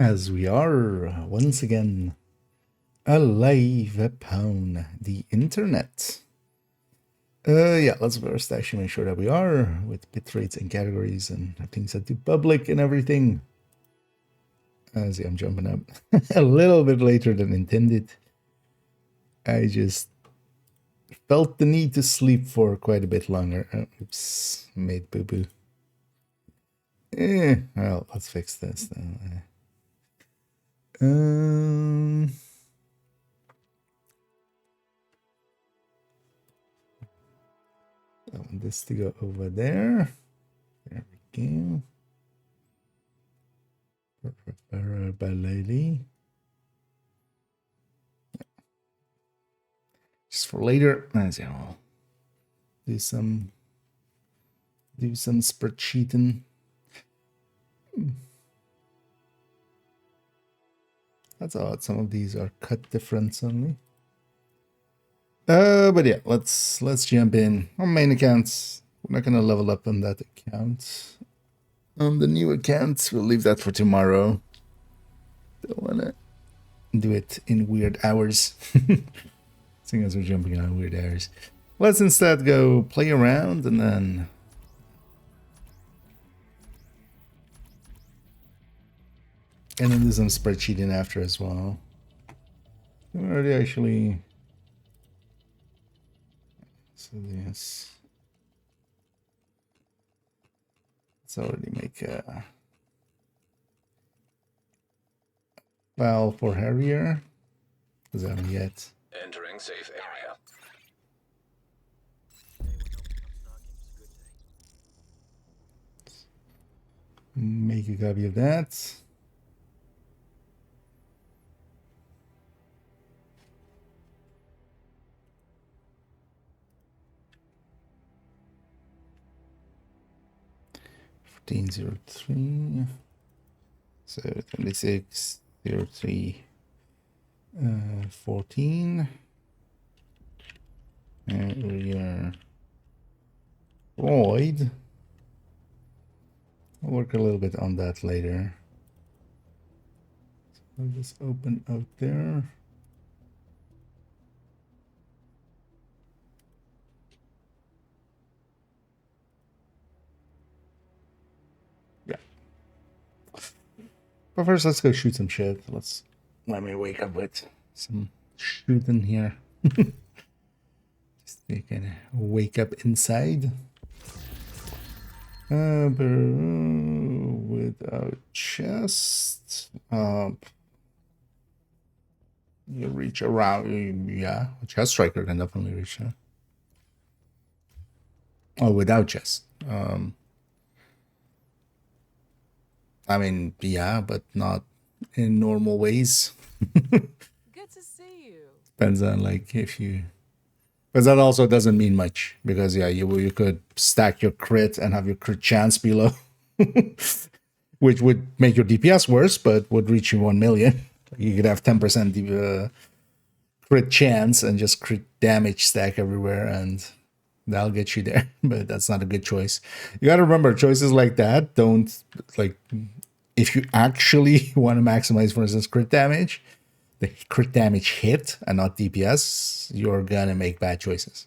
As we are once again alive upon the internet. Yeah, let's first actually make sure that we are with bit rates and categories and everything set to public and everything. See, I'm jumping up a little bit later than intended. I just felt the need to sleep for quite a bit longer. Oops, made boo-boo. Well, let's fix this then. I want this to go over there. There we go. Lady. Just for later. As you know, do some spreadsheeting. That's odd. Some of these are cut different only. But yeah, let's jump in on main accounts. We're not gonna level up on that account. On the new account, we'll leave that for tomorrow. Don't wanna do it in weird hours. Seeing as we're jumping on weird hours. Let's instead go play around and then do some spreadsheeting after as well. We already actually. So this. Let's already make a file for Harrier. Because I haven't yet. Entering safe area. Make a copy of that. $14.03. So 26.03. 14. And we are void. I'll work a little bit on that later. So I'll just open out there. Yeah. But first, let's go shoot some shit. Let me wake up with some shooting here. Just to kind of wake up inside. Without chest. You reach around. Yeah, a chest striker can definitely reach that. Oh, without chest. I mean, yeah, but not in normal ways. Good to see you. Depends on like if you, because that also doesn't mean much. Because yeah, you could stack your crit and have your crit chance be low, which would make your DPS worse, but would reach you 1 million. You could have 10% crit chance and just crit damage stack everywhere, and that'll get you there. But that's not a good choice. You got to remember, choices like that don't like. If you actually want to maximize, for instance, crit damage, the crit damage hit and not DPS, you're gonna make bad choices.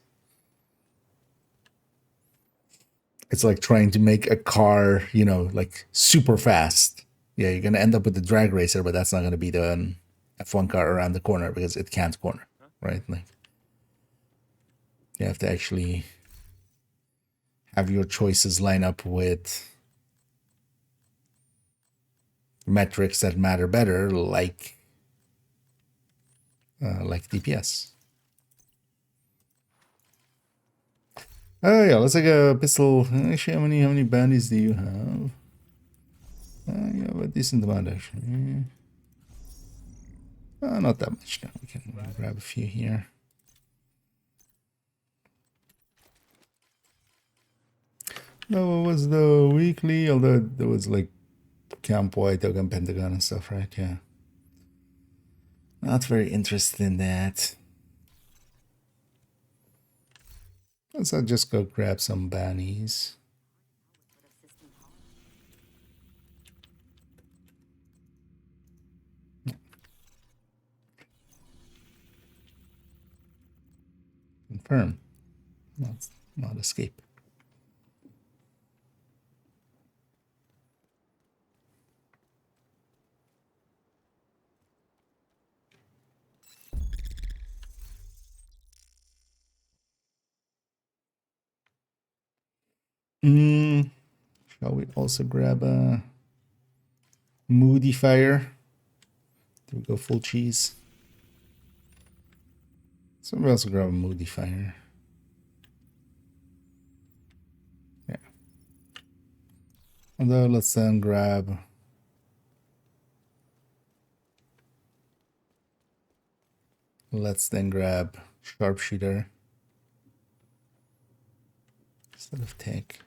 It's like trying to make a car, you know, like super fast. Yeah, you're gonna end up with the drag racer, but that's not gonna be the F1 car around the corner because it can't corner, right? Like you have to actually have your choices line up with metrics that matter better, like DPS. Oh yeah, let's take a pistol. Actually, how many bounties do you have? You have a decent amount actually. Not that much. No, we can grab a few here. No, it was the weekly, although there was like Camp White, Token Pentagon and stuff, right? Yeah. Not very interested in that. Let's just go grab some bounties. Confirm. Not escape. Shall we also grab a moody fire? Do we go full cheese? So we also grab a moody fire. Yeah. Although let's then grab sharpshooter instead of tank.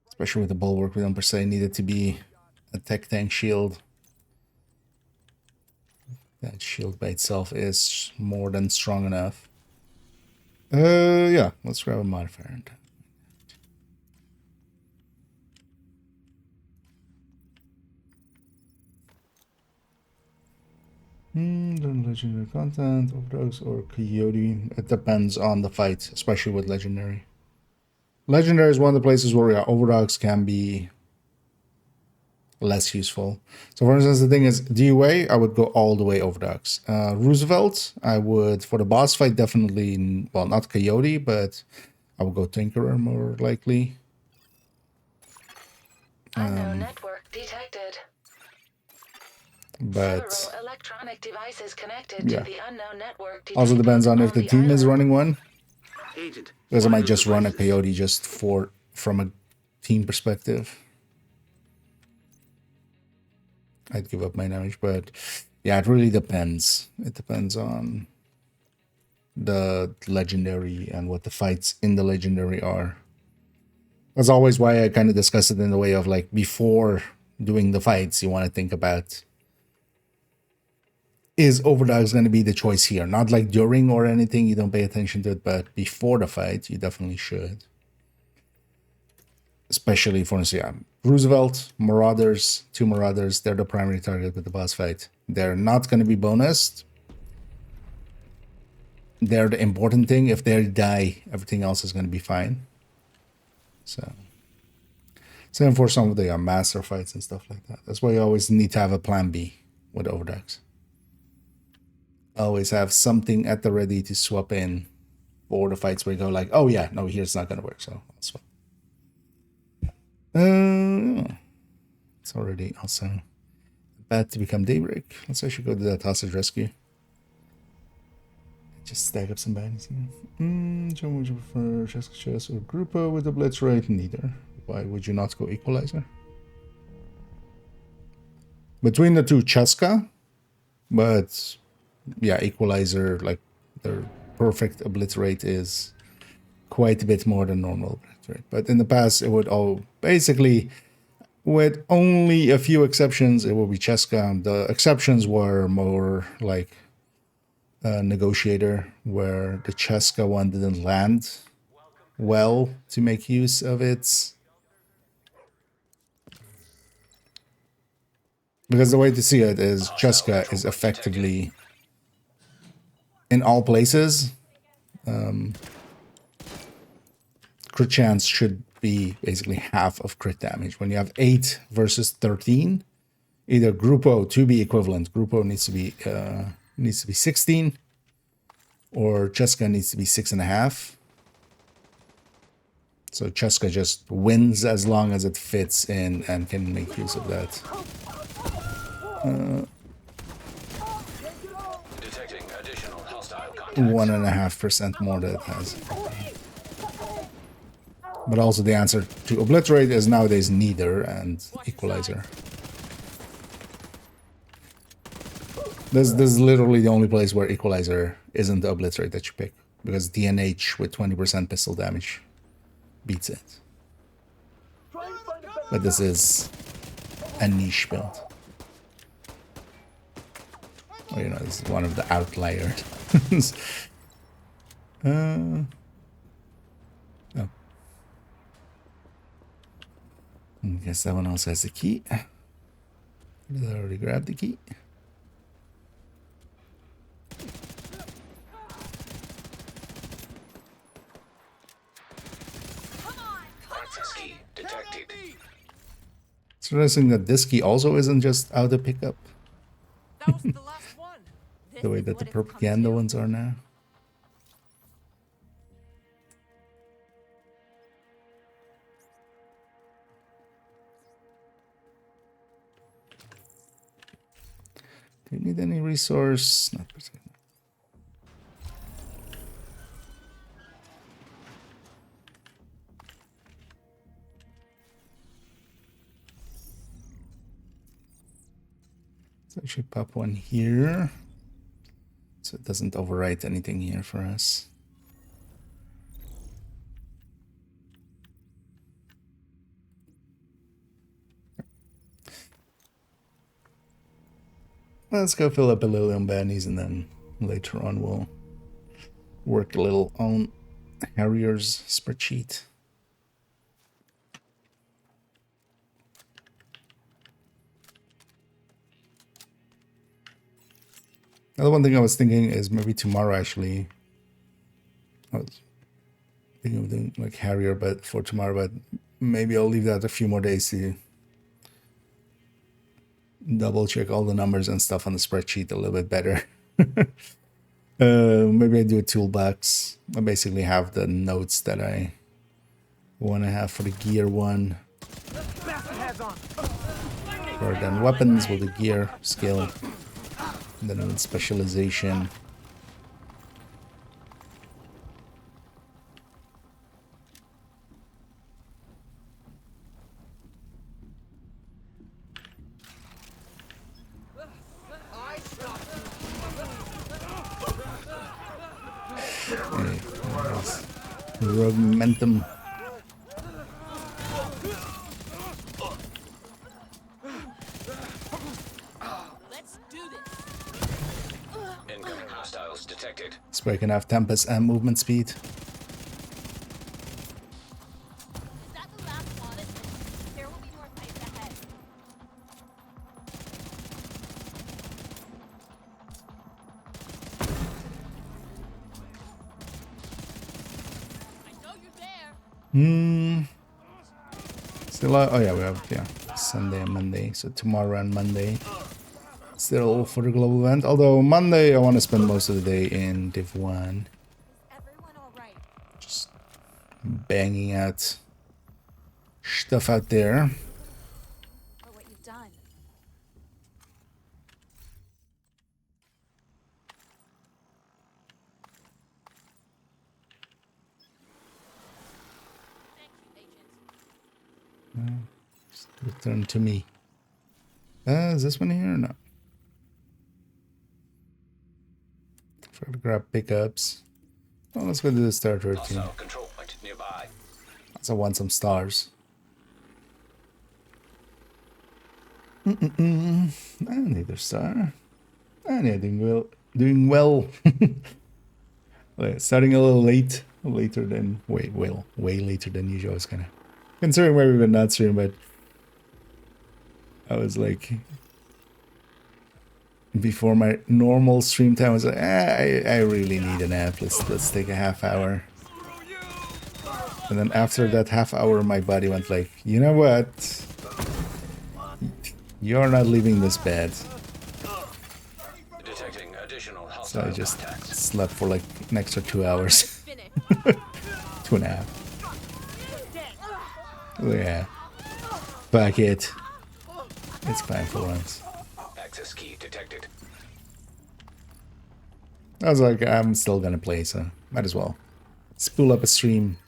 Especially with the bulwark, we don't per se need it to be a tech tank shield. That shield by itself is more than strong enough. Yeah, let's grab a modifier. Legendary content, overdose, or coyote. It depends on the fight, especially with legendary. Legendary is one of the places where overdogs can be less useful. So for instance, the thing is DUA, I would go all the way overdogs. Roosevelt, I would, for the boss fight, definitely, well, not coyote, but I would go Tinkerer more likely. Unknown network detected. But several electronic devices connected yeah, to the unknown network also depends on if the team is running one. Agent. Because I might just run a coyote just from a team perspective. I'd give up my damage, but yeah, it really depends. It depends on the legendary and what the fights in the legendary are. That's always why I kind of discuss it in the way of like before doing the fights, you want to think about, is Overdogs going to be the choice here? Not like during or anything, you don't pay attention to it, but before the fight, you definitely should. Especially for instance, yeah, Roosevelt, Marauders, 2 Marauders, they're the primary target with the boss fight. They're not going to be bonused. They're the important thing. If they die, everything else is going to be fine. So, same for some of the master fights and stuff like that. That's why you always need to have a plan B with Overdogs. Always have something at the ready to swap in for the fights where you go like, oh yeah, no, here's not going to work, so I'll swap. It's already also bad to become Daybreak. Let's actually go to that hostage rescue. Just stack up some baddies here. John, would you prefer Cheska Chess or Grupo with the Blitz rate? Neither. Why would you not go Equalizer? Between the two, Cheska, but yeah, Equalizer, like their perfect obliterate is quite a bit more than normal obliterate. But in the past, it would all basically, with only a few exceptions, it would be Cheska. The exceptions were more like Negotiator, where the Cheska one didn't land well to make use of it. Because the way to see it is Cheska is effectively in all places. Crit chance should be basically half of crit damage. When you have 8 versus 13, either Grupo to be equivalent, Grupo needs to be 16, or Cheska needs to be 6.5. So Cheska just wins as long as it fits in and can make use of that. Detecting additional hostile contact. 1.5% more that it has. But also the answer to obliterate is nowadays neither and equalizer. This is literally the only place where equalizer isn't the obliterate that you pick, because DNH with 20% pistol damage beats it. But this is a niche build. Or, you know, this is one of the outliers. Oh. I guess that one also has a key. Did I already grab the key? Access key detected. It's interesting that this key also isn't just auto pickup, That was the last one. the way that the propaganda ones are now. Do you need any resource? Not particularly. So I should pop one here, so it doesn't overwrite anything here for us. Let's go fill up a little on bannies, and then later on we'll work a little on Harrier's spreadsheet. Another one thing I was thinking is maybe tomorrow actually. I was thinking of doing like Harrier, but for tomorrow, but maybe I'll leave that a few more days to double check all the numbers and stuff on the spreadsheet a little bit better. Maybe I do a toolbox. I basically have the notes that I want to have for the gear one. For then weapons with the gear skill. And then with specialization. Momentum. Let's do this. Incoming hostiles detected. So I can have tempest and movement speed. Is that the last one? There will be more fights ahead. I know you're there. Still, oh yeah, we have Sunday and Monday. So tomorrow and Monday. Still for the global event. Although Monday I want to spend most of the day in Div 1. Everyone all right? Just banging out stuff out there. For what you've done. Thank you, Agent. Return to me. Is this one here or no? Try to grab pickups. Well, let's go to the star turret team. Hostile control point nearby. Also want some stars. Another star. And yeah, doing well. Well, starting a little late, later than way later than usual. I was kind of considering where we were not streaming, but I was like, before my normal stream time, I was like, I really need a nap. Let's take a half hour. And then after that half hour, my body went like, you know what? You're not leaving this bed. Detecting additional So hostile I just contacts. slept for like an extra 2 hours. Finish. 2.5. Oh, yeah. Fuck it. It's fine for once. Access key detected. I was like, I'm still gonna play, so might as well. Spool up a stream.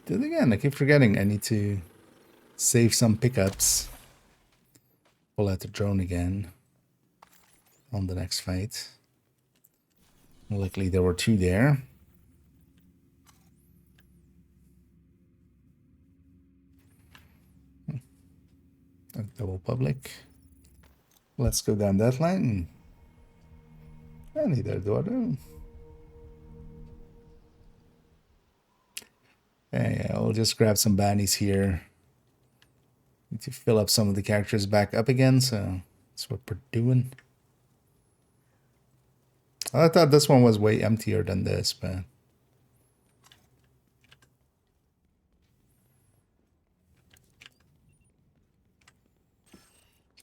Then again, I keep forgetting I need to save some pickups. Pull out the drone again on the next fight. Luckily there were 2 there. A double public. Let's go down that line. And neither do I do. Yeah, I'll just grab some bannies here. Need to fill up some of the characters back up again, so that's what we're doing. I thought this one was way emptier than this, but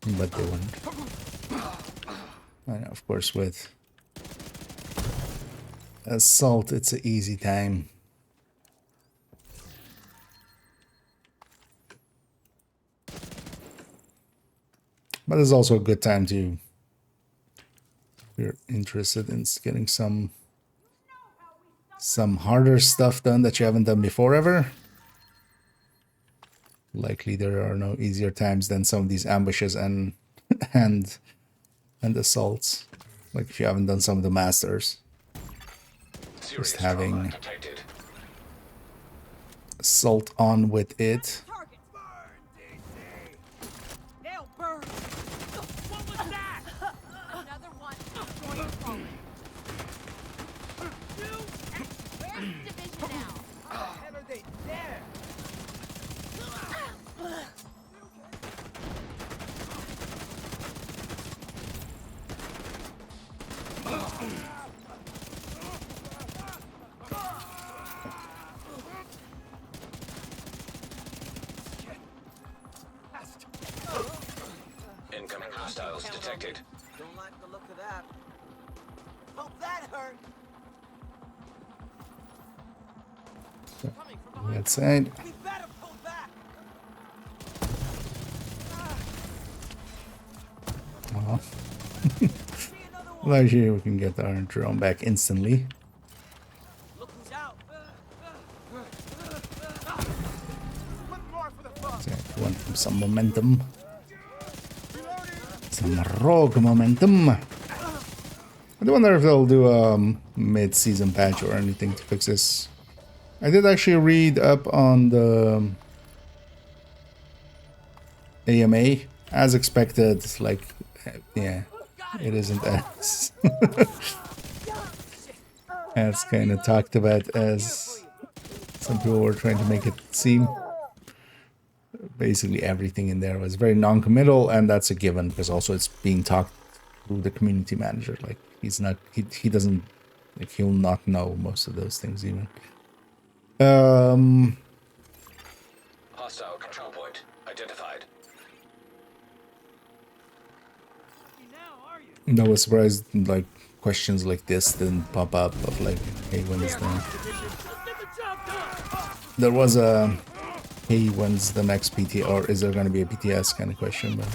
they weren't. And of course, with assault, it's an easy time. But it's also a good time to, if you're interested in getting some harder stuff done that you haven't done before ever. Likely there are no easier times than some of these ambushes and and assaults. Like if you haven't done some of the masters. Serious Just having trauma detected. assault on with it. Target. Burn, DC. Nail burn. What was that? Another one. Destroy your phone. Where's the division now? How the hell are they there? Incoming hostiles detected. Don't like the look of that. Hope that hurt. Coming from behind. That side. We better pull back. Well, See another one. well, actually, we can get our drone back instantly. Look who's out. One more for the fun. So we want some momentum. Some rogue momentum. I do wonder if they'll do a mid-season patch or anything to fix this. I did actually read up on the AMA. As expected, like, yeah, it isn't as as kind of talked about as some people were trying to make it seem. Basically everything in there was very non-committal, and that's a given because also it's being talked through the community manager. Like he doesn't, like, he'll not know most of those things even. Hostile control point identified. Now are you? No, I was surprised like questions like this didn't pop up of like, hey, when is the, Let's get the job done. there was a, hey, when's the next PT, or is there going to be a PTS kind of question, but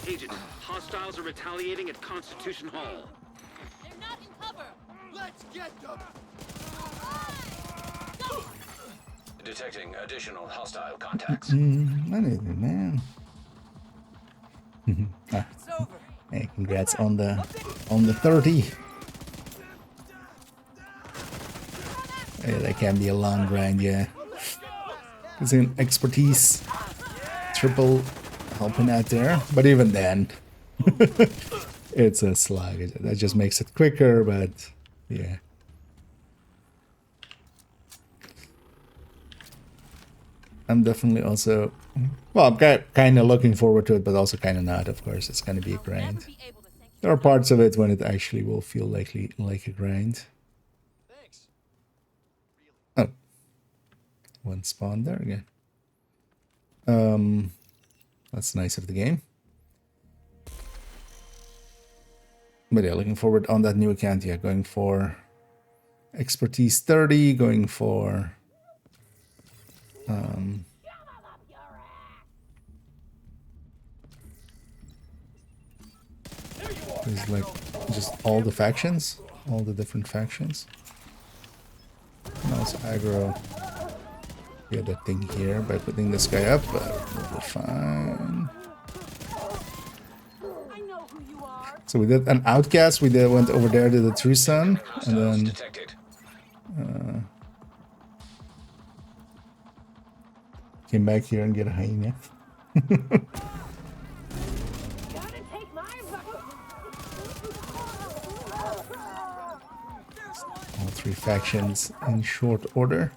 Agent, hostiles are retaliating at Constitution Hall. They're not in cover. Let's get them. Detecting additional hostile contacts. anything, man. Ah, It's over. hey, congrats on the 30. Yeah, that can be a long grind, yeah. It's an expertise triple helping out there, but even then, it's a slog. That just makes it quicker, but yeah. I'm definitely also, well, I'm kind of looking forward to it, but also kind of not. Of course, it's going to be a I'll never grind. be able to thank you. There are parts of it when it actually will feel like a grind. Thanks. Oh, one spawn there again. That's nice of the game. But yeah, looking forward on that new account. Yeah, going for expertise 30, going for there's like just all the factions, all the different factions. And also aggro the other thing here by putting this guy up, but we'll be fine. I know who you are. So we did an outcast, we went over there to the True Sun, and Hostiles then detected. came back here and get a hyena. 3 factions in short order.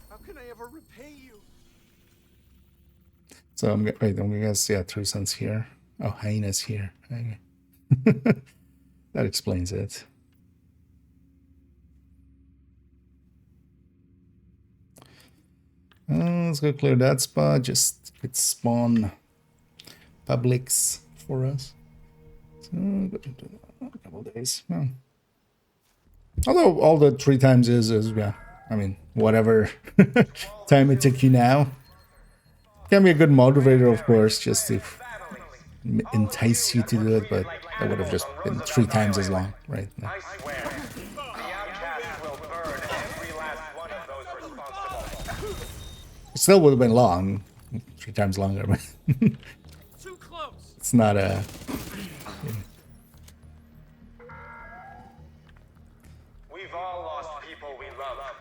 How can I ever repay you? So wait, I'm gonna guess, yeah, 3 suns here. Oh, hyenas here. Okay. That explains it. Let's go clear that spot. Just could spawn publics for us. So go into a couple days. Well, although all the 3 times is yeah. I mean, whatever time it took you now. Can be a good motivator, of course, just to entice you to do it, but that would have just been 3 times as long, right? Yeah. I swear, the outcast will burn every last one of those responsible. It still would have been long, 3 times longer, but Too close. it's not a. We've all lost people we love.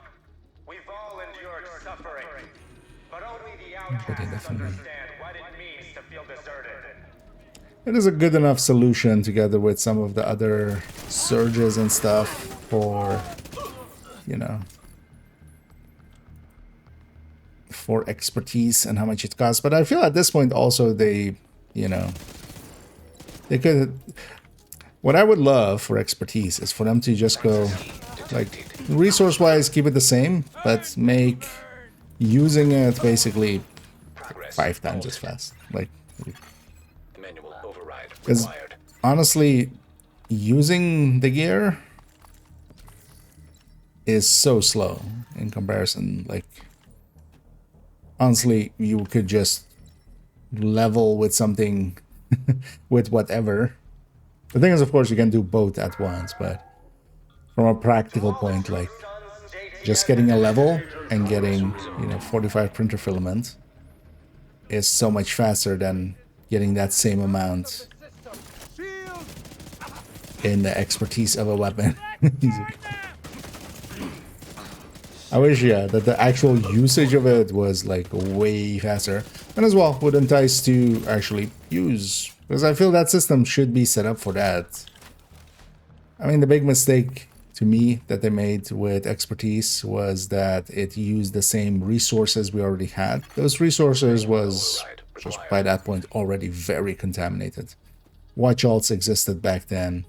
We've all endured suffering. But only the outcasts definitely. understand what it means to feel deserted. It is a good enough solution together with some of the other surges and stuff for, you know, for expertise and how much it costs. But I feel at this point also they, you know, they could. What I would love for expertise is for them to just go, like, resource-wise, keep it the same, but make using it basically Progress 5 times as halted. fast. Like, Manual override because required. honestly, using the gear is so slow in comparison. Like, honestly, you could just level with something with whatever. The thing is, of course, you can do both at once, but from a practical point, like, just getting a level and getting, you know, 45 printer filament is so much faster than getting that same amount Shield. in the expertise of a weapon. I wish, yeah, that the actual usage of it was like way faster, and as well would entice to actually use, because I feel that system should be set up for that. I mean, the big mistake to me that they made with expertise was that it used the same resources we already had. Those resources was just by that point already very contaminated. Watch alts existed back then,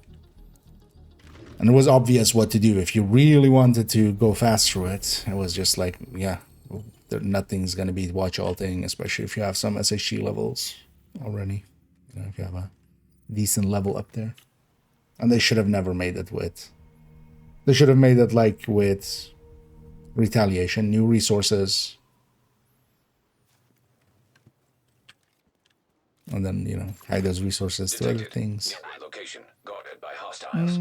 and it was obvious what to do if you really wanted to go fast through it. It was just like, yeah, nothing's gonna beat watch alting, especially if you have some SHG levels already. You know, if you have a decent level up there. And they should have never made it with. They should have made it like with retaliation, new resources. And then, you know, hide those resources to other Detected. things. Nearby location guarded by hostiles.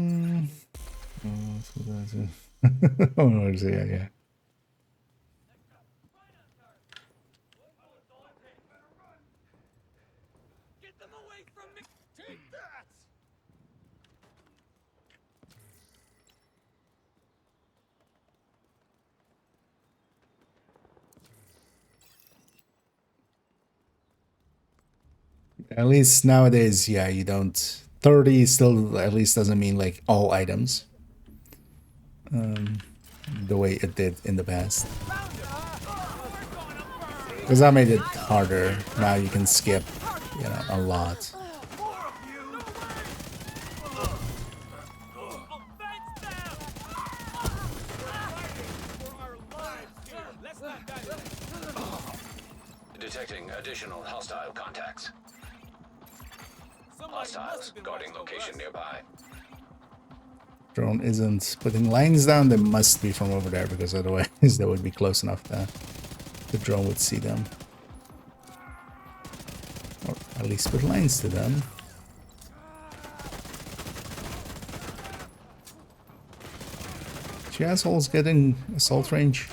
Oh no, yeah. Get them away from me. Take that. At least nowadays, yeah, you don't. 30 still at least doesn't mean like all items. The way it did in the past. Because that made it harder. Now you can skip, you know, a lot. Detecting additional hostile contacts. Hostiles guarding location nearby. Drone isn't putting lines down. They must be from over there, because otherwise they would be close enough that the drone would see them. Or at least put lines to them. You assholes getting assault range.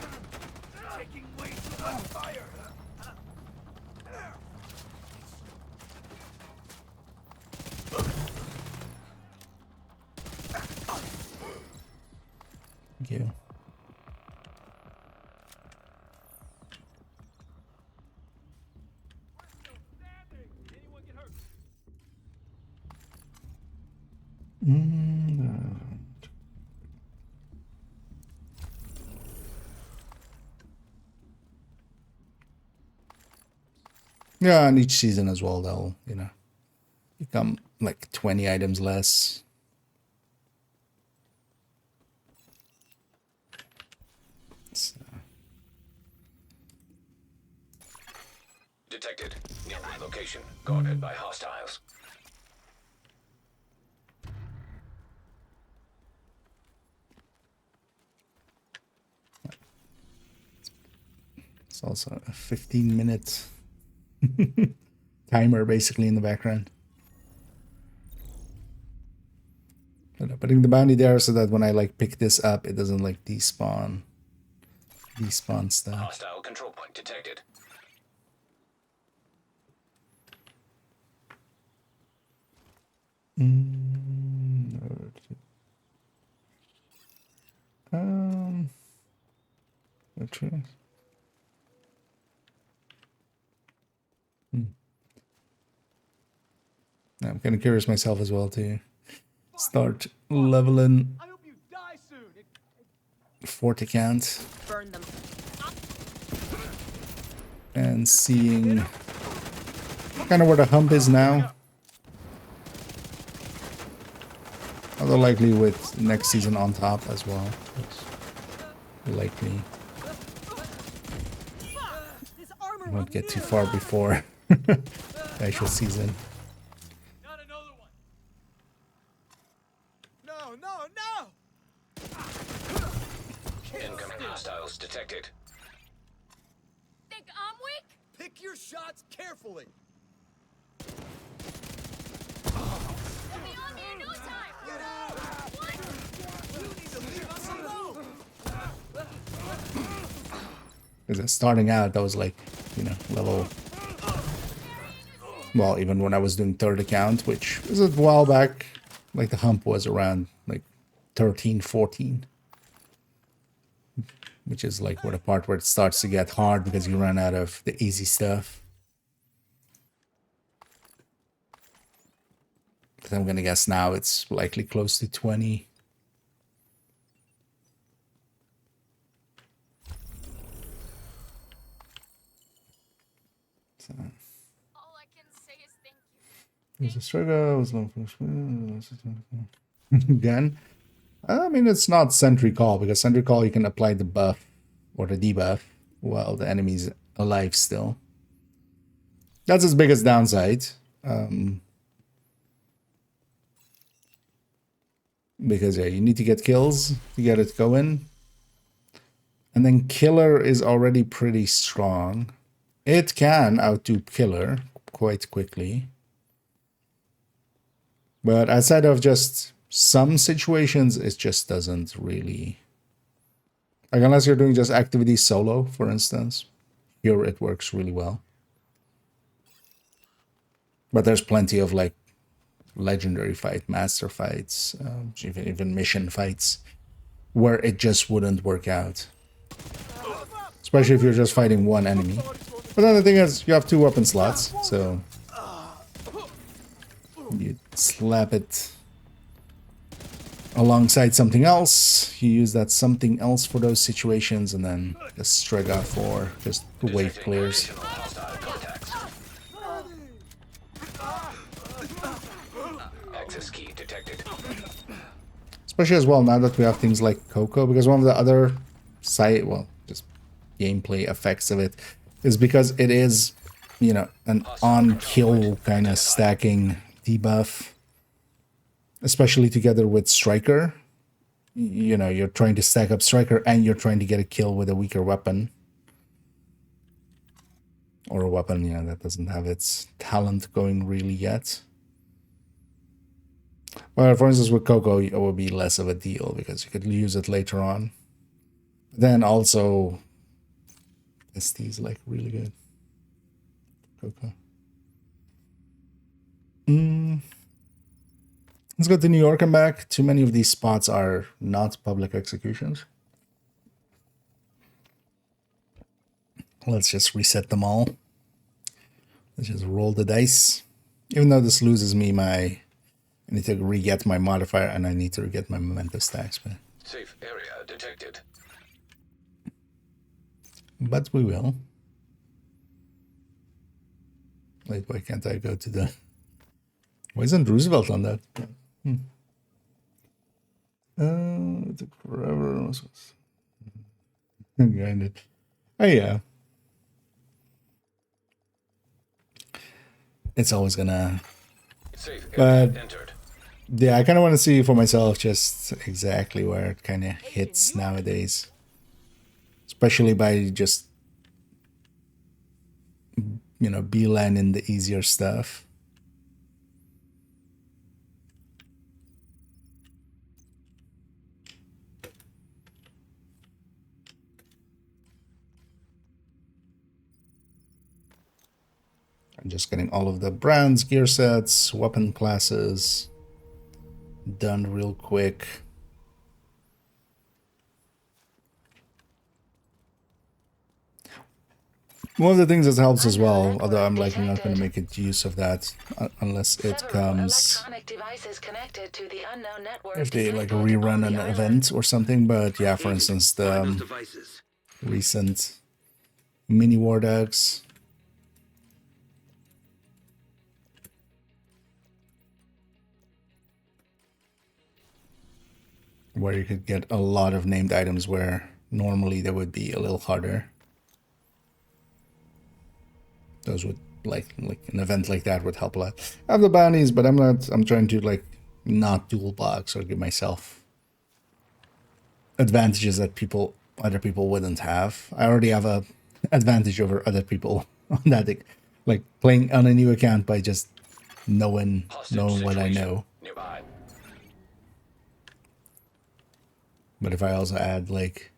Thank you. Anyone get hurt? Yeah, and each season as well, they'll, you know, become like 20 items less. So, Detected. Nearby location. Guarded by hostiles. it's also a 15-minute timer basically in the background. But I'm putting the bounty there so that when I like pick this up, it doesn't like despawn stuff. Hostile control point detected. Okay. I'm kind of curious myself as well to start leveling I hope you die soon. fort account Burn them. and seeing kind of where the hump is now. Although likely with next season on top as well. Likely This armor won't get too far before the actual season. Not another one. No, no, no! Incoming hostiles detected. think I'm weak? Pick your shots carefully. They'll be on me in no time. What? You need to leave us alone. Because starting out, that was like, you know, level. Well, even when I was doing third account, which was a while back, like the hump was around like 13, 14. Which is like where the part where it starts to get hard because you run out of the easy stuff. But I'm gonna guess now it's likely close to 20. So, All I can say is thank you. there's a struggle. Was again. I mean, it's not sentry call because sentry call you can apply the buff or the debuff while the enemy's alive still. That's its biggest downside. Because yeah, you need to get kills to get it going. And then killer is already pretty strong. It can outdo killer quite quickly. But outside of just some situations, it just doesn't really... Like unless you're doing just activity solo, for instance. Here it works really well. But there's plenty of like legendary fight, master fights, even mission fights, where it just wouldn't work out. Especially if you're just fighting one enemy. But then the thing is, you have 2 weapon slots, so you slap it alongside something else. You use that something else for those situations, and then just straight out for just the wave clears. Additional hostile contacts. Access key detected. Especially as well now that we have things like Coco, because one of the other side, well, just gameplay effects of it is because it is, you know, an on-kill kind of stacking debuff, especially together with Striker. You know, you're trying to stack up Striker and you're trying to get a kill with a weaker weapon. Or a weapon, yeah, that doesn't have its talent going really yet. Well, for instance, with Coco, it would be less of a deal because you could use it later on. Then also, ST is like really good. Coco. Let's go to New York and back. Too many of these spots are not public executions. Let's just reset them all. Let's just roll the dice. Even though this loses me my... I need to re-get my modifier and I need to re-get my memento stacks. Safe area detected. But we will. Wait, why can't I go to the... Why isn't Roosevelt on that? It took forever. Grinded. Oh yeah. It's always gonna... Safe area But entered. yeah, I kind of want to see for myself just exactly where it kind of hits nowadays. Especially by just, you know, beelining the easier stuff. I'm just getting all of the brands, gear sets, weapon classes done real quick. One of the things that helps as well, although I'm likely not going to make it use of that unless it Several comes electronic devices connected to the unknown network if they like detected rerun on an the island. event or something. But yeah, for instance, Find those the devices. recent mini war dogs. Where you could get a lot of named items where normally they would be a little harder. Those would like an event like that would help a lot. I have the bounties, but I'm trying to like not dual box or give myself advantages that other people wouldn't have. I already have a advantage over other people on that, like playing on a new account by just knowing what I know. Nearby. But if I also add like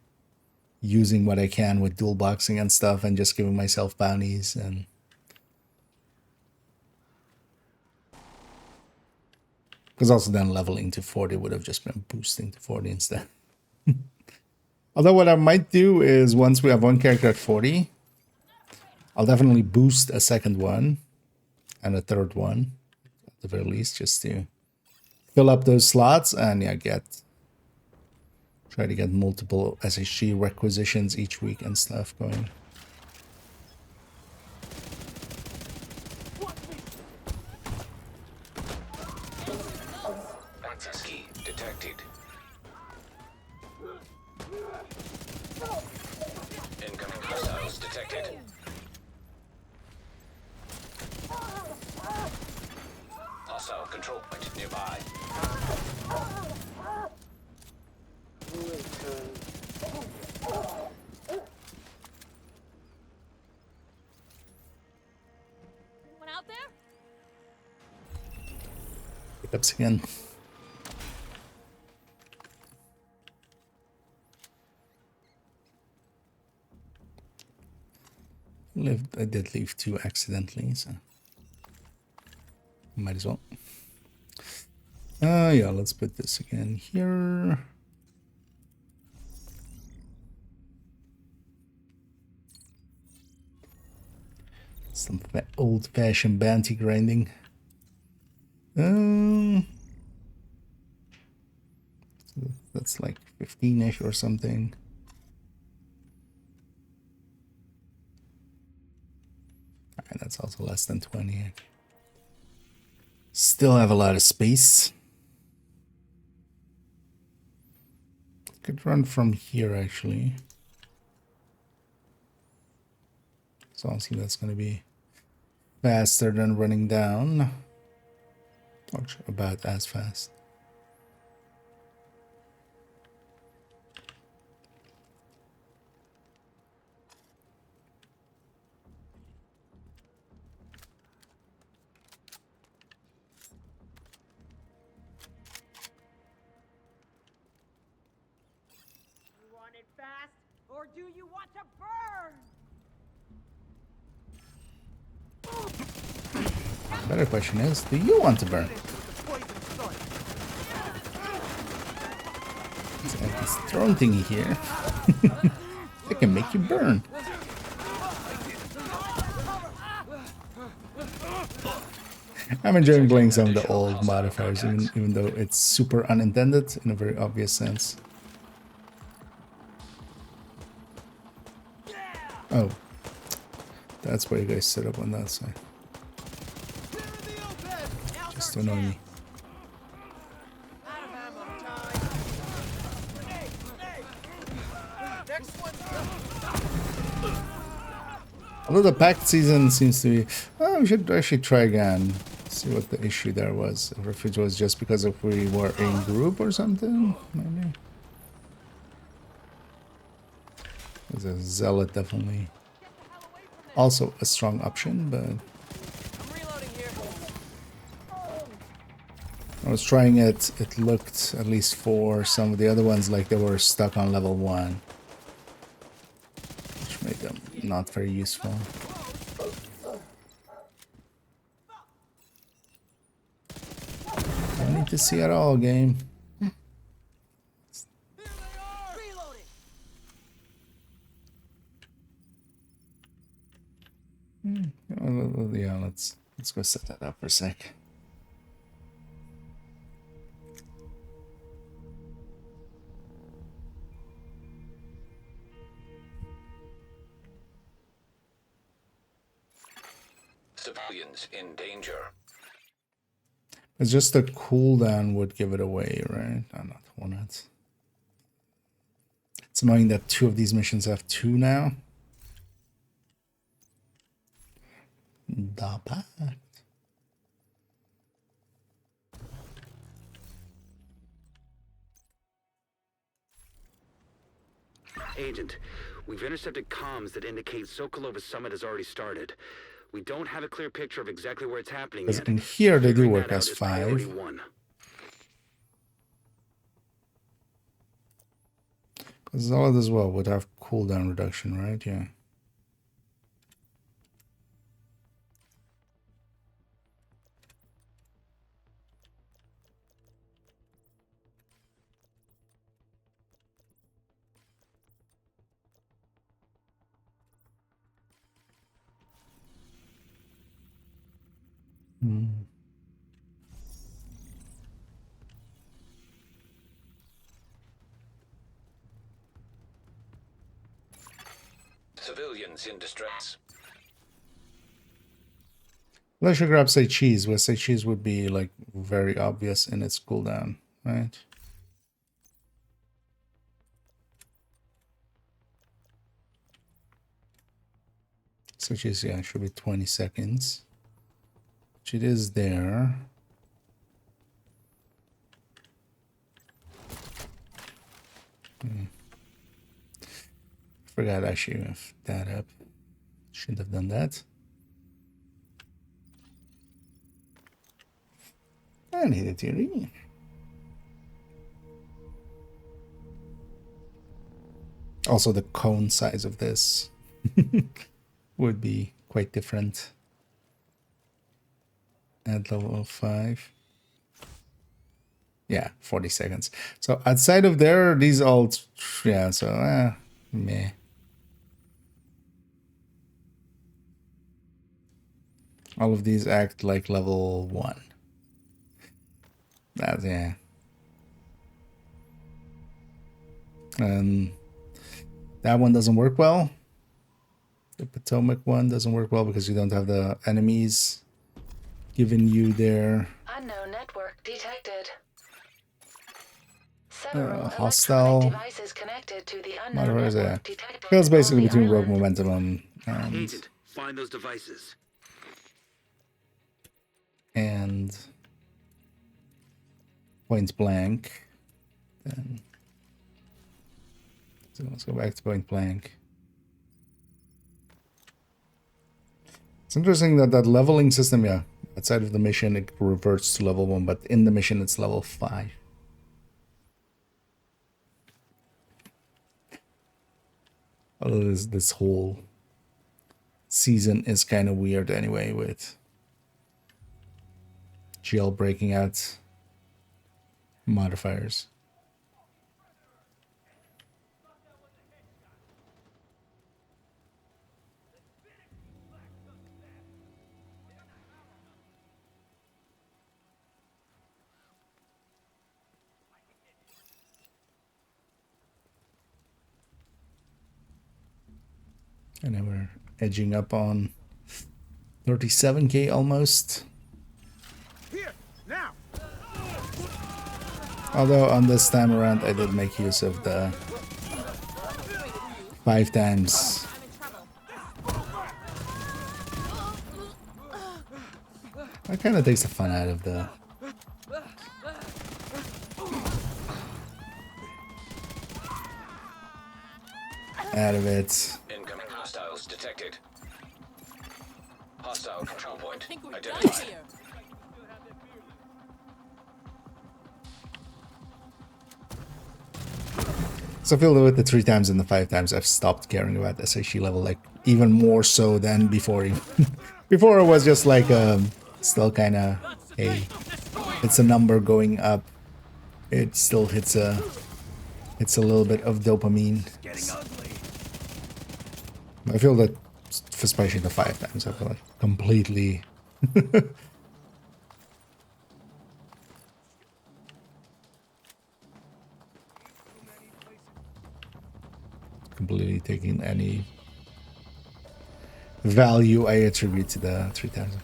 using what I can with dual boxing and stuff and just giving myself bounties and because also then leveling to 40 would have just been boosting to 40 instead. Although what I might do is once we have one character at 40, I'll definitely boost a second one and a third one at the very least just to fill up those slots and yeah, try to get multiple SHG requisitions each week and stuff going. Access key detected. Incoming hostiles detected. Hostile control point nearby. Anyone out there? Pickups again. I did leave 2 accidentally, so might as well. Yeah, let's put this again here. Some old-fashioned bounty grinding. That's like 15-ish or something. Alright, that's also less than 20. Still have a lot of space. Could run from here actually. So I'll see that's going to be faster than running down. Or about as fast. You want it fast, or do you want to burn? Better question is, do you want to burn? Poison sun. this throwing thingy here. It can make you burn. I'm enjoying playing some of the old modifiers, even though it's super unintended in a very obvious sense. Oh, that's why you guys set up on that side. Just to annoy me. Although the packed season seems to be... Oh, we should actually try again. See what the issue there was. If it was just because if we were in group or something, maybe. There's a zealot definitely. Also a strong option, but... I was trying it, it looked, at least for some of the other ones, like they were stuck on level 1. Which made them not very useful. Don't need to see at all, game. Yeah, let's go set that up for a sec. Civilians in danger. It's just the cooldown would give it away, right? I'm not one it. It's annoying that 2 of these missions have 2 now. The pact. Agent, we've intercepted comms that indicate Sokolova's summit has already started. We don't have a clear picture of exactly where it's happening Because yet. in here they do Figuring work that as out is priority 5. 1. Because Zealot as well would have cooldown reduction, right? Yeah. Hmm. Civilians in distress. Let's should grab say cheese, where say cheese would be like very obvious in its cooldown, right? So cheese, yeah, should be 20 seconds. Which it is there. Forgot I should have that up. Shouldn't have done that. I needed to read. Also, the cone size of this would be quite different at level 5. Yeah, 40 seconds. So outside of there, these all, yeah, so meh. All of these act like level 1. That's, yeah. And that one doesn't work well. The Potomac one doesn't work well because you don't have the enemies giving you their Unknown network detected. Several hostile electronic devices connected to the unknown modifiers. Yeah, network detected feels basically on the between Rogue island. Momentum Agent, find those devices. and Point Blank. Then, so let's go back to Point Blank. It's interesting that that leveling system, yeah, outside of the mission it reverts to level 1, but in the mission it's level 5. Although this whole season is kind of weird anyway, with jailbreaking out modifiers. And then we're edging up on 37k almost. Here, now. Although on this time around I did make use of the 5 times. That kind of takes the fun out of it. Incoming hostiles detected. Hostile control point I think we're done identified. here. So I feel that with the 3 times and the 5 times I've stopped caring about SHE level, like even more so than before. Before it was just like still kind of, hey, it's a number going up. It still hits a little bit of dopamine. I feel that, especially the 5 times, I feel like completely completely taking any value I attribute to the 3 times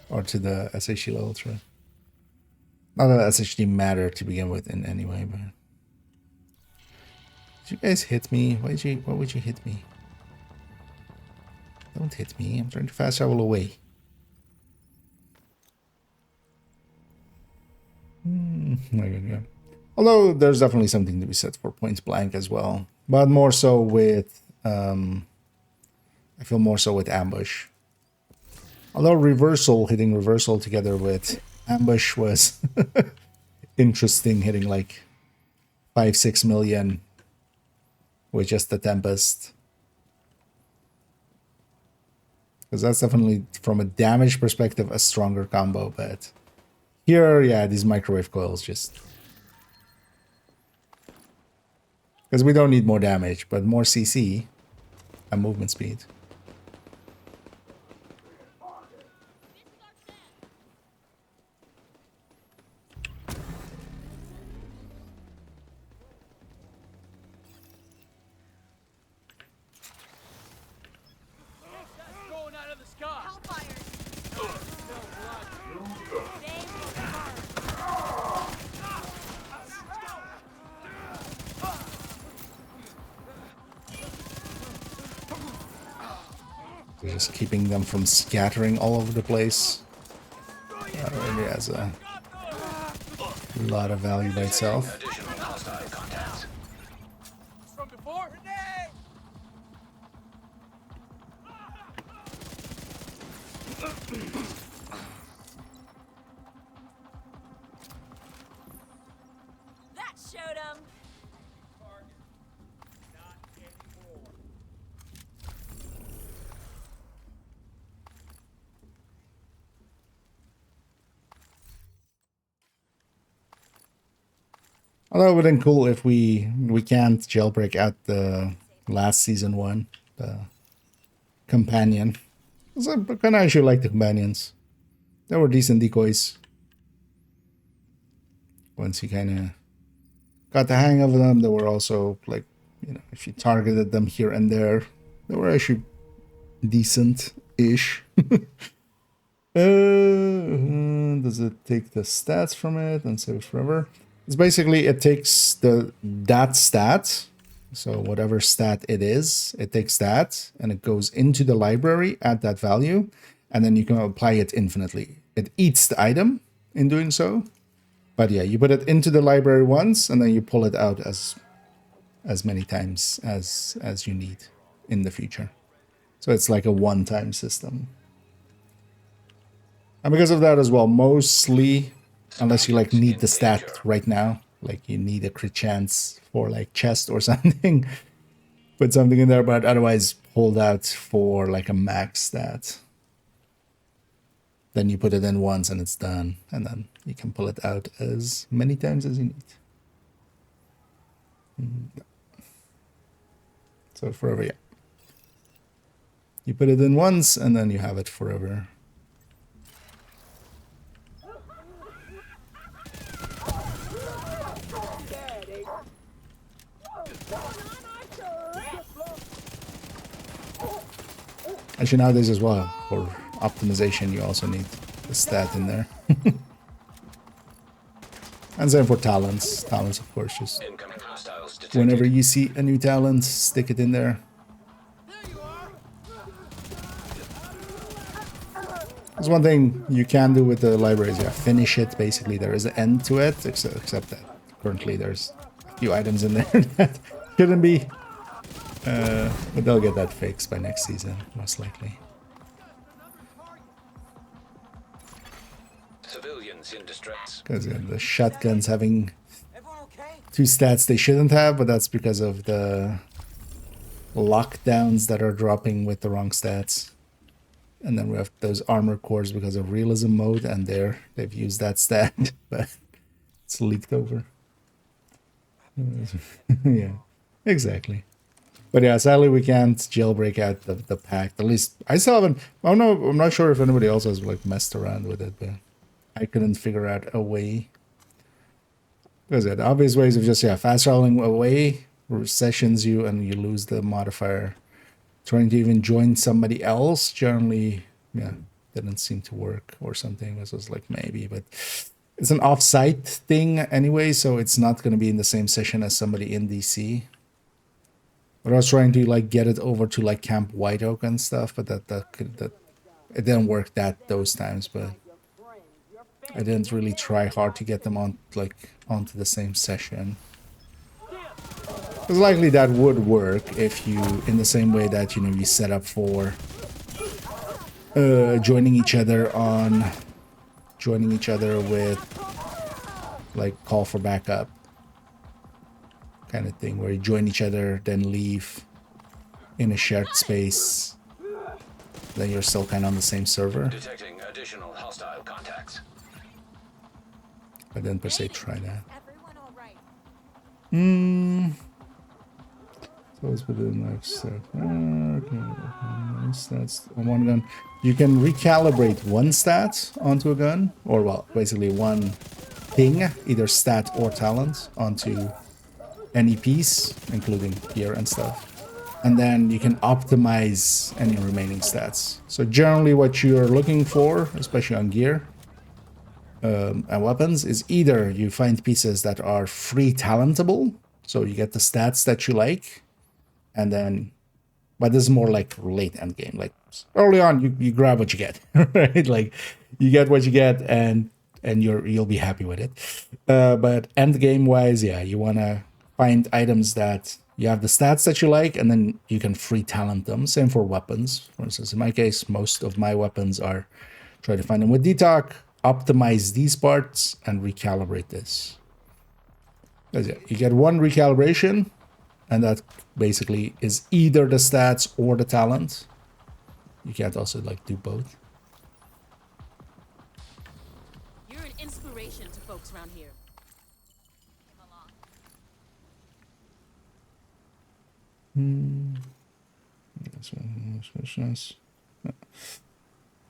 or to the SHD level 3. Not that SHD matter to begin with in any way, but did you guys hit me? Why would you hit me? Don't hit me. I'm trying to fast travel away. Yeah. Although there's definitely something to be said for point blank as well, but more so with I feel more so with ambush. Although reversal, hitting reversal together with ambush was interesting, hitting like 5-6 million with just the Tempest. Because that's definitely, from a damage perspective, a stronger combo, but here, yeah, these microwave coils just... Because we don't need more damage, but more CC and movement speed. Going out of the sky. Hellfire. They will So just keeping them from scattering all over the place. That really has a lot of value by itself. Additional hostile contacts. From before? Grenade! That showed 'em. Not anymore. Although it would have been cool if we can't jailbreak out the last season one, the companion. I kind of actually like the companions. They were decent decoys. Once you kind of got the hang of them, they were also like, you know, if you targeted them here and there, they were actually decent-ish. Does it take the stats from it and save forever? It's basically, it takes that stat, so whatever stat it is, it takes that and it goes into the library at that value, and then you can apply it infinitely. It eats the item in doing so, but yeah, you put it into the library once and then you pull it out as many times as you need in the future. So it's like a one-time system. And because of that as well, mostly, unless you like need the stat right now, like you need a crit chance for like chest or something, put something in there, but otherwise hold out for like a max stat. Then you put it in once and it's done, and then you can pull it out as many times as you need. So forever, yeah. You put it in once and then you have it forever. Actually, nowadays as well, for optimization, you also need the stat in there. And same for talents. Talents, of course, just Incoming hostiles detected. whenever you see a new talent, stick it in there. There's one thing you can do with the libraries, yeah, finish it. Basically, there is an end to it, except that currently there's a few items in there that shouldn't be. But they'll get that fixed by next season, most likely. Civilians in distress. Because the shotguns having Everyone okay? 2 stats they shouldn't have, but that's because of the lockdowns that are dropping with the wrong stats. And then we have those armor cores because of realism mode, and they've used that stat, but it's leaked over. Yeah, exactly. But yeah, sadly we can't jailbreak out the pack. At least I still haven't. Oh no, I'm not sure if anybody else has like messed around with it, but I couldn't figure out a way. Because the obvious ways of just fast traveling away sessions you and you lose the modifier. Trying to even join somebody else generally, didn't seem to work or something. This was like maybe, but it's an off-site thing anyway, so it's not going to be in the same session as somebody in DC. But I was trying to like get it over to like Camp White Oak and stuff, but that it didn't work those times. But I didn't really try hard to get them onto the same session. It's likely that would work if you, in the same way that you set up for joining each other with like call for backup kind of thing, where you join each other then leave in a shared space, then you're still kind of on the same server. Detecting additional hostile contacts. I didn't per se try that. Everyone all right? So let's put it in next step. Stats on one gun. You can recalibrate one stat onto a gun, or well, basically one thing, either stat or talent, onto any piece, including gear and stuff. And then you can optimize any remaining stats. So generally what you're looking for, especially on gear and weapons, is either you find pieces that are free talentable, so you get the stats that you like, and then, but this is more like late end game. Like early on, you grab what you get, right? Like you get what you get, and you'll be happy with it. But end game wise, you want to find items that you have the stats that you like, and then you can free talent them. Same for weapons. For instance, in my case, most of my weapons are try to find them with detox, optimize these parts, and recalibrate this. You get one recalibration, and that basically is either the stats or the talent. You can't also like do both. You're an inspiration to folks around here.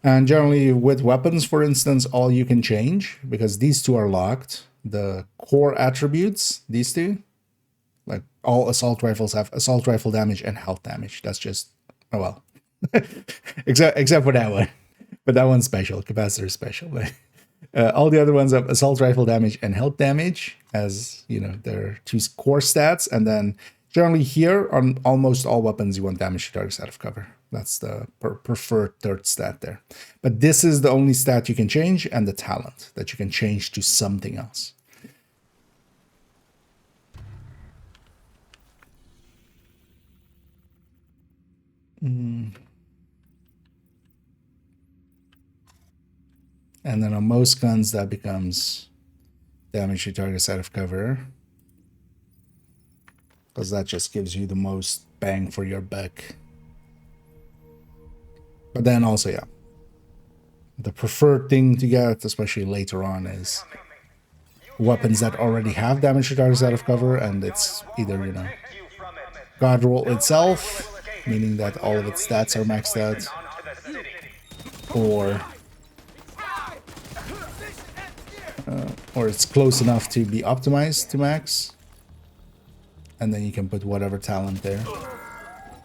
And generally with weapons, for instance, all you can change, because these two are locked, the core attributes, these two, like all assault rifles have assault rifle damage and health damage. That's just, oh well, except for that one. But that one's special, capacitor is special. But all the other ones have assault rifle damage and health damage as, their two core stats. And then generally here on almost all weapons, you want damage to targets out of cover. That's the preferred third stat there. But this is the only stat you can change, and the talent that you can change to something else. And then on most guns, that becomes damage to targets out of cover, because that just gives you the most bang for your buck. But then also, the preferred thing to get, especially later on, is weapons that already have damage to targets out of cover, and it's either, God roll itself, meaning that all of its stats are maxed out, or it's close enough to be optimized to max, and then you can put whatever talent there.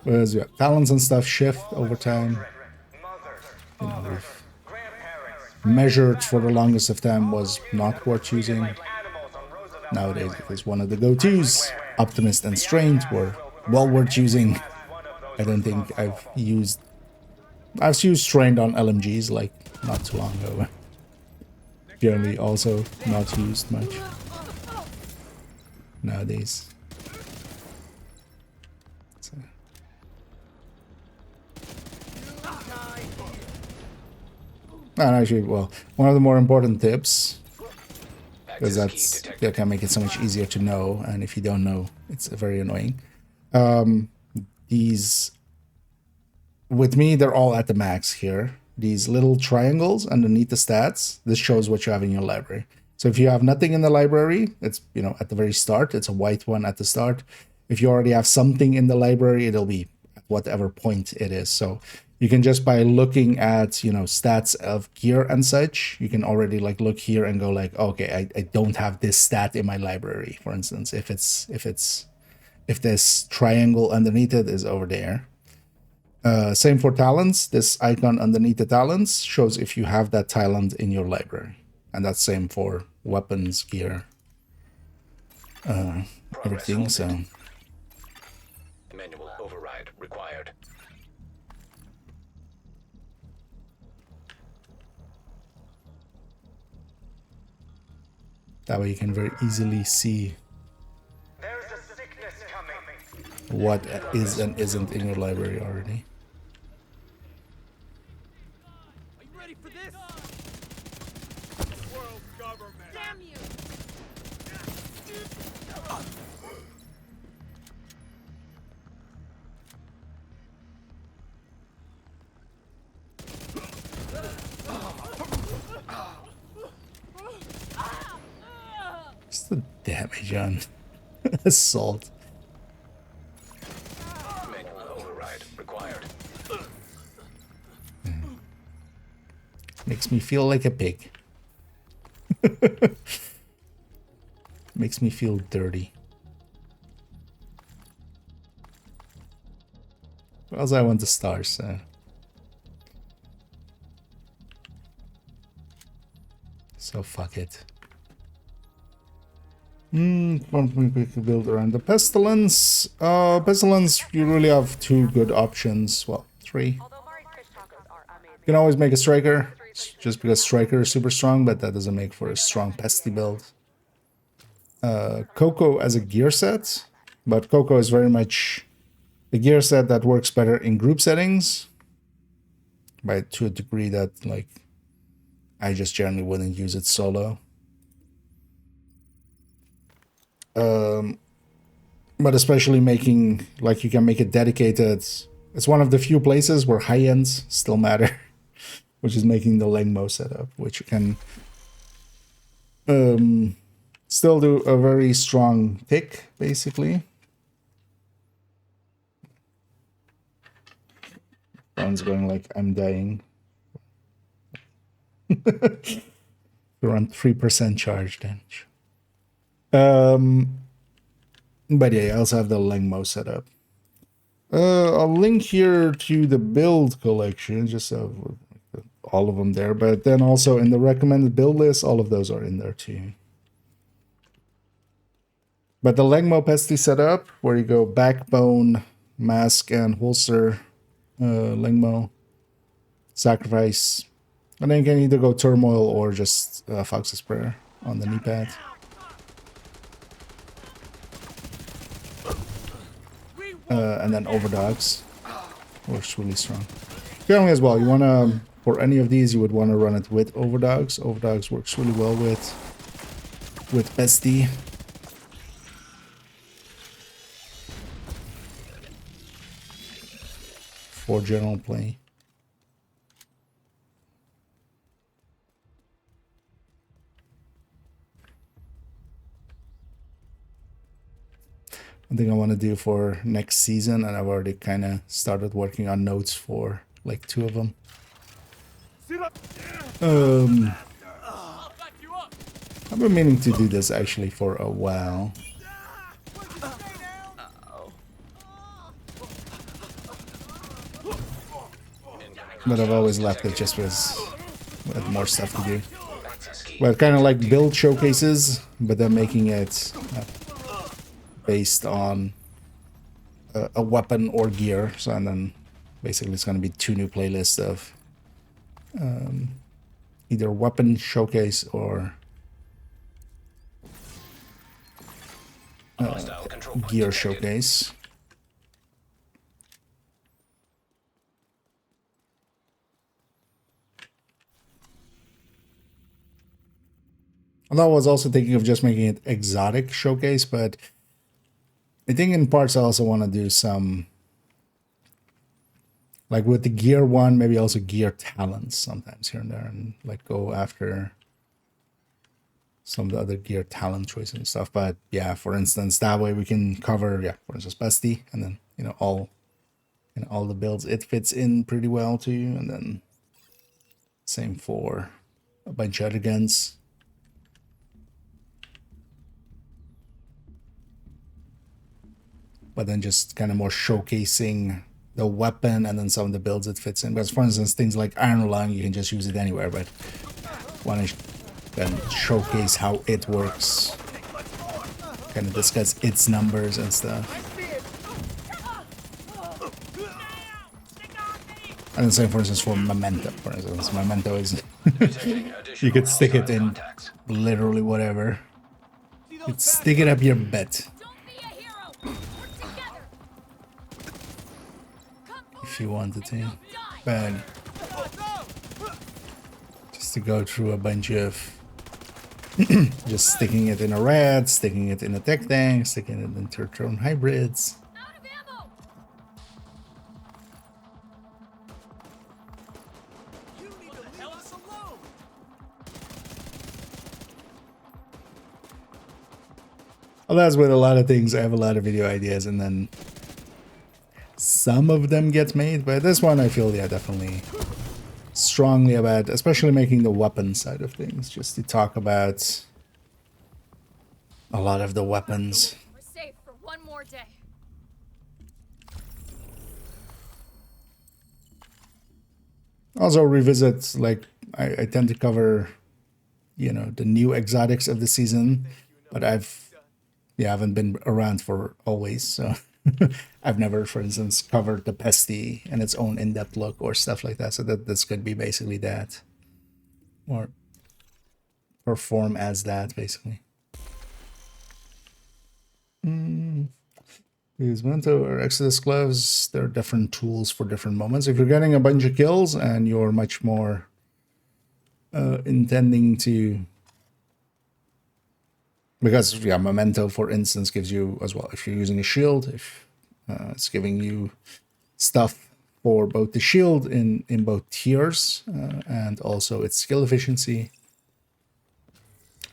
Whereas yeah, talents and stuff shift over time. Mothers, You know, fathers, we've grandparents, measured for the longest of time was not worth using. like animals on Roosevelt Nowadays, Island. it is one of the go-tos. Optimist and Strained were well worth using. One of those I don't think I've used Strained on LMGs like not too long ago. Generally also not used much nowadays. So. And actually, well, one of the more important tips, because that can make it so much easier to know, and if you don't know, it's very annoying. These, with me, they're all at the max here. These little triangles underneath the stats, this shows what you have in your library. So if you have nothing in the library, it's, you know, at the very start, it's a white one at the start. If you already have something in the library, it'll be at whatever point it is. So you can just by looking at, you know, stats of gear and such, you can already like look here and go like, okay, I don't have this stat in my library, for instance, if this triangle underneath it is over there. Same for talents. This icon underneath the talents shows if you have that talent in your library. And that's same for weapons, gear, everything. So Manual override required. that way you can very easily see There's a sickness coming. what is and isn't in your library already. Are you ready for this? World government. Damn you! What's the damage on assault? Manual override required. Makes me feel like a pig. Makes me feel dirty. What else I want the stars, so fuck it. We could build around the pestilence. Pestilence, you really have two good options. Well, three. You can always make a striker, just because striker is super strong, but that doesn't make for a strong pesty build. Coco as a gear set, but Coco is very much the gear set that works better in group settings, but to a degree that like I just generally wouldn't use it solo. But especially making, like, you can make it dedicated. It's one of the few places where high ends still matter, which is making the Lengmo setup, which can still do a very strong tick, basically. Phone's going like, I'm dying. Around 3% charge damage. But yeah, I also have the Lengmo setup. I'll link here to the build collection, just so all of them there. But then also in the recommended build list, all of those are in there too. But the Lengmo pesty setup, where you go backbone, mask, and holster, Lengmo, sacrifice, and then you can either go turmoil or just Fox's Prayer on the knee pad. And then Overdogs works really strong. Generally as well, you want to, for any of these, you would want to run it with Overdogs. Overdogs works really well with Pesty. For general play. One thing I want to do for next season, and I've already kind of started working on notes for like 2 of them. I've been meaning to do this actually for a while. but I've always left it just with more stuff to do. Well, kind of like build showcases, but they're making it based on a weapon or gear. So, and then basically it's going to be 2 new playlists of either weapon showcase or Hostile control point gear detected. showcase. And I was also thinking of just making it exotic showcase, but I think in parts I also want to do some, like with the gear one, maybe also gear talents sometimes here and there, and like go after some of the other gear talent choices and stuff. But yeah, for instance, that way we can cover, yeah, for instance, Bestie, and then all the builds it fits in pretty well to you, and then same for a bunch of other guns. But then just kind of more showcasing the weapon and then some of the builds it fits in. Because for instance, things like Iron Lung, you can just use it anywhere, but want to then showcase how it works, kind of discuss its numbers and stuff. And then same for instance for Memento. For instance, Memento is you could stick it in literally whatever. You could stick it up your butt. Don't be a hero. We're together. If you wanted to, but just to go through a bunch of just sticking it in a rat, sticking it in a tech tank, sticking it into your own hybrids. Out of ammo. You need to leave us alone. Well, that's with a lot of things. I have a lot of video ideas, and then some of them get made. But this one, I feel, yeah, definitely strongly about, especially making the weapon side of things, just to talk about a lot of the weapons. We're safe for one more day. Also revisit, like, I tend to cover, the new exotics of the season, but haven't been around for always, so I've never, for instance, covered the Pesty and its own in-depth look or stuff like that, so that this could be basically that, or perform as that, basically. These Memento or Exodus gloves, they're different tools for different moments. If you're getting a bunch of kills and you're much more intending to, because yeah, Memento, for instance, gives you as well, if you're using a shield, if it's giving you stuff for both the shield in both tiers and also its skill efficiency.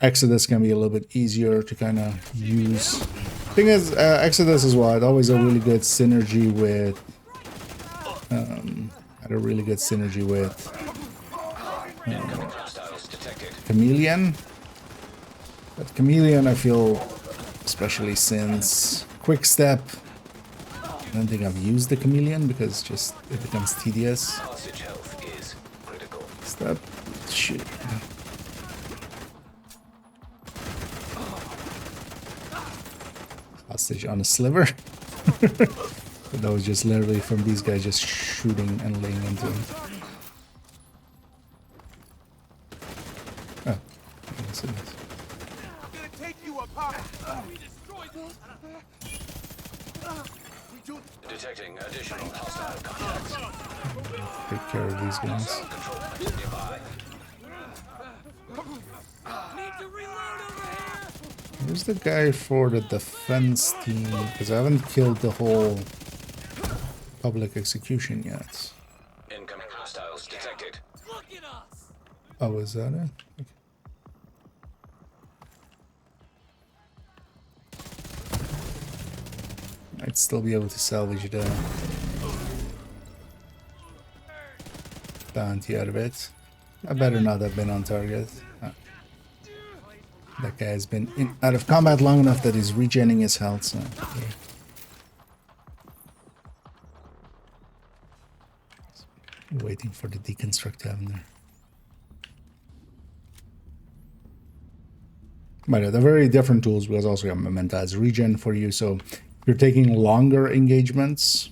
Exodus can be a little bit easier to kind of use. Thing is, Exodus as well, it always a really good synergy with Hostiles detected. Chameleon. But Chameleon, I feel, especially since Quick Step, I don't think I've used the Chameleon because just it becomes tedious. Hostage health is critical. Step, shit. Hostage on a sliver. But that was just literally from these guys just shooting and laying into him. Oh, yes, it is. I'm gonna take you apart. We destroyed those. Detecting additional hostile contacts. Take care of these guys. Hostile control point nearby. Need to reload over here. Who's the guy for the defense team? Because I haven't killed the whole public execution yet. Incoming hostiles detected. Look at us. Oh, is that it? Okay. I'd still be able to salvage the bounty out of it. I better not have been on target. That guy has been out of combat long enough that he's regenerating his health, so yeah. Waiting for the deconstruct to happen there. But yeah, they're very different tools because also you have Memento as regen for you. So if you're taking longer engagements,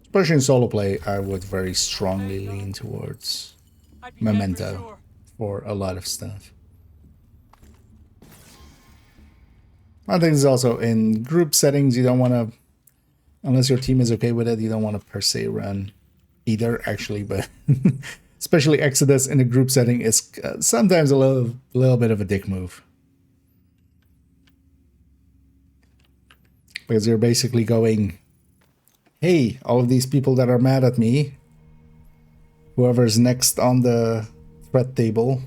especially in solo play, I would very strongly lean towards I'd be dead for Memento sure. for a lot of stuff. I think it's also in group settings, you don't want to, unless your team is okay with it, you don't want to per se run either, actually, but especially Exodus in a group setting is sometimes a little bit of a dick move. Because you're basically going, hey, all of these people that are mad at me, whoever's next on the threat table,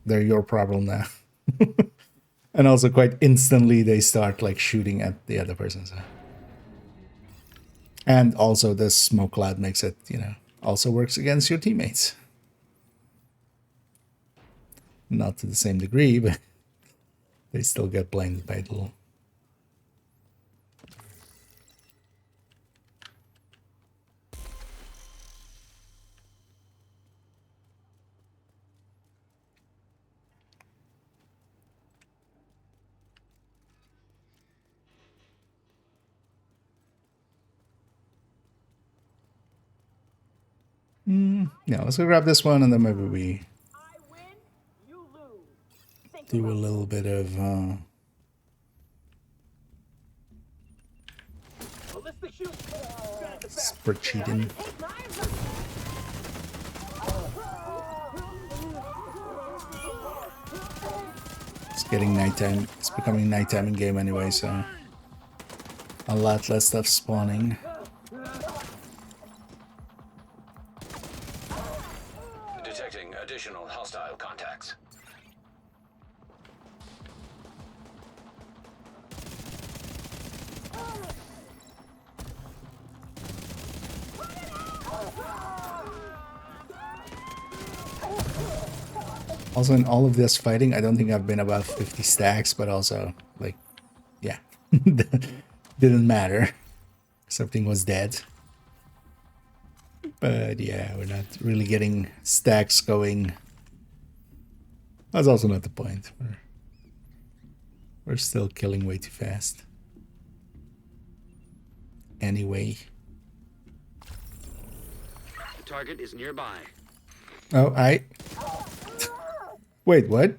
they're your problem now. And also quite instantly they start like shooting at the other person. So. And also the smoke cloud makes it, you know, also works against your teammates. Not to the same degree, but they still get blinded by it a little. Yeah, let's go grab this one and then maybe we I win, you lose. do a little bit of Ballistic shoot. sprint cheating. It's getting nighttime. It's becoming nighttime in game anyway, so a lot less stuff spawning. Detecting additional hostile contacts. Also, in all of this fighting, I don't think I've been above 50 stacks, but also, like, yeah, didn't matter. Something was dead. But yeah, we're not really getting stacks going. That's also not the point. We're still killing way too fast. Anyway. The target is nearby. Oh, Wait, what?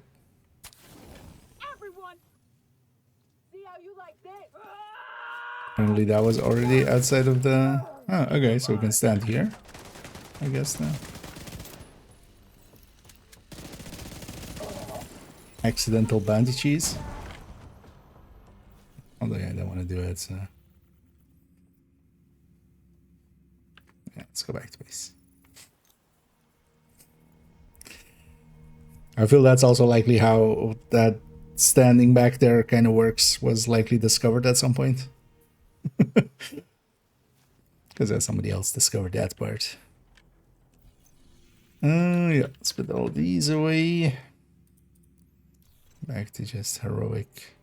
Everyone, see how you like this? Apparently that was already outside of the... Oh, okay, so we can stand here. I guess now. Accidental bounty cheese. Although yeah, I don't want to do it, so... Yeah, let's go back to base. I feel that's also likely how that standing back there kind of works, was likely discovered at some point. Because somebody else discovered that part. Yeah, let's put all these away. Back to just heroic.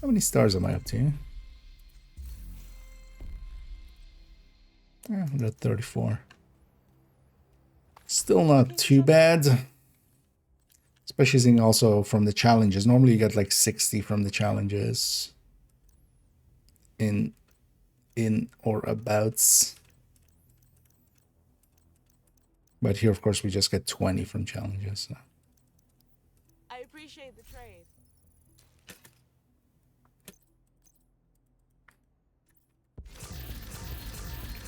How many stars am I up to? Yeah, 134. Still not too bad. Especially seeing also from the challenges. Normally you get like 60 from the challenges. In or abouts. But here, of course, we just get 20 from challenges. So. I appreciate the trade.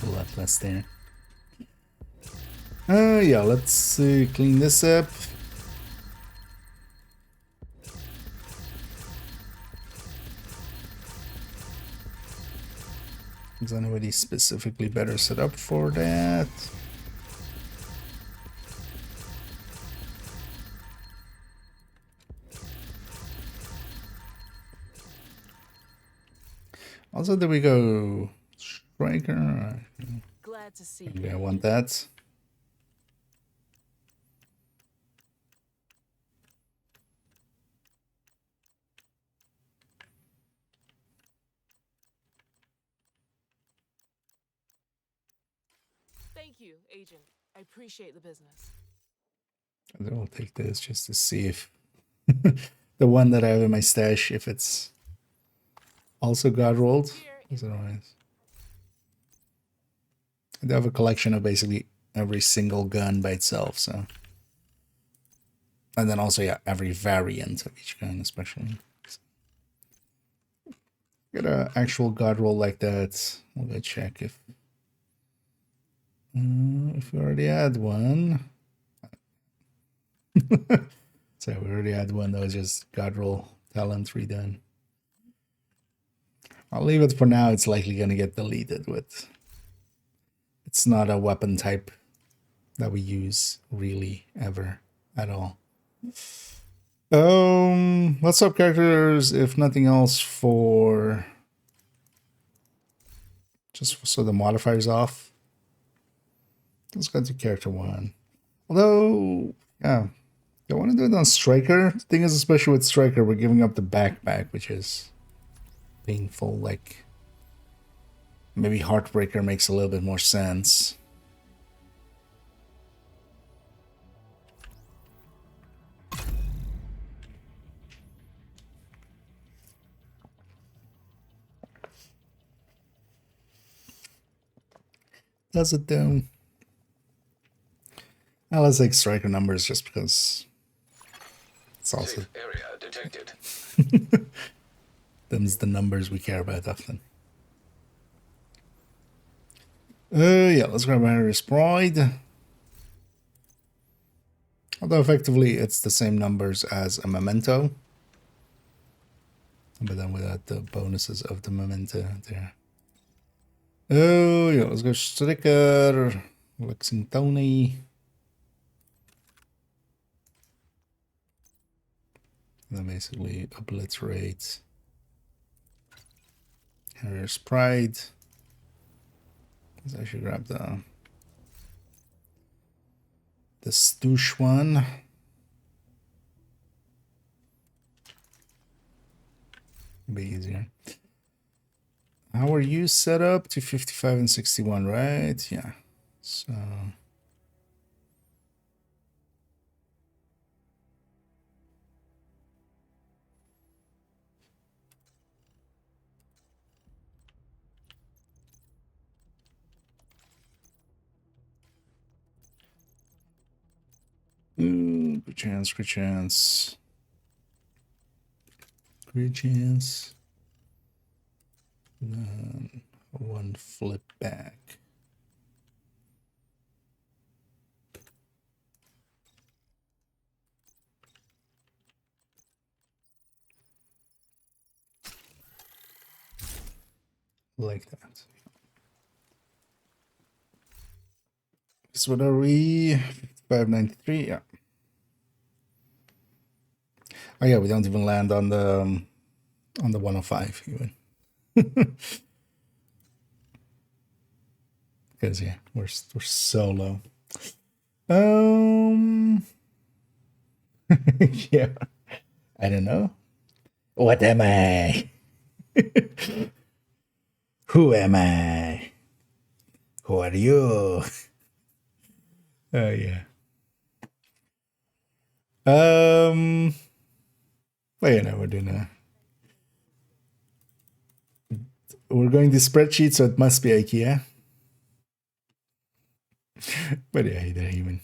A lot less there. Yeah, let's clean this up. Is anybody specifically better set up for that? Also, there we go. Striker. Glad to see Maybe I want that. Thank you, Agent. I appreciate the business. And then I'll take this just to see if the one that I have in my stash, if it's also got rolled. As always. I have a collection of basically every single gun by itself, so. And then also, yeah, every variant of each gun, especially. Get an actual god roll like that. I'll go check if we already had one. So we already had one that was just god roll talent redone. I'll leave it for now. It's likely going to get deleted with. It's not a weapon type that we use really ever at all. Let's swap characters if nothing else for just so the modifier's off. Let's go to character 1. Although, yeah, I want to do it on Striker. The thing is, especially with Striker, we're giving up the backpack, which is painful. Like, maybe Heartbreaker makes a little bit more sense. Does it though? Now let's take Striker numbers just because it's also Safe area detected. them's the numbers we care about often. Yeah, let's grab Harry's Pride. Although effectively it's the same numbers as a Memento. But then without the bonuses of the Memento there. Oh yeah, let's go Striker, Lexingtoni. And then basically obliterate Harry's Pride. So I should grab the Stoosh one. Be easier. How are you set up? To 55 and 61, right? Yeah. So ooh, good chance, good chance. Good chance. One flip back. Like that. So what are we? 593, yeah. Oh yeah, we don't even land on the 105 even. Because yeah, we're so low. Yeah, I don't know. What am I? Who am I? Who are you? Oh yeah. Well, you know, we're going to spreadsheet, so it must be IKEA. But yeah, either even.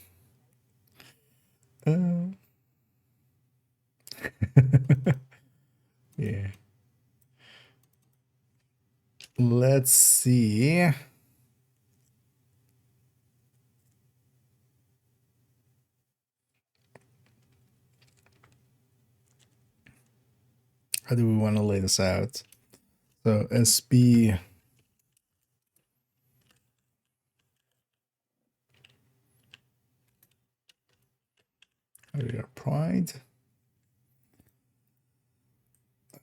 Yeah. Let's see. How do we want to lay this out? So SB. Our Pride.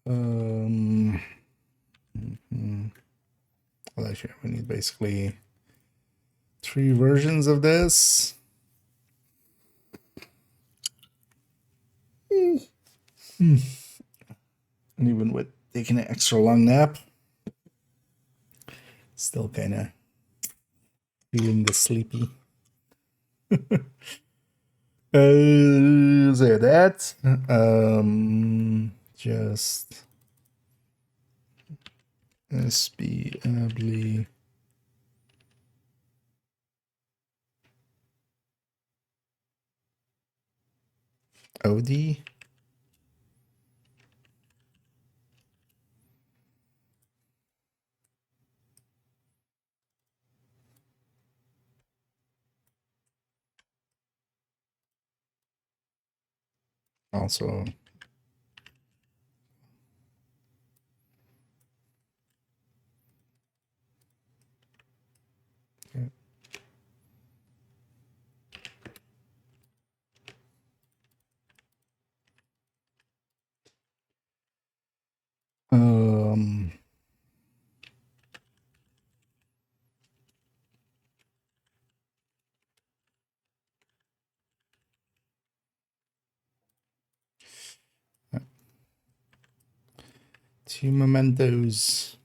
Well, actually, we need basically 3 versions of this. And even with taking an extra long nap, still kind of Feeling the sleepy. So that just SBably OD. Also, okay. Um, two mementos.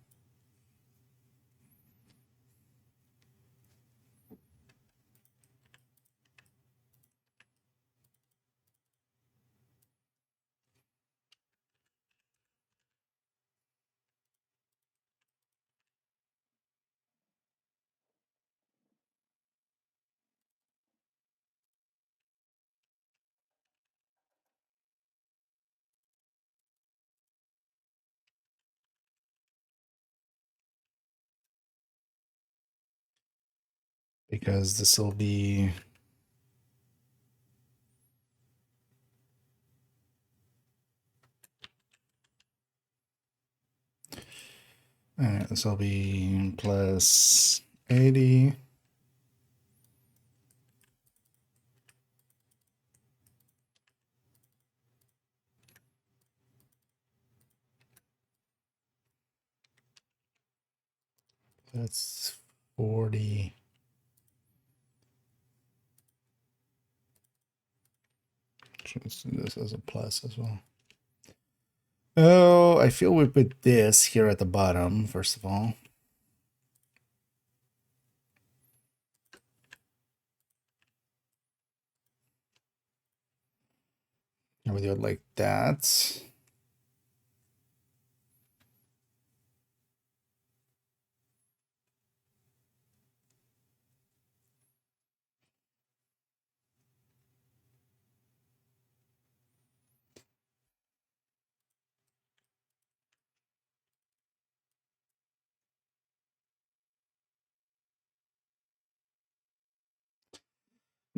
Because this will be this will be plus 80. That's 40. Let's do this as a plus as well. Oh, I feel we put this here at the bottom, first of all. And we do it like that.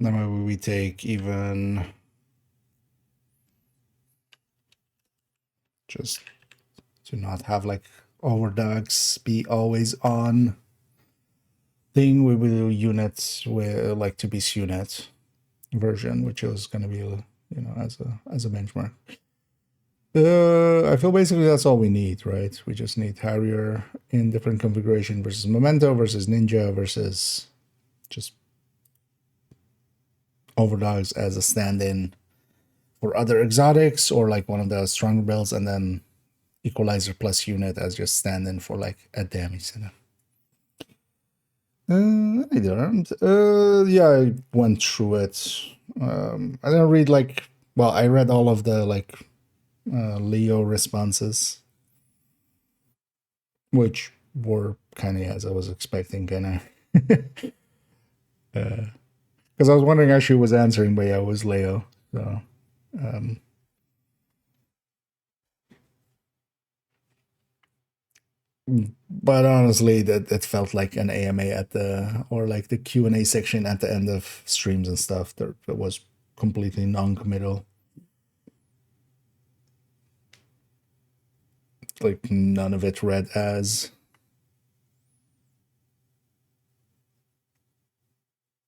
Then maybe we take even just to not have like overdogs be always on thing. We will do units with like 2-piece unit version, which is going to be, you know, as a benchmark. I feel basically that's all we need, right? We just need Harrier in different configuration versus Memento versus Ninja versus just overdogs as a stand-in for other exotics or like one of the stronger builds, and then equalizer plus unit as just stand-in for like a damage center. I don't. Yeah, I went through it. I didn't read like, well, I read all of the like Leo responses, which were kind of as I was expecting, kind of. Because I was wondering how she was answering, but yeah, it was Leo. So, but honestly, that it felt like an AMA at the, or like the Q&A section at the end of streams and stuff. That was completely non-committal. Like none of it read as,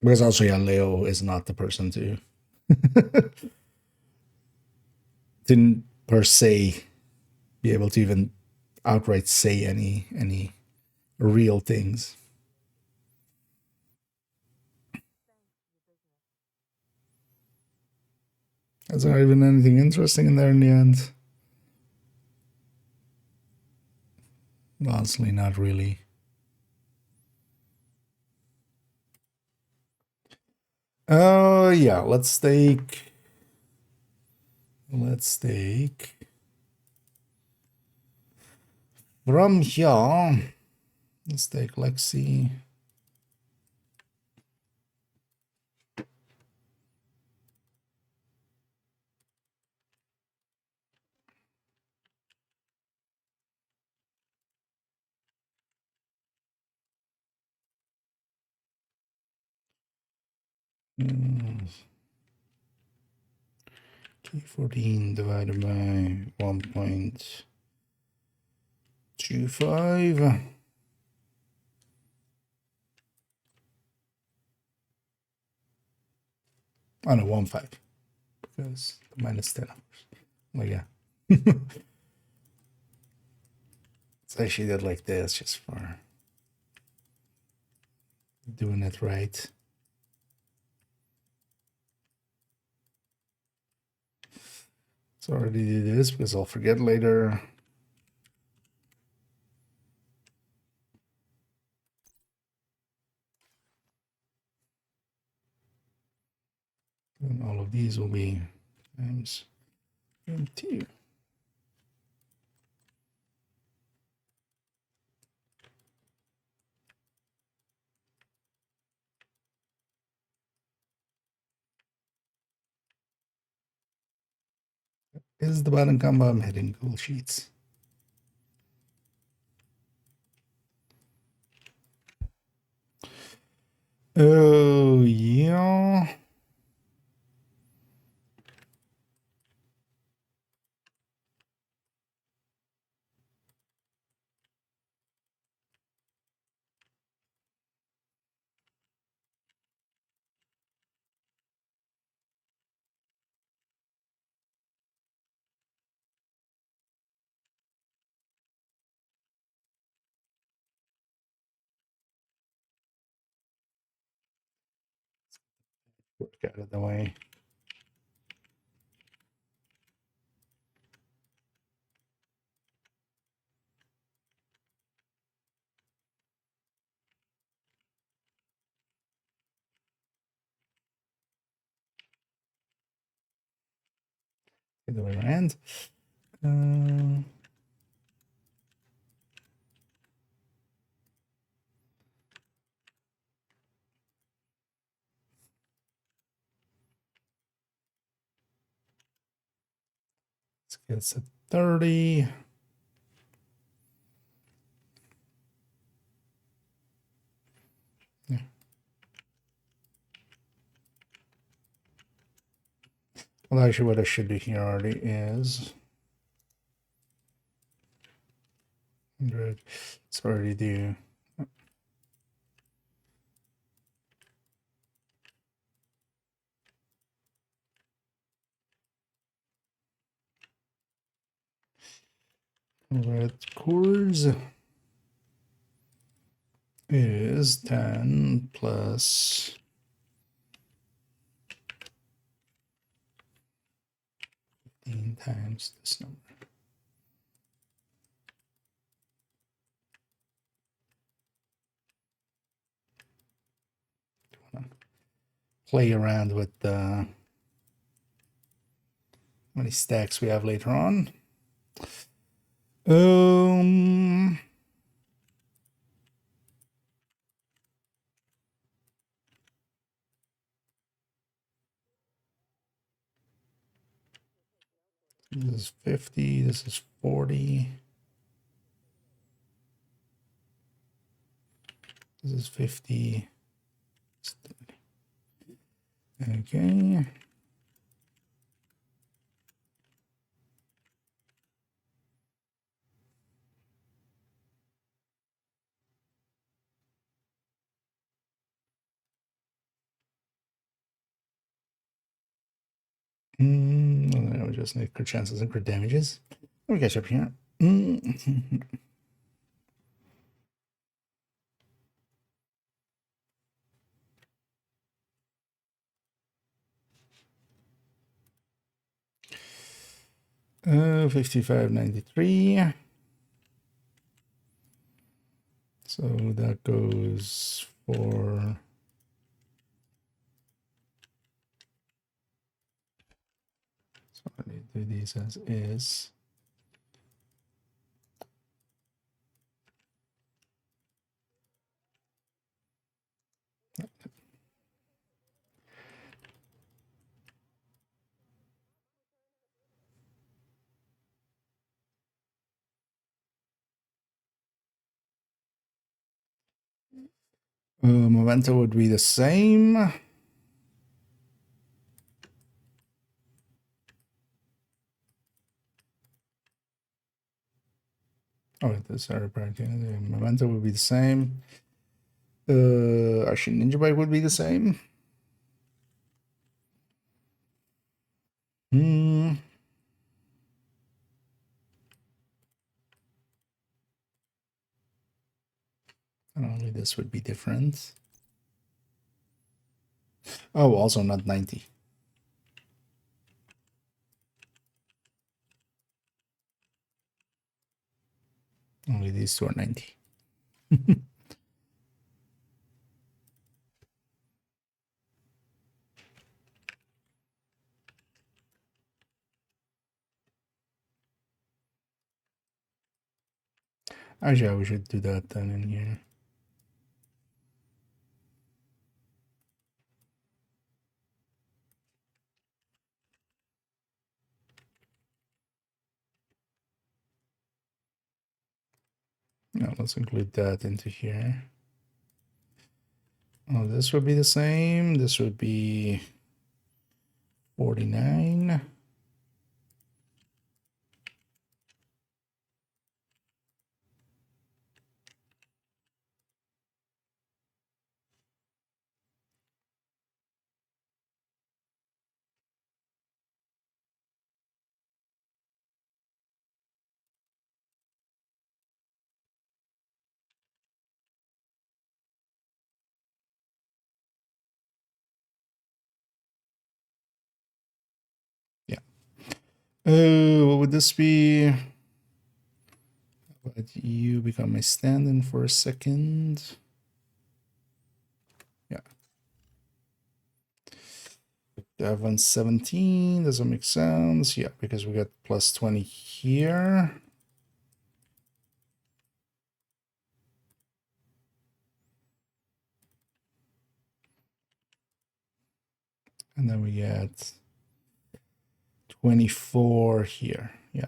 because also yeah, Leo is not the person to didn't per se be able to even outright say any real things. Is there even anything interesting in there in the end? Honestly, not really. Yeah, let's take from here. Let's take Lexi. T14 divided by 1.25. Oh no, 1.5 because minus 10 hours. Oh yeah. So I actually did like this just for doing it right. So I already did this because I'll forget later. And all of these will be times 2. Is the button combo? I'm hitting Google Sheets. Oh yeah. Work out of the way. The other way around. Let's get this at 30. Yeah. Well, actually, what I should do here already is 100. Let's already do. Red cores is 10 plus 15 times this number. Play around with how many stacks we have later on. This is 50, this is 40. This is 50. Okay. Well, we just need crit chances and crit damages. Let me catch up here. 5593. So that goes for So let me do these as is. Momento would be the same. Oh, this Momento would be the same. Actually, Ninja Bike would be the same. And only this would be different. Oh, also not 90. Only these two are 90. Actually, we should do that then in here. Now let's include that into here. Oh, this would be the same. This would be 49. Yeah. What would this be? Let you become my stand-in for a second. Yeah. That one's 17 doesn't make sense. Yeah, because we got plus 20 here. And then we get 24 here. Yeah.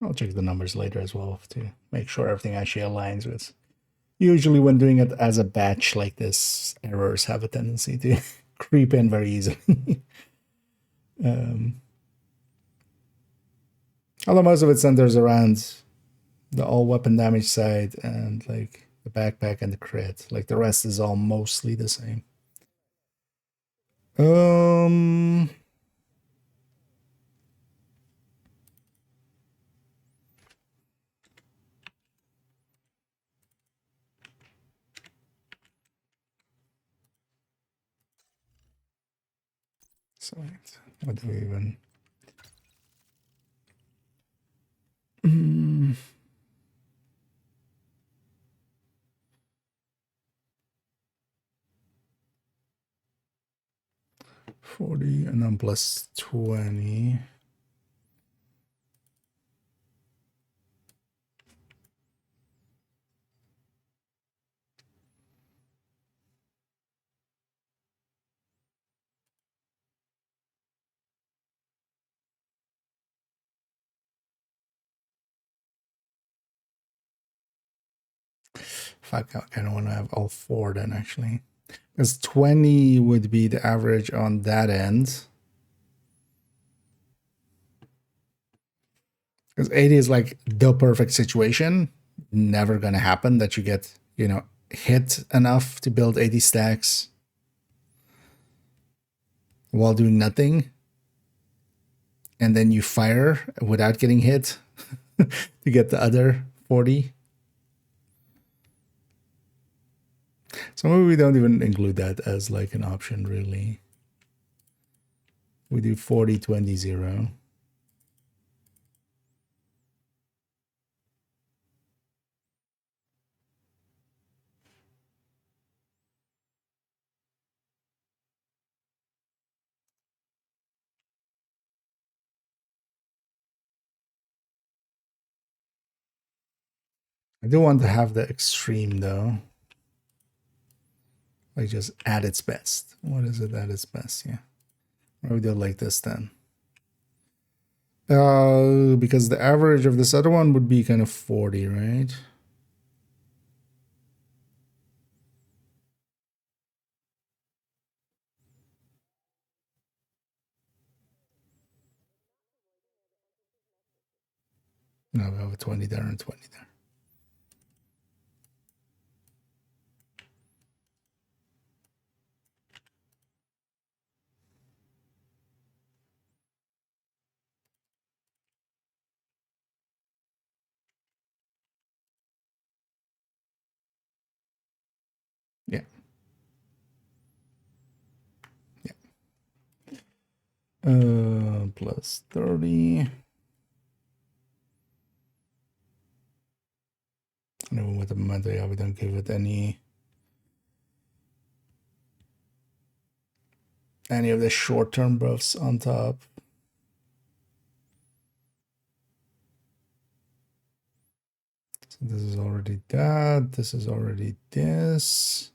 I'll check the numbers later as well to make sure everything actually aligns with. Usually when doing it as a batch like this, errors have a tendency to creep in very easily. Although most of it centers around the all weapon damage side and like the backpack and the crit. Like the rest is all mostly the same. So what do we even? 40 and then plus 20. Fuck, I kind of want to have all four then actually. Because 20 would be the average on that end. Because 80 is like the perfect situation. Never going to happen that you get, you know, hit enough to build 80 stacks while doing nothing. And then you fire without getting hit to get the other 40. So maybe we don't even include that as like an option really. We do 40, 20, 0. I do want to have the extreme though. Like just at its best. What is it at its best? Yeah. Why we do it like this then? Because the average of this other one would be kind of 40, right? No, we have a 20 there and 20 there. Yeah. Yeah. Plus 30. And even with the momentum, yeah, we don't give it any of the short-term buffs on top. So this is already that. This is already this.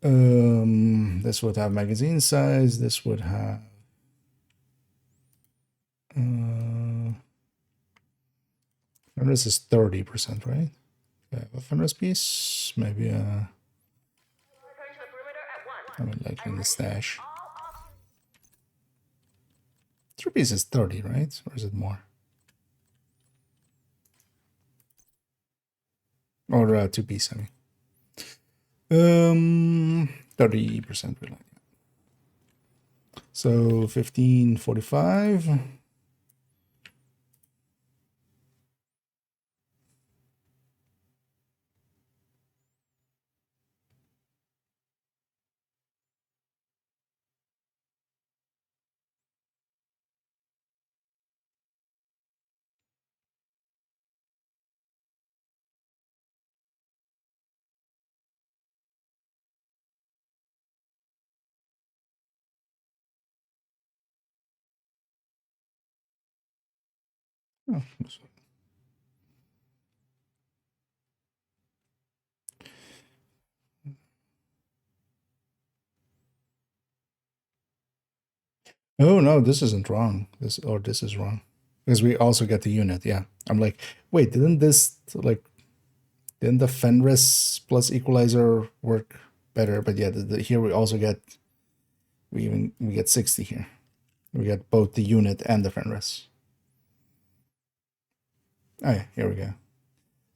This would have magazine size. This would have and this is 30%, right? Yeah, a Fenris piece, maybe I mean like in the stash. 3 piece is 30, right? Or is it more? Or 2 piece, I mean. 30% we like. So 1545. Oh, this one. Oh no, this isn't wrong. This is wrong. Because we also get the unit, yeah. I'm like, wait, didn't the Fenris plus equalizer work better? But yeah, here we also get we get 60 here. We get both the unit and the Fenris. Oh yeah, here we go.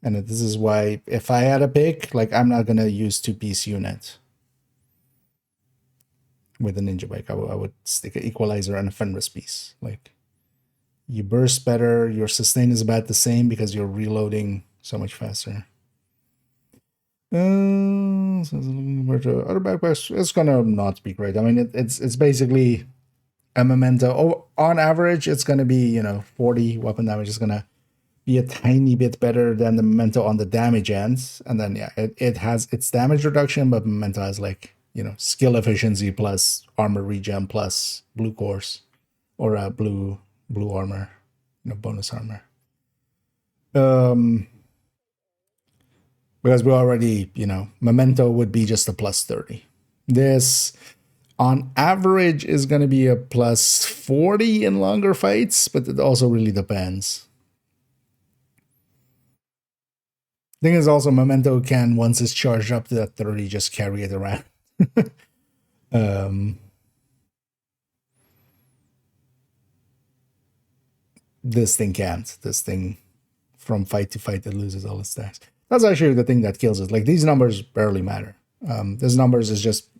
And this is why if I had a pick, like I'm not gonna use 2-piece unit with a ninja bike. I would stick an equalizer and a Fenris piece. Like you burst better, your sustain is about the same because you're reloading so much faster. So other backpacks, it's gonna not be great. I mean, it's basically a memento. Oh, on average, it's gonna be 40 weapon damage. Is gonna be a tiny bit better than the memento on the damage ends, and then yeah, it has its damage reduction, but memento has like skill efficiency plus armor regen plus blue cores or blue armor, bonus armor. Because we already, memento would be just a plus 30. This on average is going to be a plus 40 in longer fights, but it also really depends. Thing is also memento can, once it's charged up to that 30, just carry it around. This thing can't. This thing, from fight to fight, it loses all its stacks. That's actually the thing that kills it. Like these numbers barely matter. These numbers is just,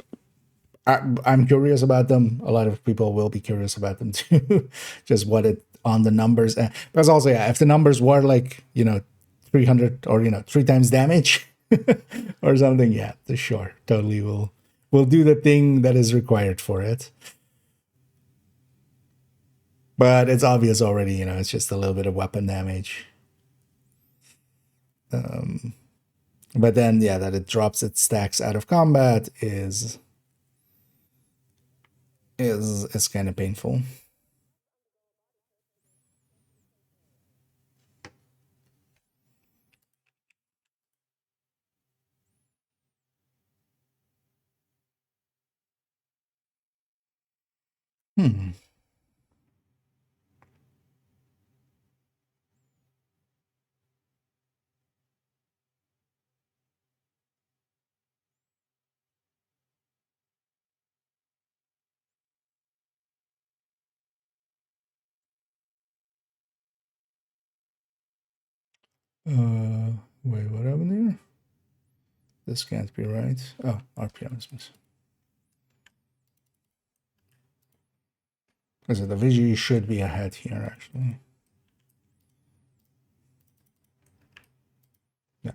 I'm curious about them. A lot of people will be curious about them too. Just what it on the numbers. Because also, yeah, if the numbers were like 300 or 3 times damage or something, yeah, sure, totally will do the thing that is required for it. But it's obvious already, you know, it's just a little bit of weapon damage. But then, yeah, that it drops its stacks out of combat is kind of painful. Hmm. Wait, what happened here? This can't be right. Oh, RPM is missing. Because the VG should be ahead here, actually. Yeah.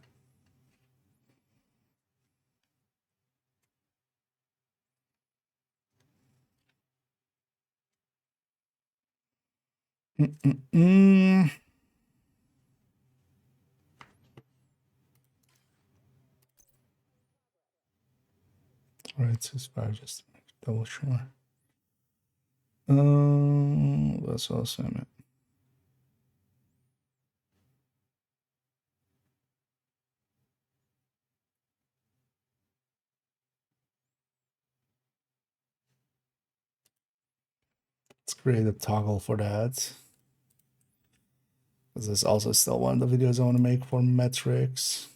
Right, so it's fine, just to make double sure. That's also it. Let's create a toggle for that. This is also still one of the videos I want to make for metrics.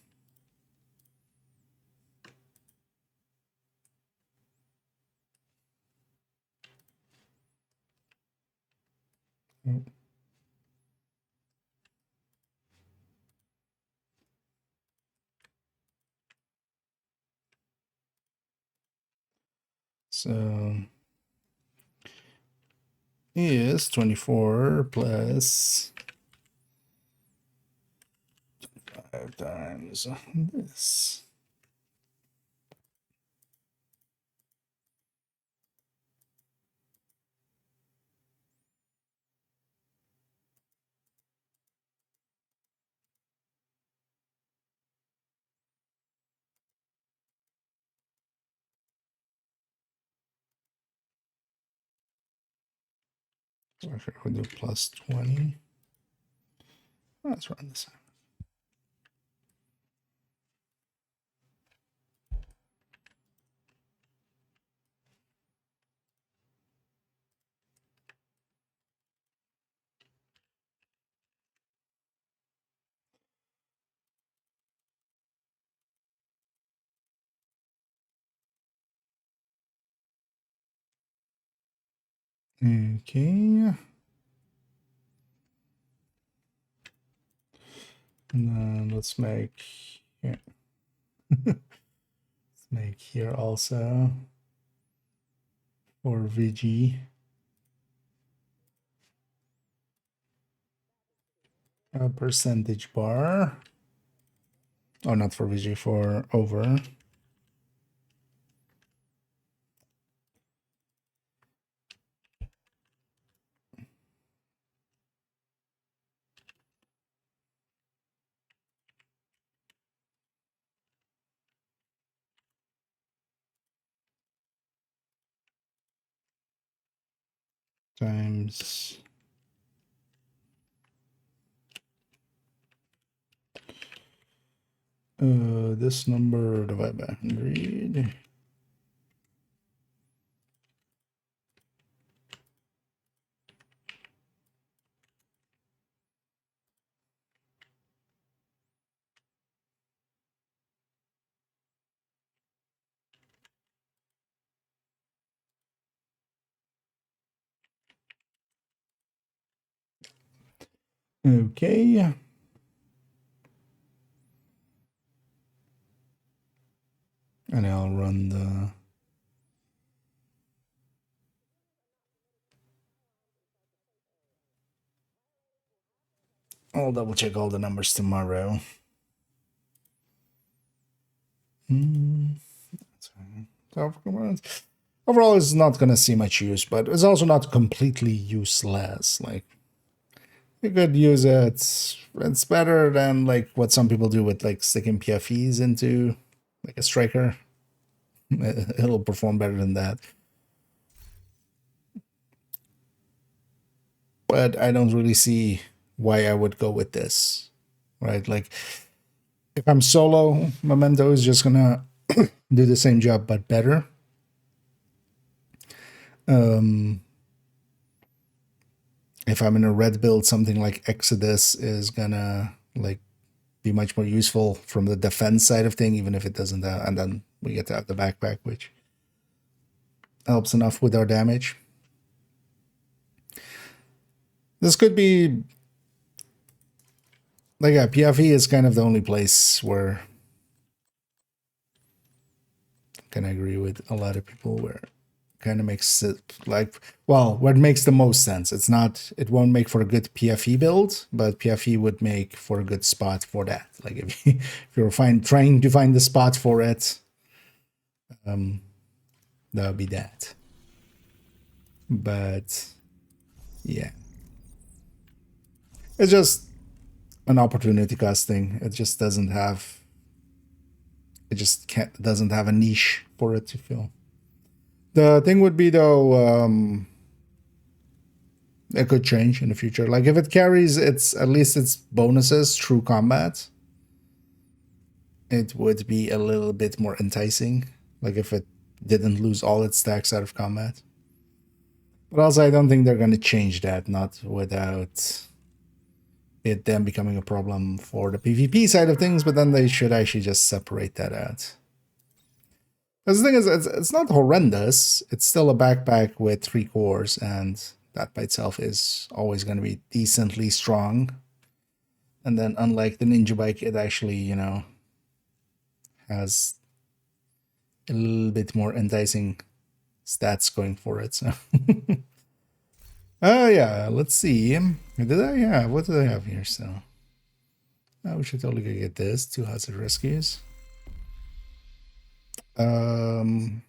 So is 24 plus 5 times this. So I should do plus 20. Let's run this. Okay. And then let's make here. Let's make here also for VG a percentage bar. Oh, not for VG, for over. Times this number divided by 100. Okay. And I'll run the I'll double check all the numbers tomorrow. That's fine. overall it's not gonna see much use, but it's also not completely useless. Like you could use it. It's better than like what some people do with like sticking PFEs into like a striker. It'll perform better than that. But I don't really see why I would go with this, right? Like if I'm solo, Memento is just gonna do the same job but better. If I'm in a red build, something like Exodus is gonna like be much more useful from the defense side of thing, even if it doesn't have, and then we get to have the backpack, which helps enough with our damage. This could be like, yeah, PFE is kind of the only place where I can agree with a lot of people where it kind of makes it like, well, what makes the most sense. It's not, it won't make for a good PFE build, but PFE would make for a good spot for that. Like if you're trying to find the spot for it, that would be that. But yeah, it's just an opportunity cost thing. It just doesn't have, doesn't have a niche for it to fill. The thing would be though, it could change in the future. Like if it carries at least its bonuses through combat, it would be a little bit more enticing. Like if it didn't lose all its stacks out of combat. But also I don't think they're going to change that, not without it then becoming a problem for the PvP side of things, but then they should actually just separate that out. Because the thing is, it's not horrendous. It's still a backpack with 3 cores, and that by itself is always going to be decently strong. And then unlike the Ninja Bike, it actually, you know, has a little bit more enticing stats going for it. So, oh yeah, let's see. What did I have here? So, we should totally go get this. 2 hazard rescues. No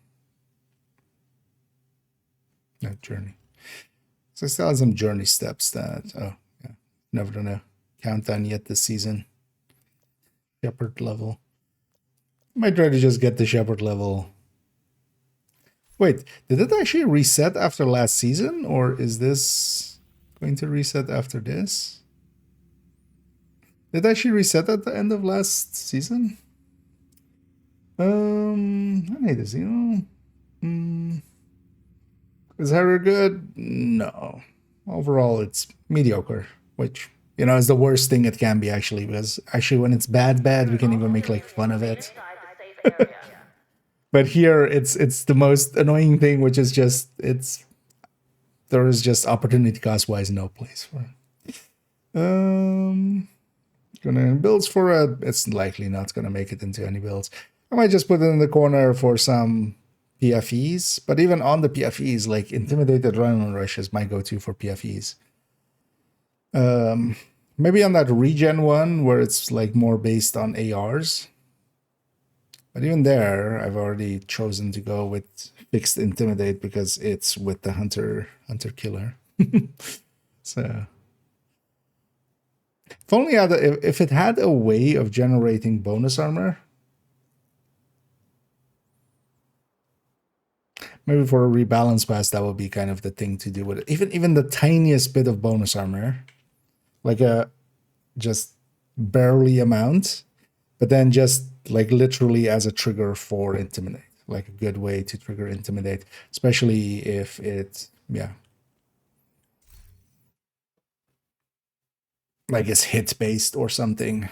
journey. So I still have some journey steps that, oh yeah, never done a countdown yet this season. Shepherd level. Might try to just get the Shepherd level. Wait, did it actually reset after last season, or is this going to reset after this? Did it actually reset at the end of last season? I need to see. Is Harrier good? No. Overall, it's mediocre, which, you know, is the worst thing it can be, actually, because actually when it's bad, we can even make like fun of it. But here it's the most annoying thing, which is just there is just opportunity cost wise no place for it. Gonna builds for it. It's likely not gonna make it into any builds. I might just put it in the corner for some PFEs, but even on the PFEs, like Intimidated Run Rush is my go-to for PFEs. Maybe on that regen one where it's like more based on ARs. But even there, I've already chosen to go with Fixed Intimidate because it's with the Hunter Killer. So if only if it had a way of generating bonus armor, maybe for a rebalance pass, that would be kind of the thing to do with it. Even the tiniest bit of bonus armor, like a just barely amount, but then just like literally as a trigger for Intimidate, like a good way to trigger Intimidate, especially if it, yeah, like it's hit based or something.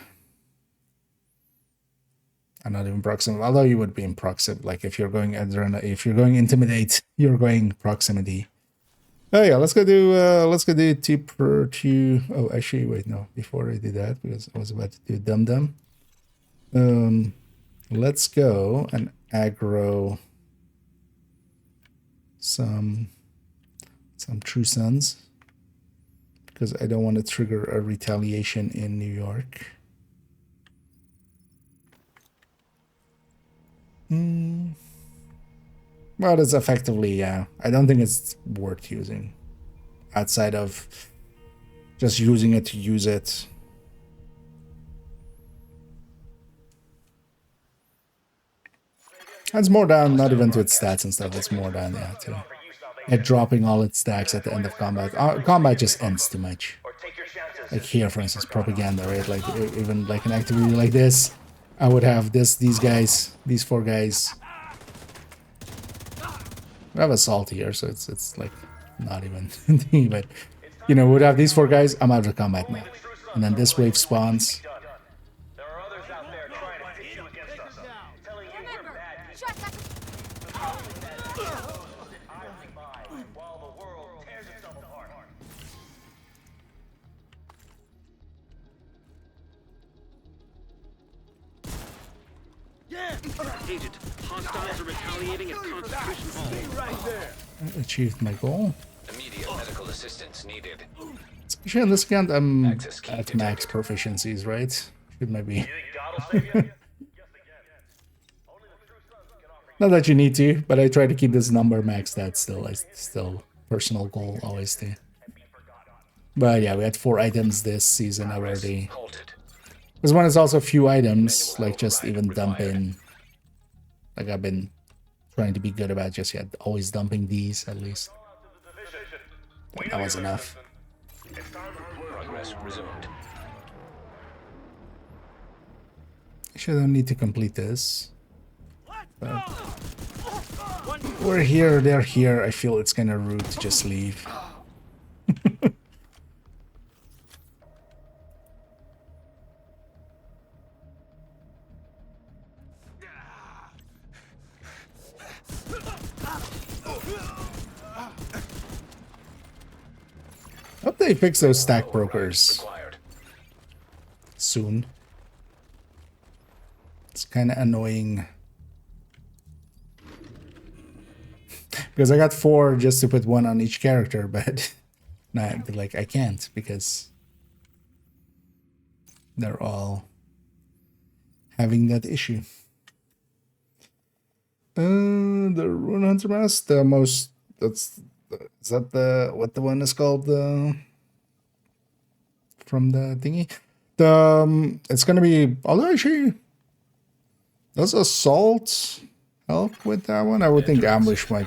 I'm not even proximity, although you would be in proximity. Like if you're going Intimidate, you're going proximity. Oh yeah, let's go do 2 per 2. Oh, actually, wait, no. Before I do that, because I was about to do Dum Dum. Let's go and aggro some True Sons, because I don't want to trigger a retaliation in New York. Well, it's effectively, yeah. I don't think it's worth using outside of just using it to use it. It's more down, not even to its stats and stuff. It's more down, yeah, to it dropping all its stacks at the end of combat. Combat just ends too much. Or take your chances. Like here, for instance, propaganda, right? Like even like an activity like this, I would have these guys, these 4 guys. We have assault here, so it's like not even thing, but you know, would have these 4 guys. I'm out of combat now, and then this wave spawns. There are others out there trying to pit you against us, telling you we're Remember, bad. shut that. While the world tears itself apart. Agent, hostiles are retaliating at Constitution Hall. Achieved my goal. Immediate medical assistance needed. Especially on this account, I'm Access key at max detected. proficiencies, right? Should maybe. You think God will save you? Yes, again. Only the true sons can offer Not that you need to, but I try to keep this number maxed out still. I still personal goal always to. But yeah, we had 4 items this season already. Halted. This one is also a few items, like just even dumping. Like I've been trying to be good about just yet, always dumping these at least. That was enough. Progress resumed. Actually, I don't need to complete this. But we're here, they're here. I feel it's kind of rude to just leave. Hope they fix those stack brokers Required. soon. It's kind of annoying. Because I got 4 just to put 1 on each character, but nah, like I can't because they're all having that issue. The Rune Hunter Mask, the most, is that the, what the one is called, from the thingy? It's gonna be, although actually, does Assault help with that one? I would think Ambush might,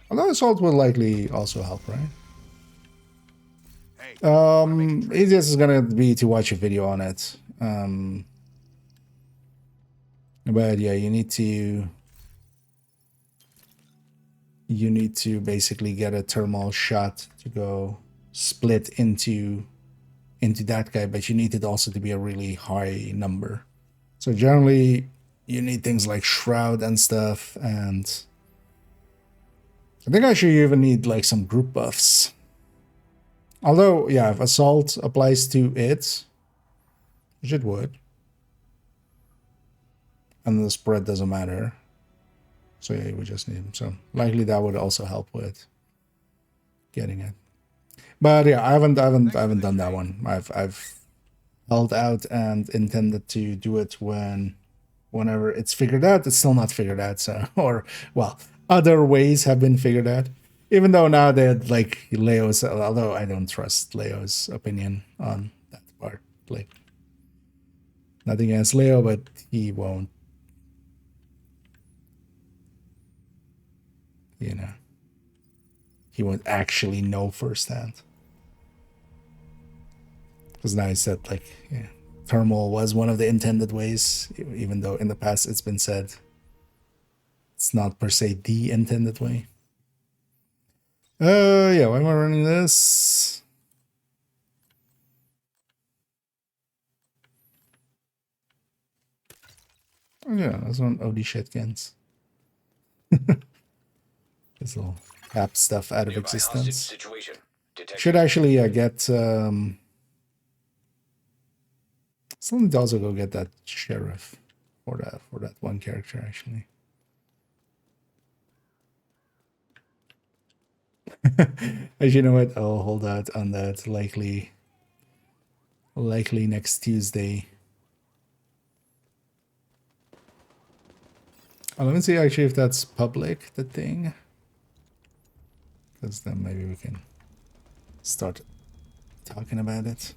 although Assault will likely also help, right? Easiest is gonna be to watch a video on it. But yeah, you need to basically get a thermal shot to go split into that guy, but you need it also to be a really high number. So generally you need things like shroud and stuff, and I think actually you even need like some group buffs. Although, yeah, if assault applies to it, which it would, and the spread doesn't matter. So yeah, you would just need them. So likely that would also help with getting it. But yeah, I haven't done that one. I've held out and intended to do it whenever it's figured out. It's still not figured out. So, or well, other ways have been figured out. Even though now that like Leo's, although I don't trust Leo's opinion on that part. Like nothing against Leo, but he won't. You know, he won't actually know firsthand. Because now he said, like, yeah, thermal was one of the intended ways, even though in the past it's been said it's not per se the intended way. Yeah, why am I running this? Oh yeah, that's one OD shitkins. This will tap stuff out of Nearby hostage existence. situation. Detected. Should actually get still need to also go get that sheriff for that one character actually. As you know what, I'll hold out on that likely next Tuesday. Let me see actually if that's public, the thing. Because then maybe we can start talking about it.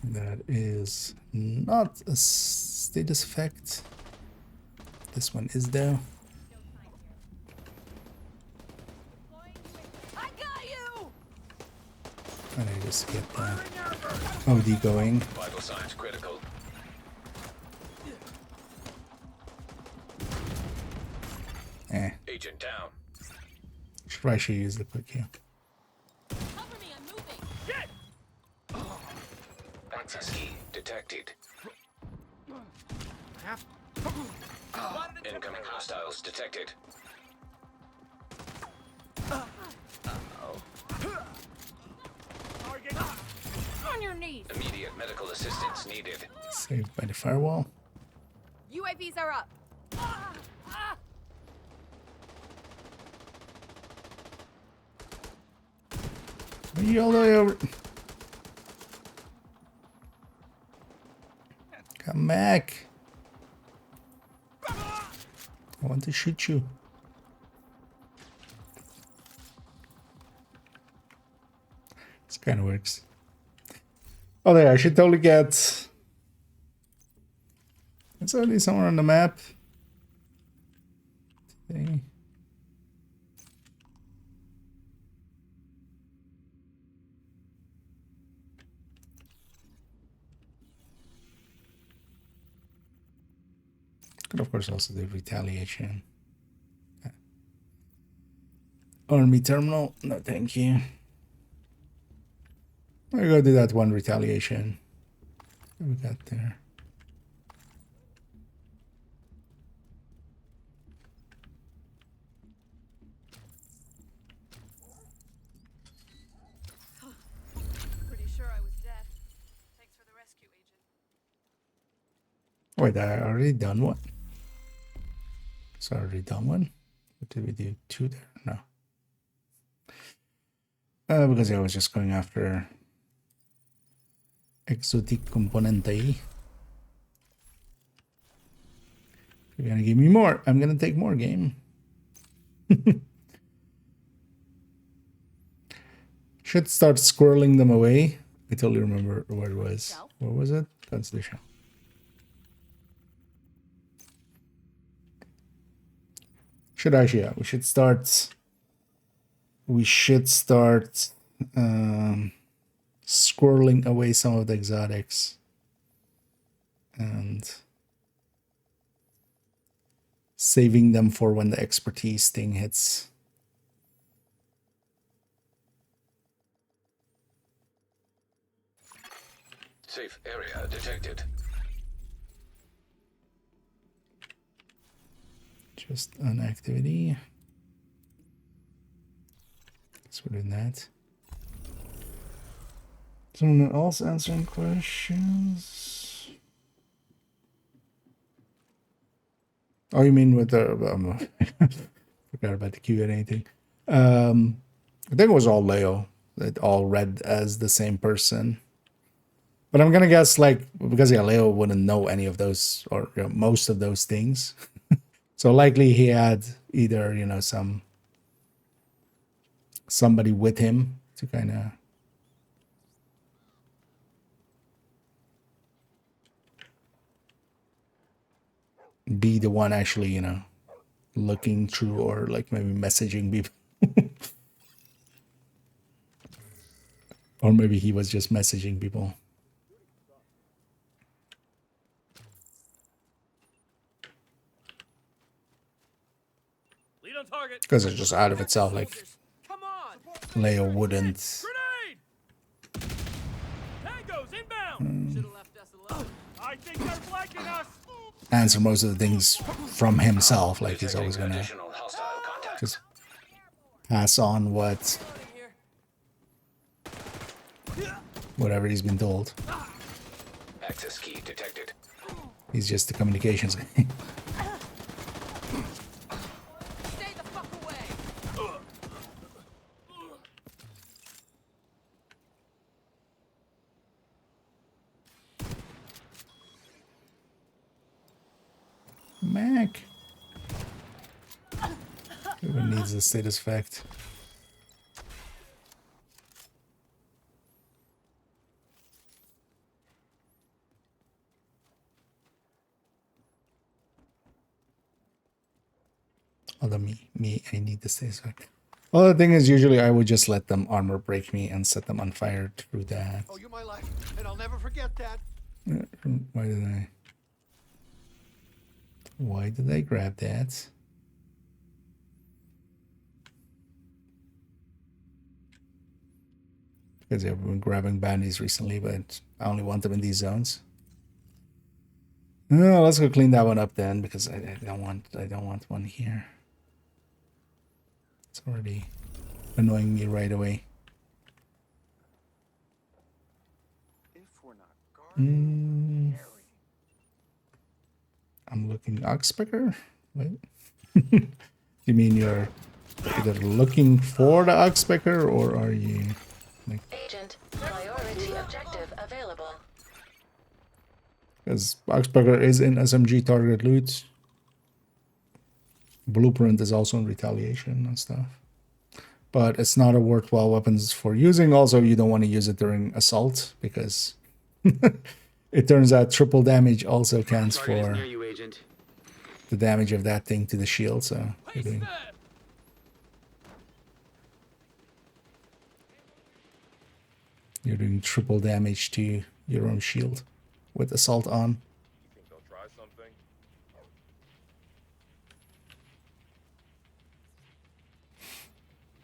That is not a status effect. This one is though. I got you! And I just get the OD going. Vital signs critical. Agent down. Should actually use the quick heal. Cover me, I'm moving. Access key detected. Incoming hostiles detected. On your knees. Immediate medical assistance needed. Saved by the firewall. UAVs are up. Are you all the way over? Come back. I want to shoot you. This kind of works. Oh, there, I should totally get... It's already somewhere on the map. Thing. Could of course also do retaliation. Army terminal, no thank you. I gotta do that one retaliation. What we got there? Pretty sure I was dead. Thanks for the rescue, Agent. Wait, I already done one? It's already done one? What did we do? Two there? No. Because I was just going after exotic componente. You're gonna give me more. I'm gonna take more game. Should start squirreling them away. I totally remember where it was. What was it? That's the show. Should actually, yeah, we should start squirreling away some of the exotics and saving them for when the expertise thing hits. Safe area detected. Just an activity. So we're doing that. Someone else answering questions? Oh, you mean with the... forgot about the Q&A thing. I think it was all Leo. It all read as the same person. But I'm gonna guess, like, because yeah, Leo wouldn't know any of those, or you know, most of those things. So likely he had either, you know, somebody with him to kind of be the one actually, you know, looking through or like maybe messaging people. Or maybe he was just messaging people. Lead on target. Because it's just out of itself, like Come on. Leo wouldn't Grenade. Tango's inbound. Should have left us alone. I think they're flanking us. answer most of the things from himself. Like he's always Detecting gonna additional hostile contact. just pass on whatever he's been told. Access key detected. He's just the communications guy. Stay the fuck away. Smack. Who needs the status effect? Although me, I need the status effect. Well, the thing is, usually I would just let them armor break me and set them on fire through that. Oh, you my life, and I'll never forget that. Why did I grab that? Because I've been grabbing bandies recently, but I only want them in these zones. No, let's go clean that one up then, because I don't want one here. It's already annoying me right away. If we're not guarding, I'm looking Oxpecker? Wait. You mean you're either looking for the Oxpecker or are you like Agent, priority objective available. because Oxpecker is in SMG target loot. Blueprint is also in retaliation and stuff. But it's not a worthwhile weapons for using. Also, you don't want to use it during assault because it turns out triple damage also counts Target is for near you, Agent. the damage of that thing to the shield. So you're doing triple damage to your own shield with assault on. Think they'll try something?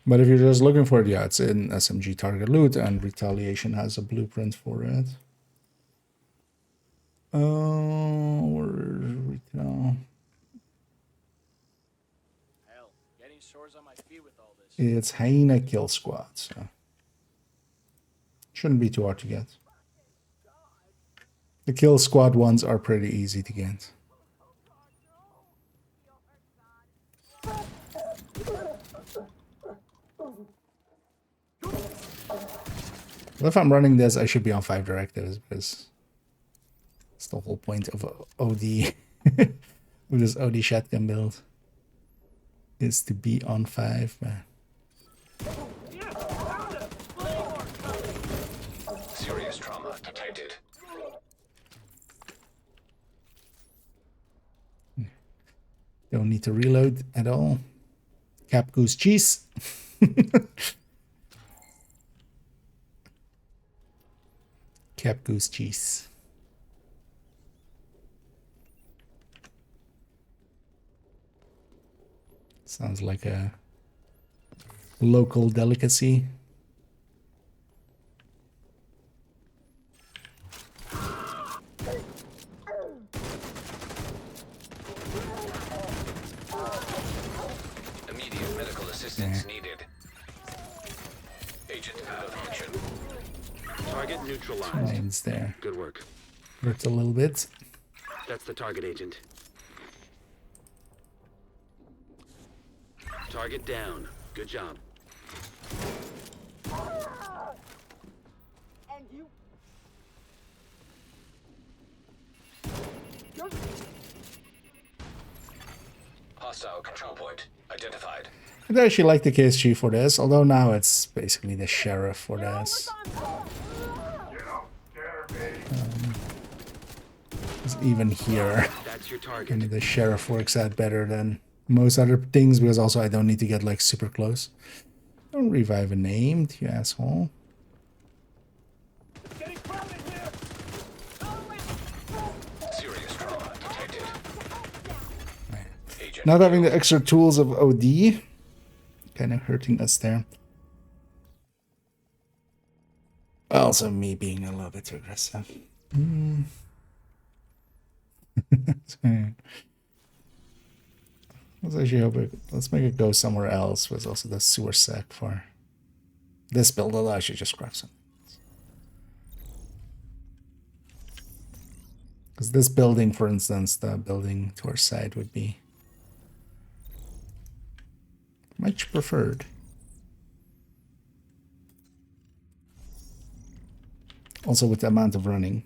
But if you're just looking for it, yeah, it's in SMG target loot, and retaliation has a blueprint for it. Oh, where's retail? hell, getting sores on my feet with all this. It's Hyena Kill Squad, so shouldn't be too hard to get. The Kill Squad ones are pretty easy to get. Well, if I'm running this, I should be on 5 directives because it's the whole point of OD with this OD shotgun build is to be on 5, man. Serious trauma detected. Don't need to reload at all. Cap goose cheese. Cap goose cheese. Sounds like a local delicacy. Immediate medical assistance needed. Agent out of action. Target neutralized. Lanes there. Good work. Hurts a little bit. That's the target, Agent. Target down. Good job. And you. Hostile control point identified. I'd actually like the KSG for this, although now it's basically the sheriff for this. 'Cause even here, That's your I target. mean, the sheriff works out better than most other things because also I don't need to get like super close. Don't revive a named, you asshole. It's getting crowded here. Serious trauma detected. Agent Not having the extra tools of OD kind of hurting us there. Also, me being a little bit too aggressive. Let's actually hope let's make it go somewhere else. Was also the sewer sack for this build. Although I should just grab some. Because this building, for instance, the building to our side would be much preferred. Also with the amount of running.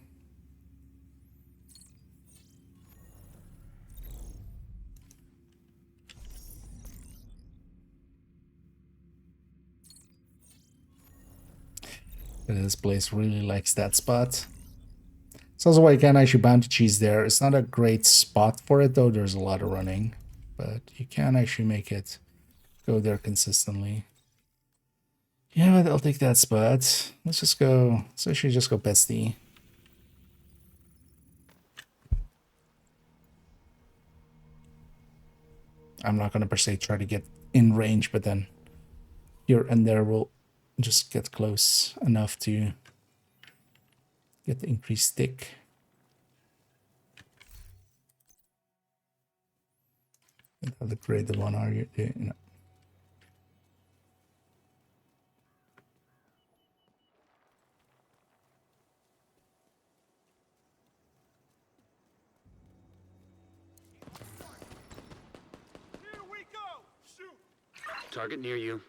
But this place really likes that spot. It's also why you can actually bounty cheese there. It's not a great spot for it though. There's a lot of running, but you can actually make it go there consistently. Yeah, but I'll take that spot. Let's just go. Let's actually just go Pesty. I'm not gonna per se try to get in range, but then here and there will just get close enough to get the increased stick. How the grade the one are you? No. Here we go! Shoot! Target near you.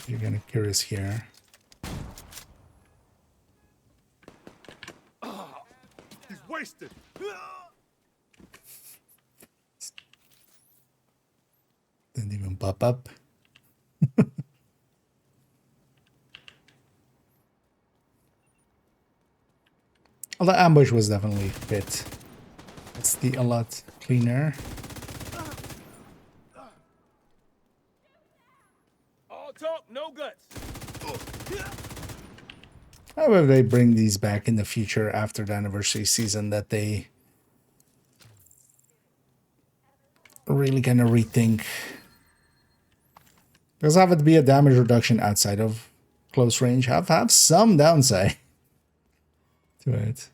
You're gonna curious here. He's wasted! Didn't even pop up. Well, the ambush was definitely fit. It's a lot cleaner. All talk, no guts. However, they bring these back in the future after the anniversary season, that they really kind of rethink. Because have it be a damage reduction outside of close range, have some downside to it.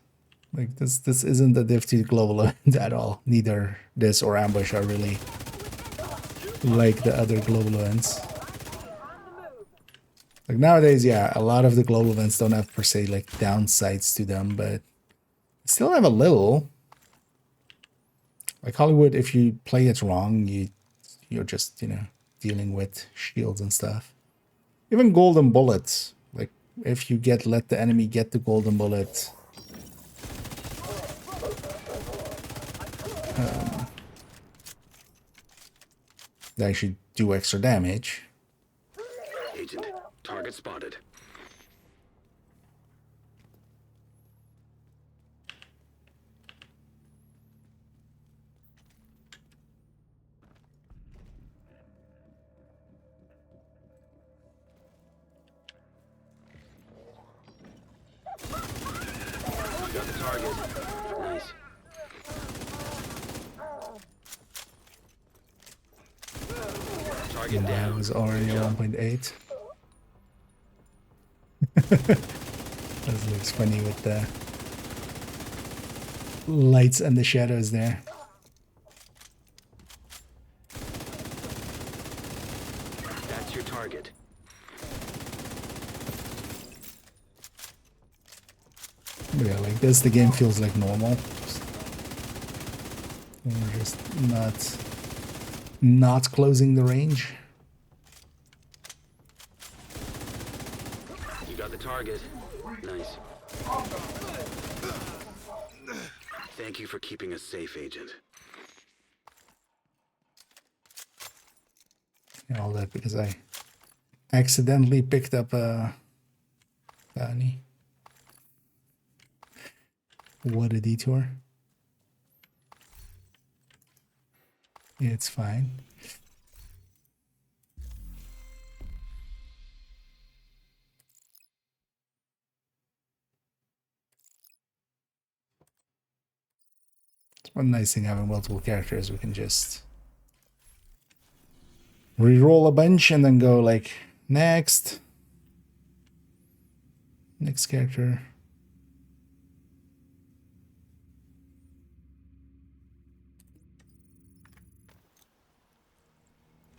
Like this isn't a diff to global event at all. Neither this or ambush are really like the other global events. Like nowadays, yeah, a lot of the global events don't have per se like downsides to them, but still have a little. Like Hollywood, if you play it wrong, you're just, you know, dealing with shields and stuff. Even golden bullets. Like if you let the enemy get the golden bullet, they actually do extra damage. Agent, target spotted. You got the target. Nice. Target And that down. was already a 1.8. That looks funny with the lights and the shadows there. That's your target. But yeah, like this, the game feels like normal. We're just not closing the range. You got the target. Nice. Thank you for keeping us safe, Agent. And all that because I accidentally picked up a bounty. What a detour. It's fine. It's one nice thing having multiple characters. We can just re-roll a bunch and then go like next character.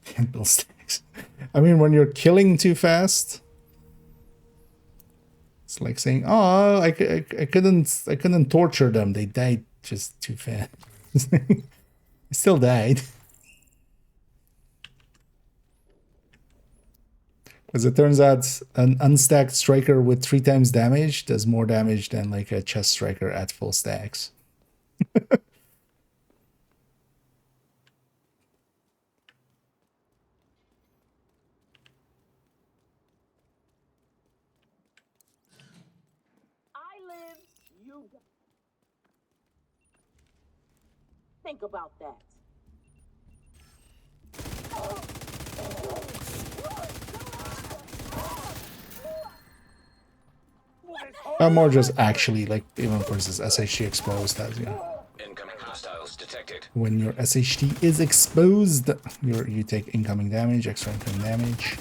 Can't build stacks. I mean, when you're killing too fast, it's like saying, "Oh, I couldn't torture them. They died just too fast." I still died. As it turns out, an unstacked striker with 3 times damage does more damage than like a chest striker at full stacks. you. Think about that. More just actually like even versus SHD exposed as Incoming hostiles detected. when your SHD is exposed, you take incoming damage, extra incoming damage.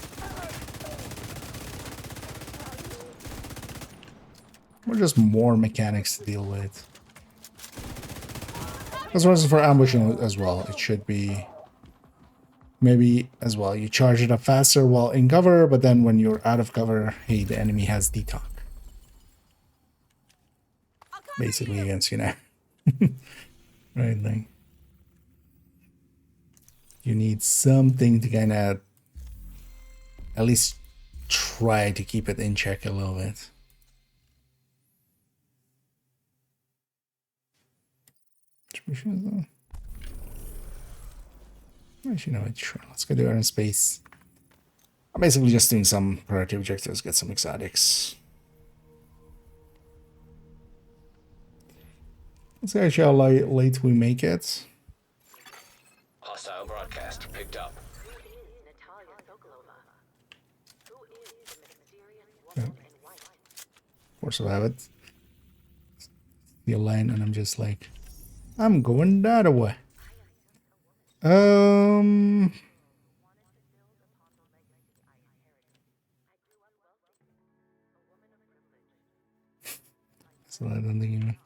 Or just more mechanics to deal with. As well as for ambushing as well, it should be maybe as well. You charge it up faster while in cover, but then when you're out of cover, hey, the enemy has detox. Basically against you now. Right, like you need something to kind of at least try to keep it in check a little bit. Actually, you know what? Sure, let's go to Iron Space. I'm basically just doing some priority objectives, get some exotics. Let's see how late we make it. Hostile broadcast picked up. Force of habit. The line, and I'm just like, I'm going that way. So I don't think even.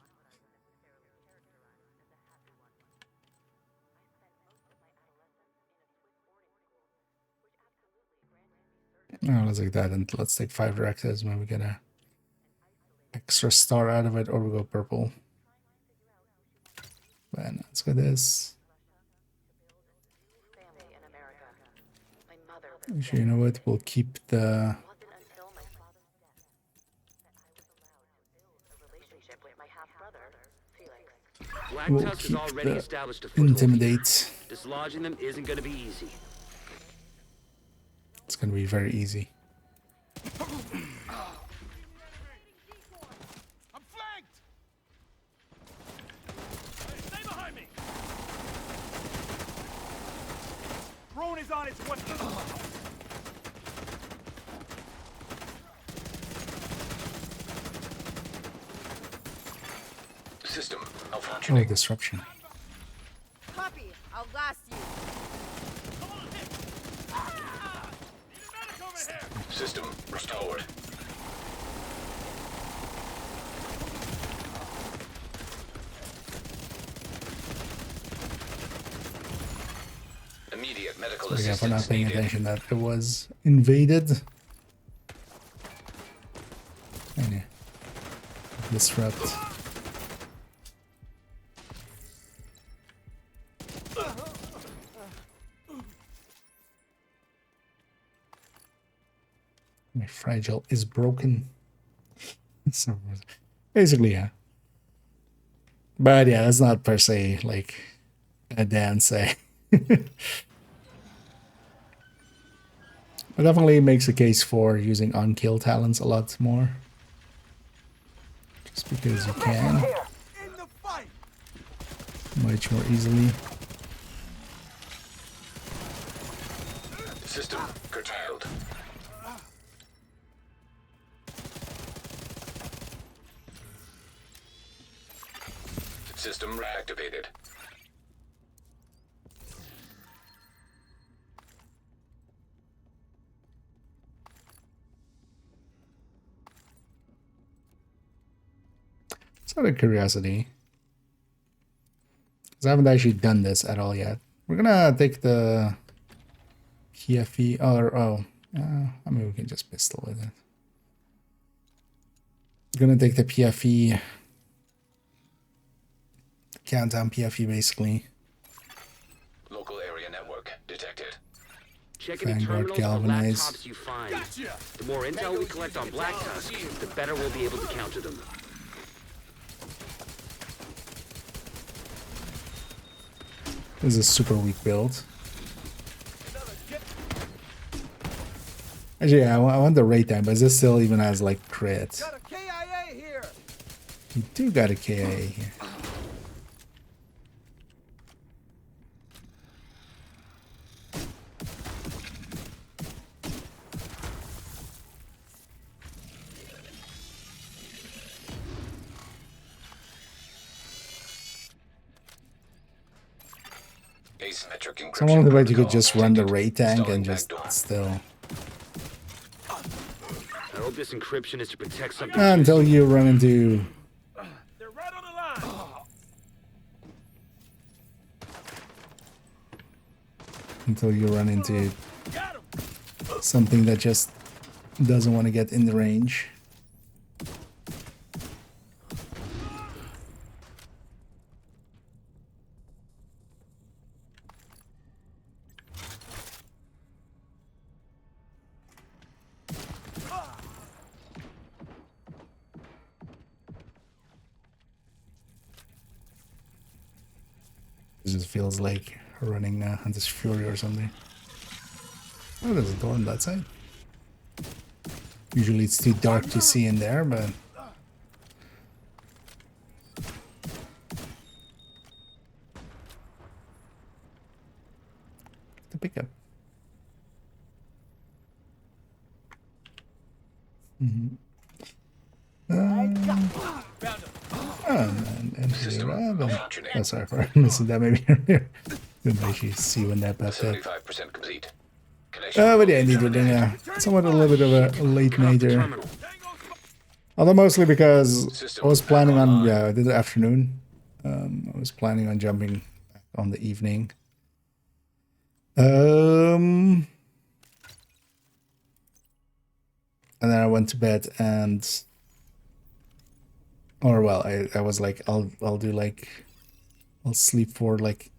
Oh, let's take that and let's take 5 directives. Maybe we get a extra star out of it, or we go purple. But let's go this. Actually, you know what? We'll keep the. We'll keep the intimidate. Dislodging them isn't going to be easy. It's going to be very easy. I'm flanked. Stay behind me. Drone is on its way. System Oh, malfunctioning. disruption. Puppy, I'll last you. System restored. Immediate medical So again, for not assistance paying needed. attention that it was invaded. And yeah. Disrupt. My fragile is broken. So basically, yeah. But yeah, that's not per se like a dance. It definitely makes a case for using on-kill talents a lot more. Just because you can. In the fight. Much more easily. System curtailed. System reactivated. It's out of curiosity. Because I haven't actually done this at all yet. We're gonna take the PFE, I mean, we can just pistol with it. We're gonna take the PFE, countdown PFE basically. Local area network detected. Checking the Vanguard terminals on galvanized. laptops you find. The more intel we collect on Black Tusk, the better we'll be able to counter them. This is a super weak build. Actually, yeah, I want the rate time, but this still even has like crit. Got a KIA here. You do got a KIA here. Asymmetric encryption. So one of the ways you could protocol just run the detected. raid tank Installing and just backdoor. still I hope this encryption is to protect something. until you run into They're right on the line. Got him. something that just doesn't want to get in the range. It just feels like running Hunter's Fury or something. Oh, there's a door on that side. Usually it's too dark to see in there, but... The pickup. Oh, sorry for missing that maybe earlier. Didn't actually see when that popped up. 75% complete. Connection. But yeah, indeed, we're doing somewhat a little bit of a late nighter. Although mostly because I was planning on, I did the afternoon. I was planning on jumping back on the evening. And then I went to bed and, or well, I was like, I'll do like, I'll sleep for like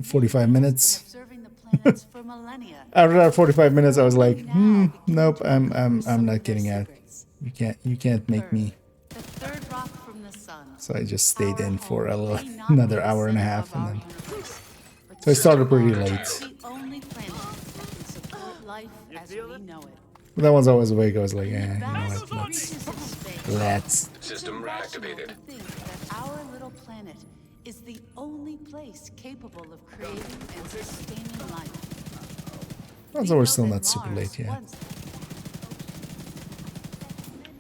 45 minutes. Observing the planets for millennia. After that 45 minutes, I was like, nope, I'm not getting out. You can't make me. The third rock from the sun. So I just stayed in for another hour and a half, and then so I started pretty late. The only planet that can support life as we know it. But that one's always awake. I was like, you know what, let's. System reactivated. Think that our little planet is the only place capable of creating and sustaining life. Also, we're still not super late yet.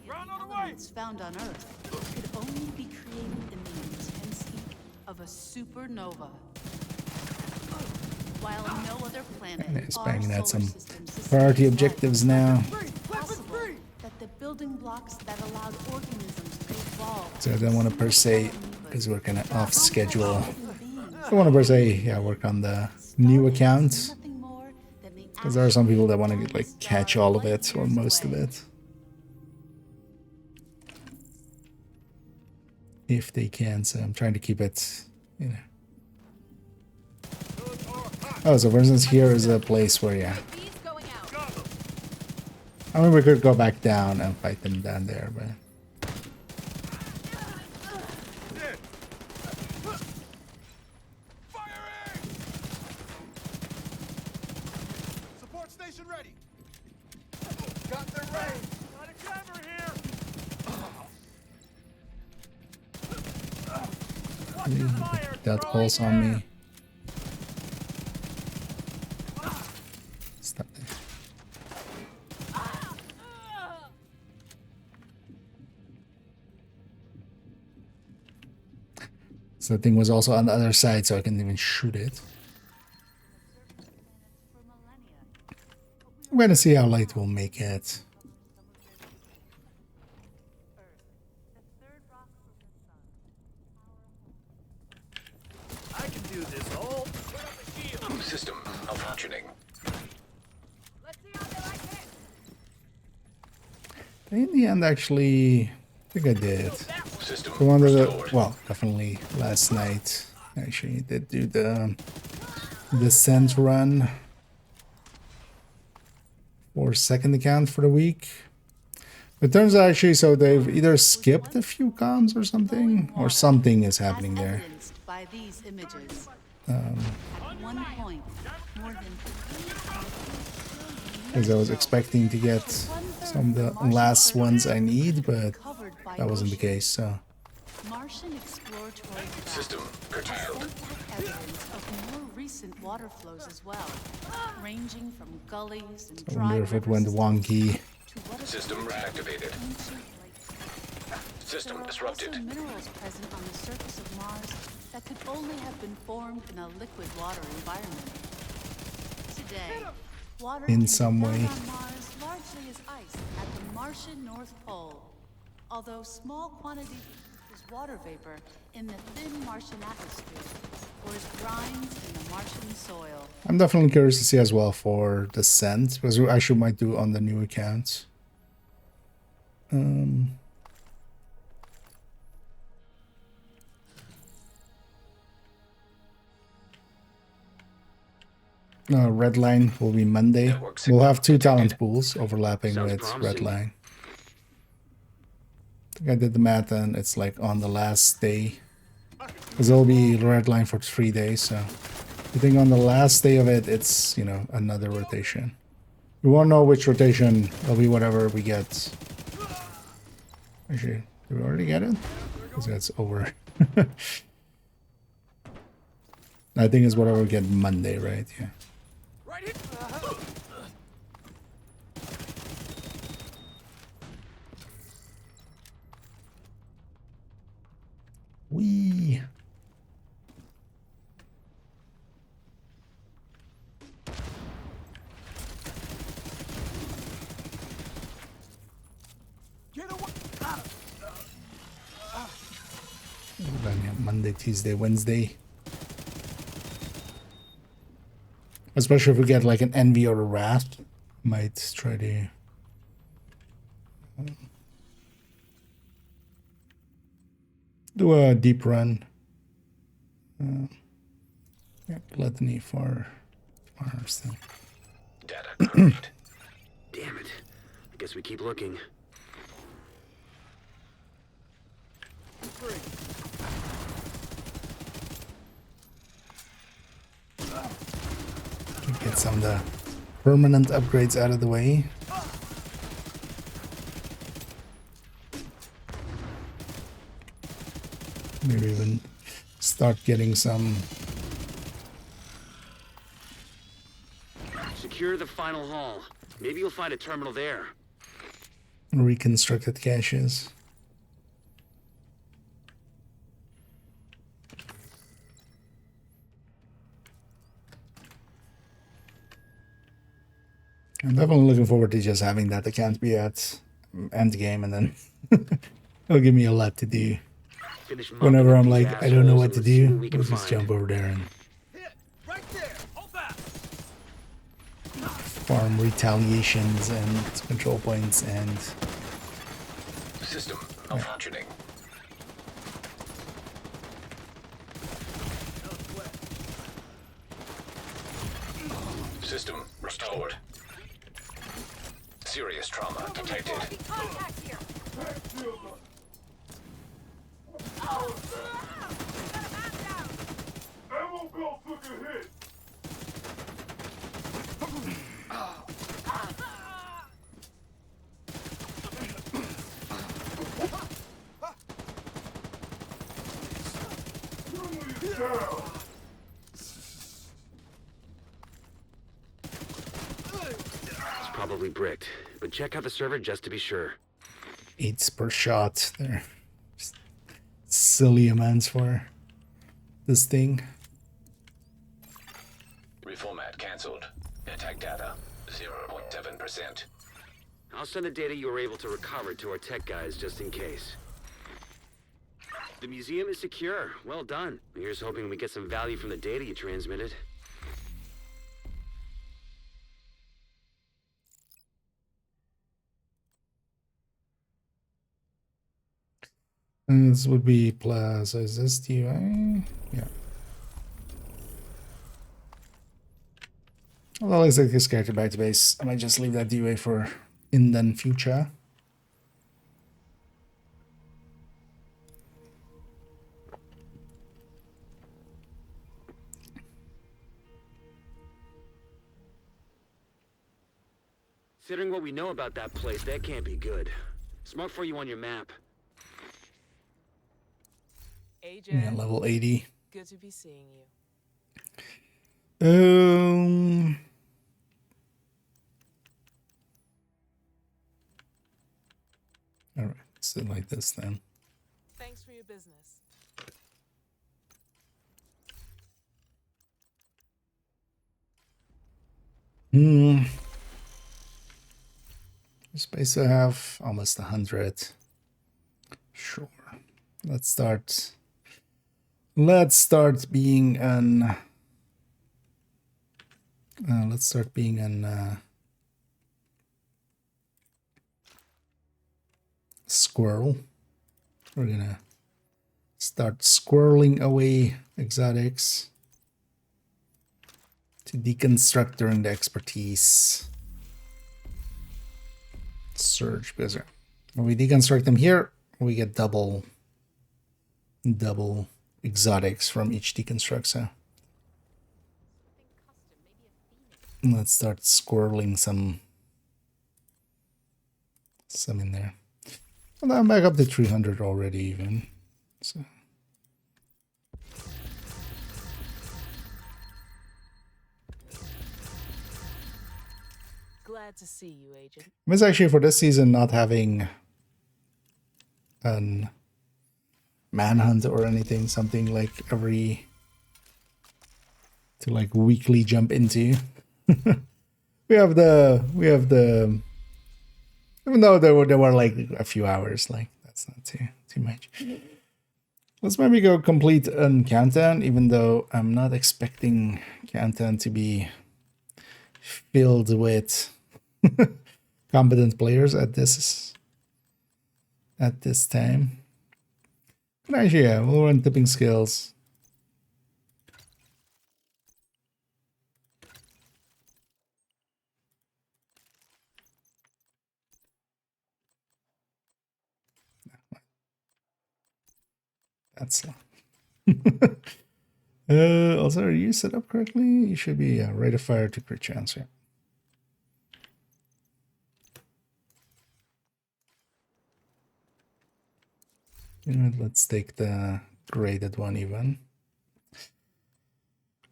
Run on the way. Elements found on Earth could only be created in the intensity of a supernova. While no other planet It's or banging out solar some system sustains priority life. objectives now. Possible that the building blocks that allowed organisms to evolve. So I don't want to per se, because we're kind of off schedule. I don't want to per se, work on the new account. Nothing more than the Because there are some people that want to like catch all of it or most of it. If they can, so I'm trying to keep it, you know. Oh, so for instance, here is a place where, Bees going out. I mean, we could go back down and fight them down there, but... Firing! Support station ready. Got the range. Got a jammer here. Watch your fire. That pulse on me. Stop there. So the thing was also on the other side, so I couldn't even shoot it. I'm gonna see how late we'll make it. I can do this whole. System malfunctioning. Let's see how they like it. In the end, actually, I think I did. System The one that, restored. well, definitely last night. Actually, did do the descent run for second account for the week. It turns out actually, so they've either skipped a few comms or something is happening As there. evidenced by these images. At one point, more than 3,000 Because I was expecting to get some of the last ones I need, but covered by that wasn't the case. So Martian exploratory craft System curtailed. sent back evidence of more recent water flows as well, ranging from gullies and I dry wonder if it river went systems wonky. to what appears System to be reactivated. ancient lakes. System There are disrupted. also minerals present on the surface of Mars that could only have been formed in a liquid water environment. Today, water In can be some found way. on Mars largely as ice at the Martian North Pole, although small quantities is water vapor in the thin Martian atmosphere, or as brines in the Martian soil. I'm definitely curious to see as well for the scent, because I actually might do on the new account. Red line will be Monday. Network We'll have two signal talent detected. pools overlapping Sounds with promising. red line. I think I did the math and it's like on the last day. Because it'll be red line for 3 days, so I think on the last day of it, it's, you know, another rotation. We won't know which rotation. It'll be whatever we get. Actually, did we already get it? Because that's over. I think it's whatever we get Monday, right? Yeah. Right here. Wee. Get away. Then, yeah, Monday, Tuesday, Wednesday. Especially if we get like an Envy or a Wrath. Might try to... do a deep run. Yeah, gluttony for Mars then. Data correct. Damn it. I guess we keep looking. Get some of the permanent upgrades out of the way. Maybe even start getting some Secure the final hall. Maybe you'll find a terminal there. reconstructed caches. I'm definitely looking forward to just having that account be at end game, and then it'll give me a lot to do. Finish mopping Whenever up I'm these like, I don't know assholes what and to let's see do, what we can we'll just find. jump over there and Hit. Right there. Hold fast. farm retaliations and control points and System malfunctioning. System restored. Serious trauma detected. Contact here. Ammo belt took a hit. Down. It's probably bricked, but check out the server just to be sure. 8s per shot. They're just silly amounts for this thing. Reformat cancelled. Attack data 0.7%. I'll send the data you were able to recover to our tech guys just in case. The museum is secure. Well done. Here's hoping we get some value from the data you transmitted. And this would be Plaza. Is this DUI? Yeah. Well, let's take this character back to base. I might just leave that DUA for in the future. Considering what we know about that place, that can't be good. Smart for you on your map. Hey, Yeah, Jen. level 80. Good to be seeing you. All right, so like this then. Thanks for your business. Space I have almost 100. Sure. Let's start. Let's start being an. Let's start being an squirrel. We're gonna start squirreling away exotics to deconstruct during the expertise surge, because when we deconstruct them here, we get double exotics from each deconstruct. So let's start squirreling some in there. Well, I'm back up to 300 already even. So Glad to see you, Agent. it's actually for this season not having an manhunt or anything, something like every to like weekly jump into. we have the even though there were like a few hours, like that's not too much. Let's maybe go complete on countdown, even though I'm not expecting countdown to be filled with competent players at this time. But actually, yeah, we'll run tipping skills. That's also, are you set up correctly? You should be rate of fire to crit chance, yeah. You know what, let's take the graded one even.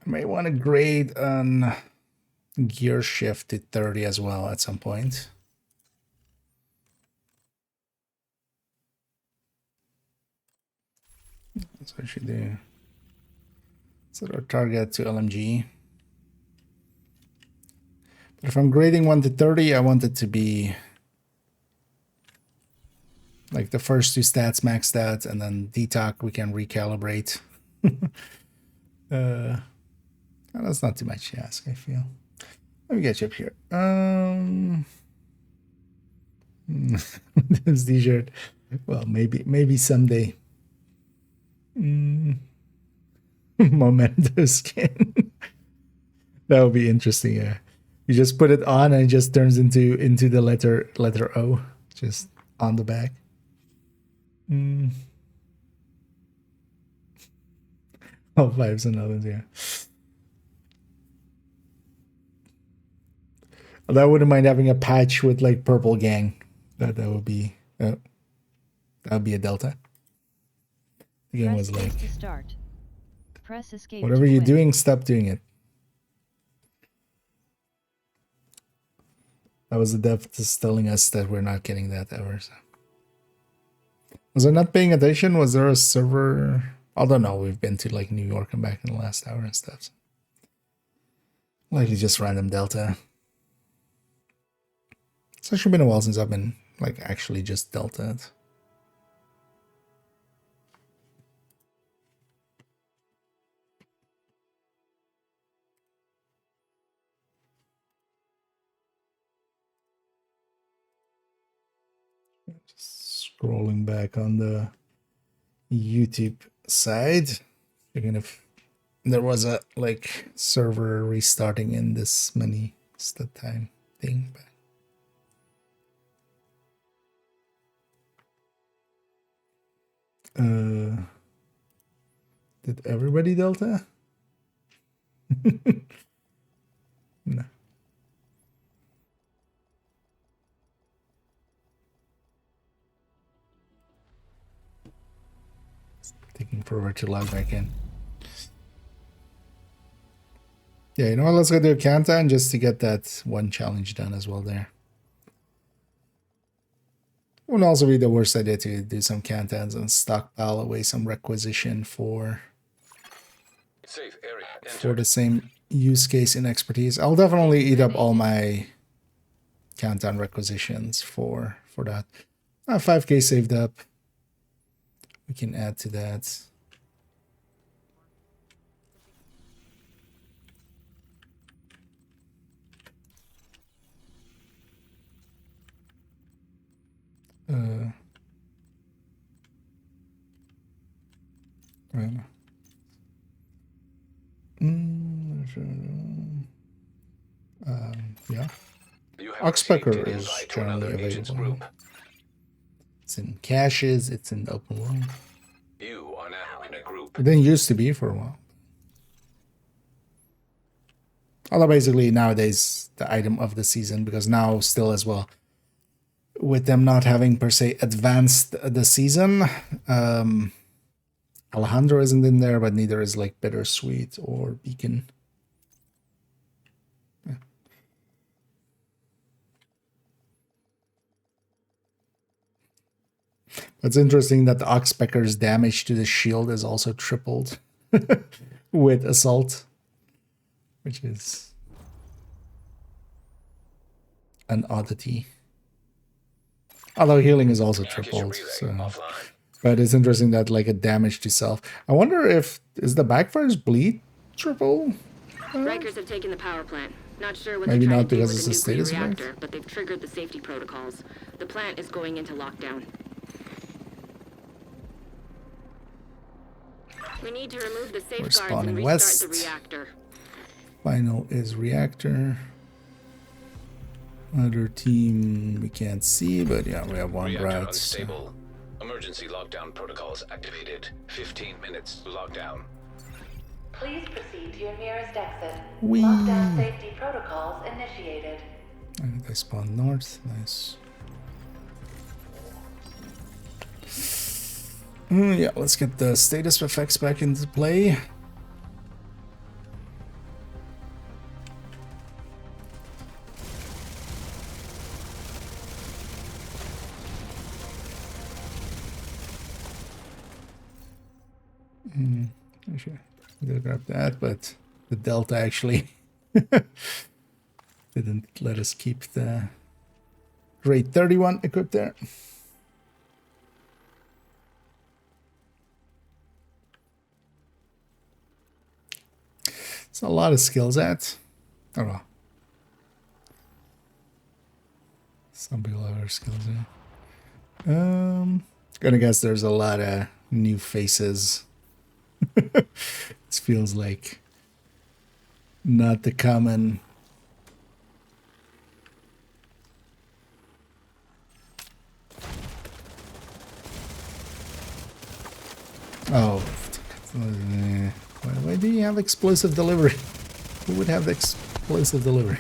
I may want to grade on gear shift to 30 as well at some point. So I should do set our target to LMG. But if I'm grading 1 to 30, I want it to be like the first two stats maxed out, and then detox we can recalibrate. That's not too much to ask, I feel. Let me get you up here. This t-shirt. Well, maybe someday. Memento skin. That would be interesting. Yeah, you just put it on and it just turns into the letter O, just on the back. All fives and others, yeah. Although I wouldn't mind having a patch with like purple gang. That would be that would be a delta. The game was like, to start. Press escape. Whatever you're doing, stop doing it. That was the dev just telling us that we're not getting that ever. So. Was I not paying attention? Was there a server? I don't know. We've been to like New York and back in the last hour and stuff. So. Likely just random delta. It's actually been a while since I've been like actually just deltaed. Just scrolling back on the YouTube side, checking if there was a like server restarting in this many stat time thing. But did everybody delta? No. Taking forever to log back in. Yeah, you know what? Let's go do a countdown just to get that one challenge done as well there. Wouldn't also be the worst idea to do some countdowns and stockpile away some requisition for Safe area for the same use case and expertise. I'll definitely eat up all my countdown requisitions for that. 5k saved up. We can add to that. Yeah. Oxpecker is generally available. It's in caches, it's in the open world. You are now in a group. It didn't used to be for a while. Although basically nowadays the item of the season, because now still as well, with them not having per se advanced the season, Alejandro isn't in there, but neither is like Bittersweet or Beacon. Yeah. It's interesting that the Oxpecker's damage to the shield is also tripled with Assault, which is an oddity. Although healing is also tripled, so. But it's interesting that like a damage to self. I wonder if is the backfire's bleed triple? Rikers have taken the power plant. Not sure what Maybe they're trying not to do because with it's the a nuclear status reactor, event. but they've triggered the safety protocols. The plant is going into lockdown. We need to remove the safeguards and spawning restart west. the reactor. Final is reactor. Other team we can't see, but yeah, we have one Reactor rat. unstable. Emergency lockdown protocols activated. 15 minutes lockdown. Please proceed to your nearest exit. Whee! Lockdown safety protocols initiated. And they spawn north. Nice. Yeah, let's get the status effects back into play. Actually, I'm gonna grab that, but the Delta actually didn't let us keep the grade 31 equipped there. It's a lot of skills at. I don't know. Some people have their skills in. Gonna guess there's a lot of new faces. This feels like not the common. Oh, why do you have explosive delivery? Who would have the explosive delivery?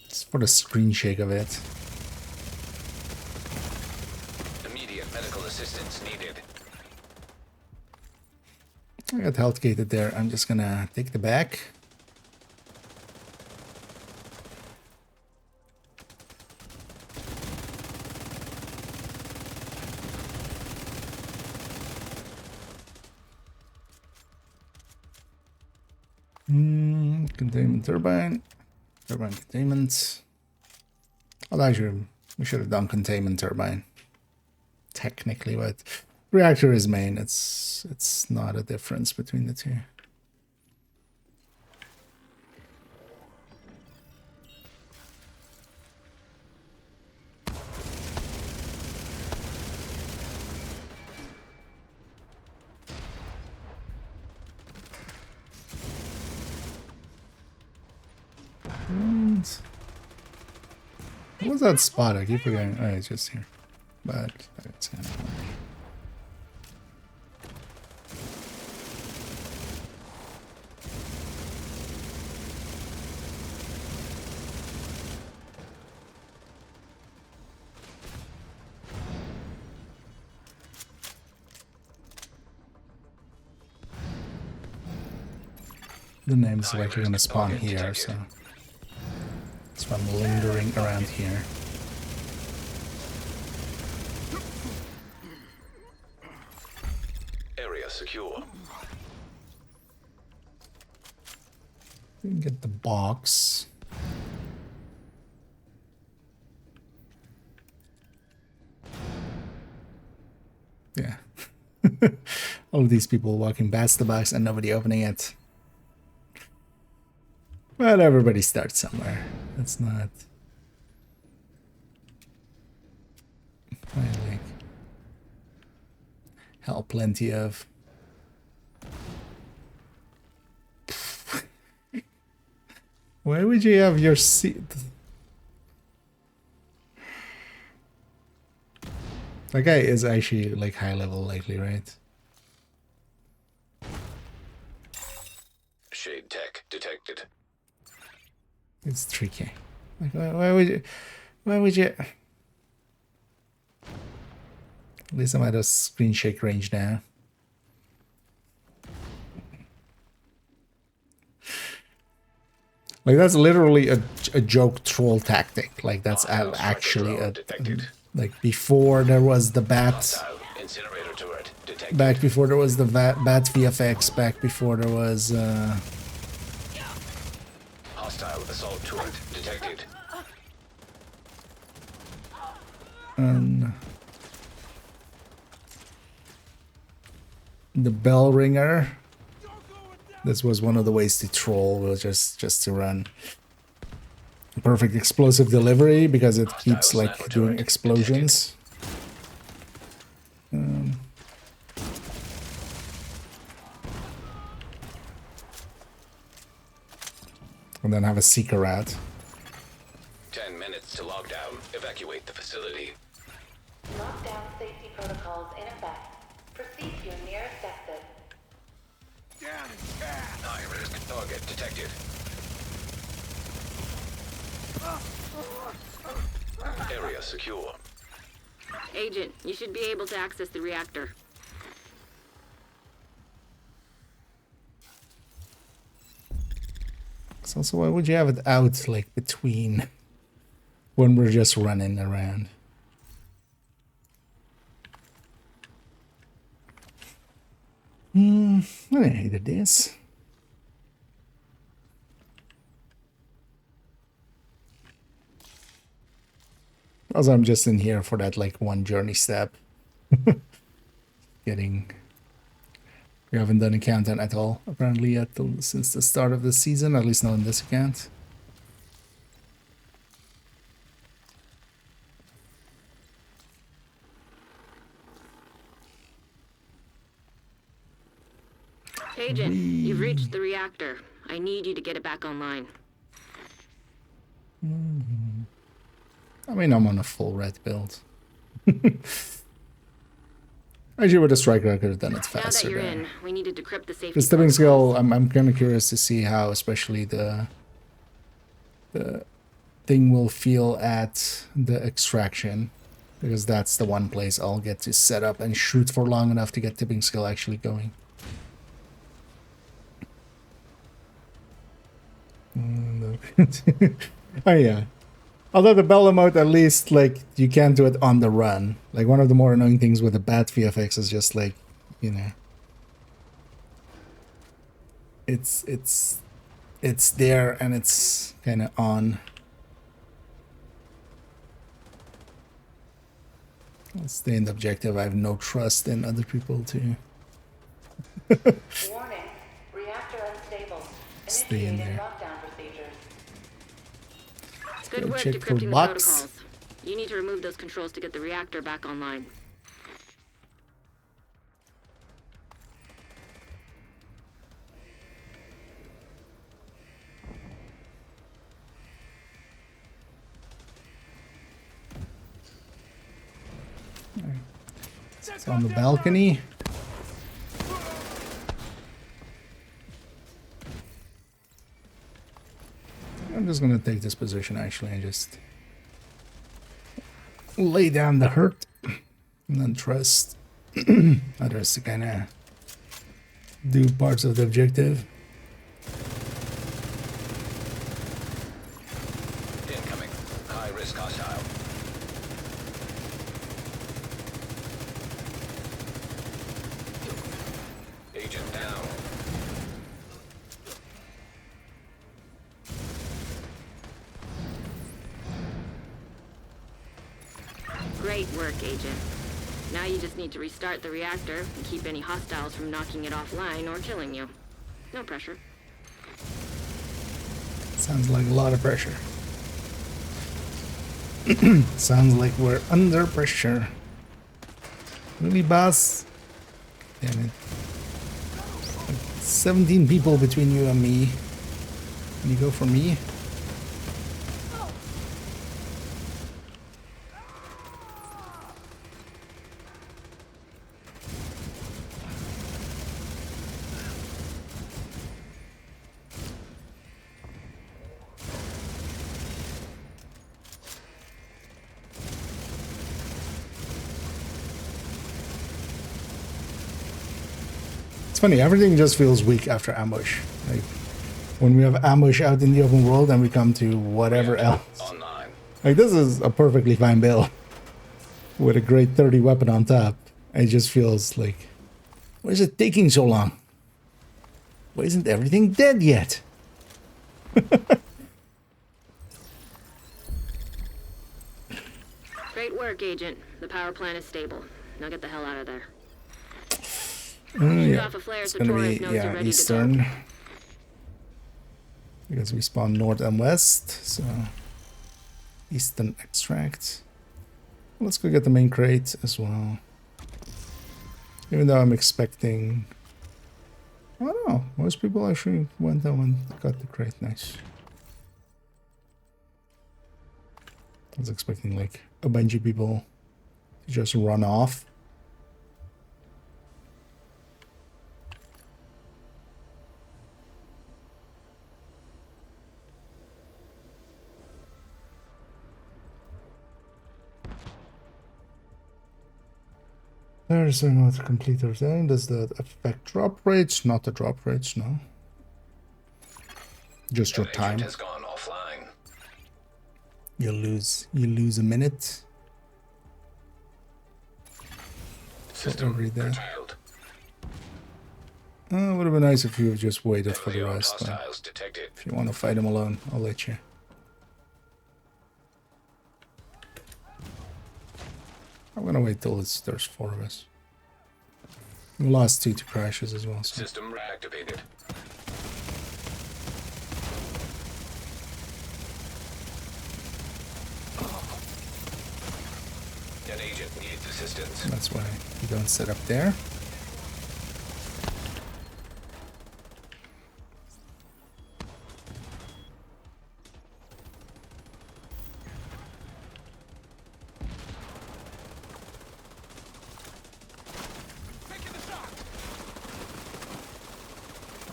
Just for the screen shake of it. Immediate medical assistance needed. I got health gated there. I'm just gonna take the back. Containment turbine. Turbine containment. Well, actually, we should have done containment turbine. Technically, but reactor is main. It's not a difference between the two. What was that spot? I keep forgetting. Oh, it's just here. But it's kind of The name's likely gonna spawn here, so that's why I'm lingering around here. Area secure. We can get the box. Yeah. All of these people walking past the box and nobody opening it. Well, everybody starts somewhere. That's not... I like... Hell, plenty of... Why would you have your seat? That guy is actually like high level likely, right? Shade tech detected. It's tricky. Like, why would you? Why would you? At least I'm at a screen shake range now. Like that's literally a joke troll tactic. Like that's actually a like before there was the bat. Incinerator turret detected. Back before there was the bat VFX. Back before there was. Hostile assault turret detected. The bell ringer. This was one of the ways to troll, was just to run perfect explosive delivery because it keeps like doing explosions. And then have a seeker route. 10 minutes to lockdown. Evacuate the facility. Lockdown safety protocols in effect. Proceed to your nearest exit. High risk target detected. Area secure. Agent, you should be able to access the reactor. So why would you have it out like between when we're just running around? I hated this. Also, I'm just in here for that like one journey step. We haven't done a countdown at all apparently yet since the start of the season, at least not in this account. Agent, you've reached the reactor. I need you to get it back online. I mean, I'm on a full red build. Actually, with a striker, I could have done it faster. Now that you're in, we need to decrypt the safety. The stepping skill, I'm kind of curious to see how, especially the thing will feel at the extraction, because that's the one place I'll get to set up and shoot for long enough to get tipping skill actually going. Oh yeah. Although the Bella mode, at least, like, you can't do it on the run. Like, one of the more annoying things with the bat VFX is just, like, you know... It's there, and it's kind of on. I'll stay in the objective. I have no trust in other people to... Warning. Reactor unstable. Stay in Initiating there. lockdown procedures. Good Go work check for decrypting the box. protocols. You need to remove those controls to get the reactor back online. It's on the balcony. I'm just gonna take this position actually and just lay down the hurt and then trust others to kind of do parts of the objective. hostile. Agent down. Great work, Agent. Now you just need to restart the reactor and keep any hostiles from knocking it offline or killing you. No pressure. Sounds like a lot of pressure. Sounds like we're under pressure. Really, boss? Damn it. 17 people between you and me. Can you go for me? It's funny, everything just feels weak after ambush. Like, when we have ambush out in the open world and we come to whatever else. Online. Like, this is a perfectly fine build. With a great 30 weapon on top. It just feels like, why is it taking so long? Why isn't everything dead yet? Great work, Agent. The power plant is stable. Now get the hell out of there. Yeah, Off a flare it's so gonna Torres be, knows you're yeah, ready eastern. to go. Because we spawn north and west, so eastern extract. Let's go get the main crate as well. Even though I'm expecting, I don't know, most people actually went down and got the crate. Nice. I was expecting like a bunch of people to just run off. There's another completer thing. Does that affect drop rates? Not the drop rates, no. Just your An time. agent has gone offline. You lose a minute. System read that. curtailed. It would have been nice if you just waited for the Enemy-owned rest. But hostiles detected. if you want to fight them alone, I'll let you. I'm gonna wait till there's 4 of us. We lost 2 to crashes as well. So. System reactivated. An agent needs assistance. That's why you don't sit up there.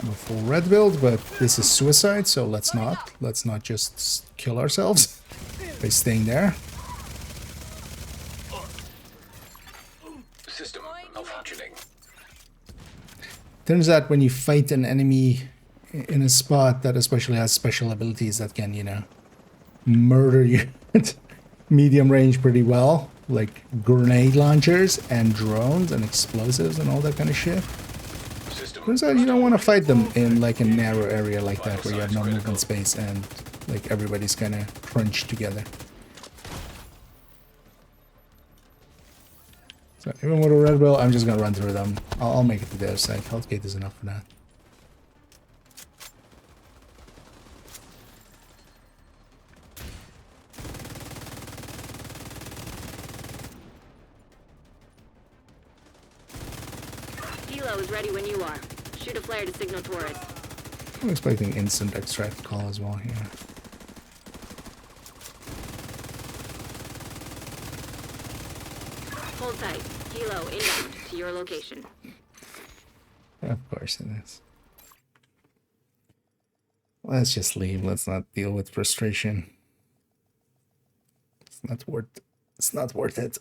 I'm a full red build, but this is suicide, so let's not just kill ourselves by staying there. System malfunctioning. Turns out when you fight an enemy in a spot that especially has special abilities that can, you know, murder you at medium range pretty well, like grenade launchers and drones and explosives and all that kind of shit. Turns out you don't want to fight them in like a narrow area like that where you have no movement space and like everybody's kind of crunched together. So even with a red bill, I'm just gonna run through them. I'll make it to the other side. Health gate is enough for that. Kilo is ready when you are. Shoot a flare to signal Torres. I'm expecting instant extract call as well here. Hold tight. Kilo inbound to your location. Of course it is. Let's just leave. Let's not deal with frustration. It's not worth it.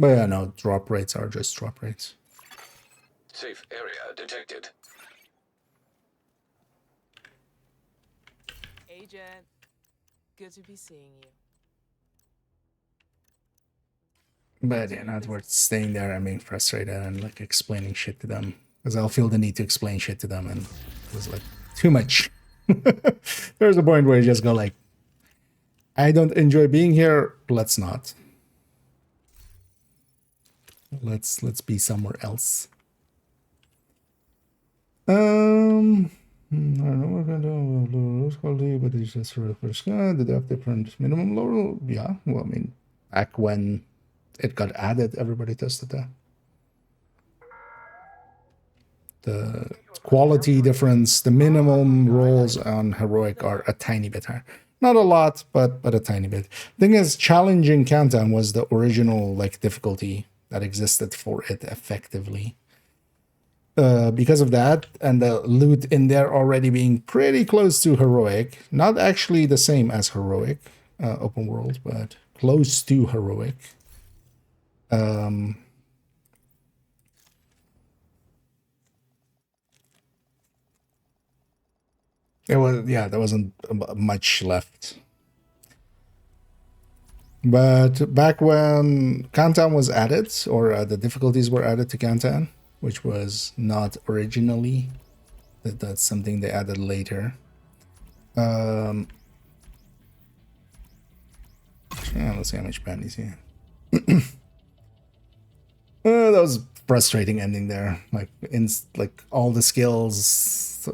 But yeah, no, drop rates are just drop rates. Safe area detected. Agent. Good to be seeing you. But yeah, not worth staying there and being frustrated and like explaining shit to them. Because I'll feel the need to explain shit to them, and it was like too much. There's a point where you just go like, I don't enjoy being here. Let's not. Let's be somewhere else. I don't know what we're gonna do. Low quality, but it's just for the first guy. Did they have different minimum low? Yeah. Well, I mean, back when it got added, everybody tested that. The quality difference, the minimum rolls on heroic are a tiny bit higher. Not a lot, but a tiny bit. Thing is, challenging countdown was the original like difficulty that existed for it effectively. Because of that, and the loot in there already being pretty close to heroic, not actually the same as heroic open world, but close to heroic. It was, yeah, there wasn't much left. But back when Kantan was added, or the difficulties were added to Kantan, which was not originally, that's something they added later. Yeah, let's see how much bandies here. That was frustrating ending there. Like like all the skills,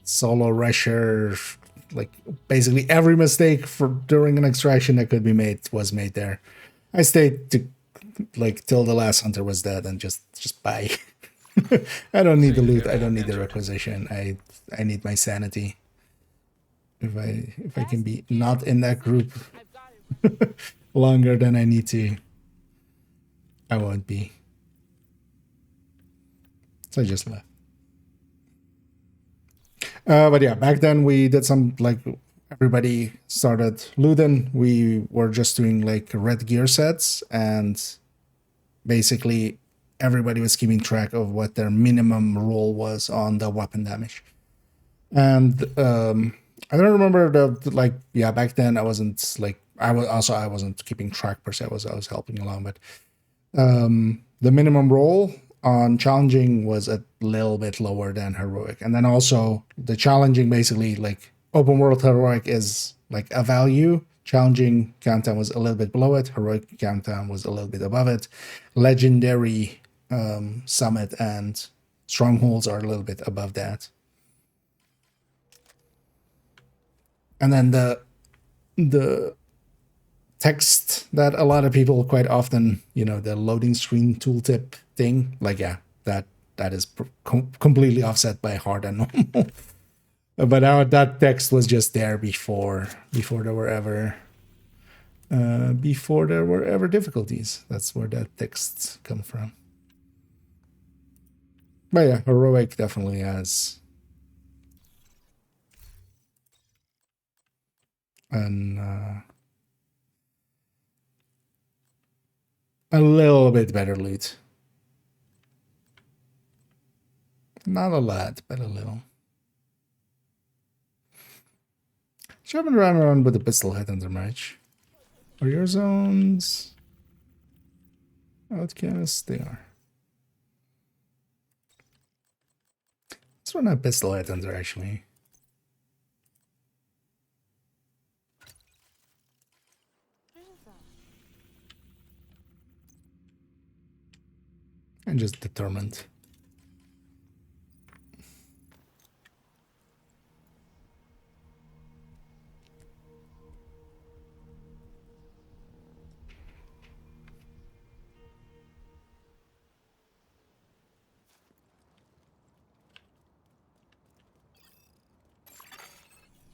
solo rusher, like basically every mistake for during an extraction that could be made was made there. I stayed to like till the last hunter was dead and just buy. I don't need the loot. I don't need the requisition. I need my sanity. If I can be not in that group longer than I need to, I won't be. So I just left. But yeah, back then we did some like everybody started looting. We were just doing like red gear sets, and basically everybody was keeping track of what their minimum roll was on the weapon damage. And I don't remember the like, yeah, back then I wasn't like, I wasn't keeping track per se. I was helping along, but the minimum roll on challenging was a little bit lower than heroic. And then also the challenging, basically like open world heroic is like a value. Challenging countdown was a little bit below it. Heroic countdown was a little bit above it. Legendary summit and strongholds are a little bit above that. And then the text that a lot of people quite often, you know, the loading screen tooltip thing, like, yeah, that is completely offset by hard and normal. But that text was just there before there were ever difficulties. That's where that text come from. But yeah, heroic definitely has a little bit better loot. Not a lot, but a little. She haven't run around with a pistol headhunter much. Are your zones outcasts? They are. Let's run a pistol headhunter actually. And just determined.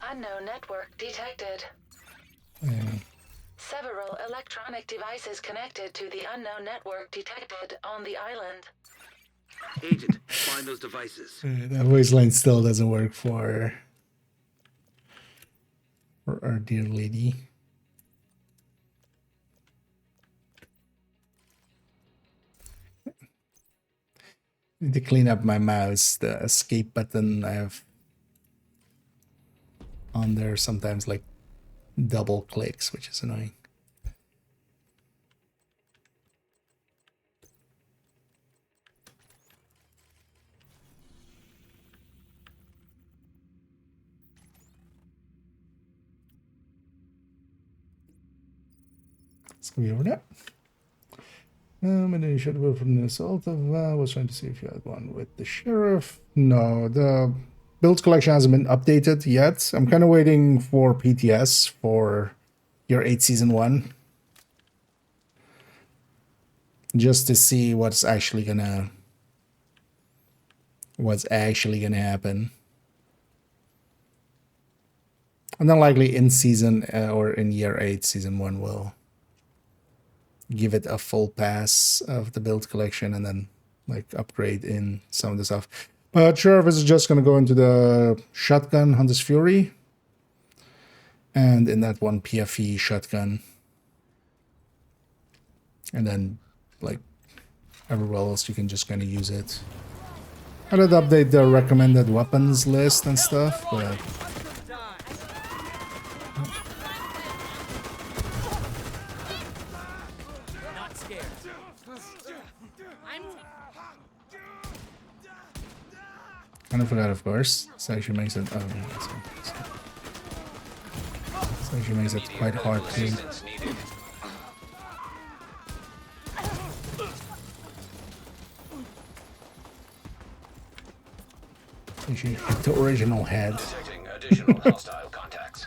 Unknown network detected. Yeah. Several electronic devices connected to the unknown network detected on the island. Agent, find those devices. That voice line still doesn't work for our dear lady. Need to clean up my mouse. The escape button I have on there sometimes, like double clicks, which is annoying. Let's go over that. And then you should have from the assault of I was trying to see if you had one with the sheriff. No, the build collection hasn't been updated yet. I'm kind of waiting for PTS for your 8 season 1. Just to see what's actually gonna happen. And then likely in season or in year 8 season 1 will give it a full pass of the build collection and then like upgrade in some of the stuff. But Sheriff is just going to go into the shotgun, Hunter's Fury, and in that one PFE shotgun. And then like everywhere else you can just kind of use it. I did update the recommended weapons list and stuff, but kind of forgot, of course. This actually makes it. Oh, yeah, this actually makes it quite hard to. Actually, hit the original head. Detecting additional hostile contacts.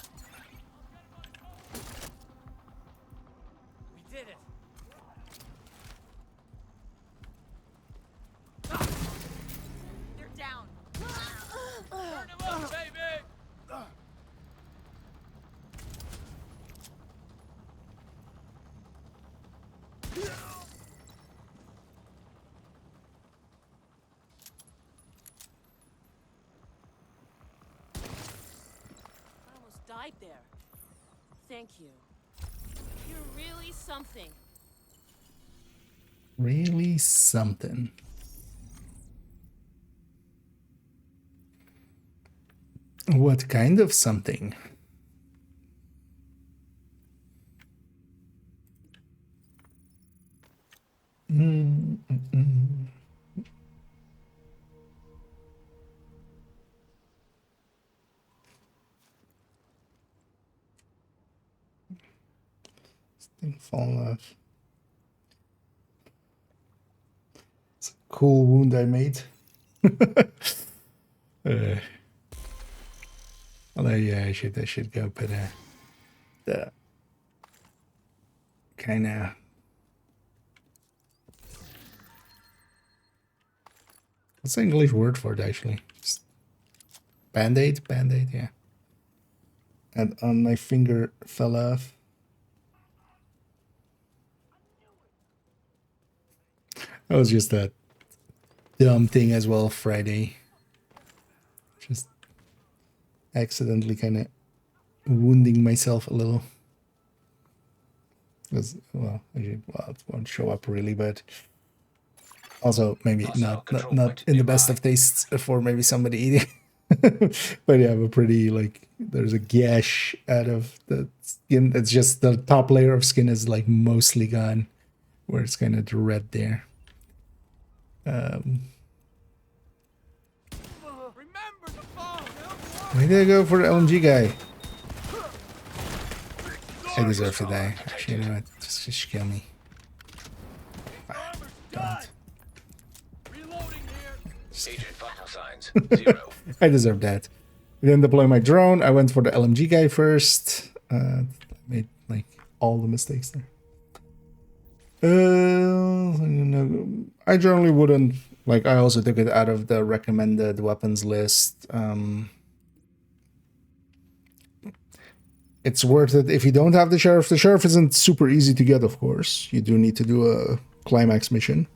We did it. They're down. Turn him up, baby. I almost died there. Thank you. You're really something. Really something. What kind of something? Thing fall off. It's a cool wound I made. Although yeah, I should go put the kind of what's the English word for it actually? Just band-aid, yeah. And on my finger fell off. That was just that dumb thing as well Friday. Just accidentally kind of wounding myself a little. Because, well, it won't show up really, but also maybe not in the best of tastes for maybe somebody eating. But yeah, but pretty like there's a gash out of the skin. It's just the top layer of skin is like mostly gone, where it's kind of the red there. Why did I go for the LMG guy? I deserve to die. Actually, you know what? Just kill me. Don't. Agent vital signs 0. I deserve that. I didn't deploy my drone. I went for the LMG guy first. Made like all the mistakes there. I generally wouldn't like. I also took it out of the recommended weapons list. It's worth it if you don't have the sheriff. The sheriff isn't super easy to get, of course. You do need to do a climax mission.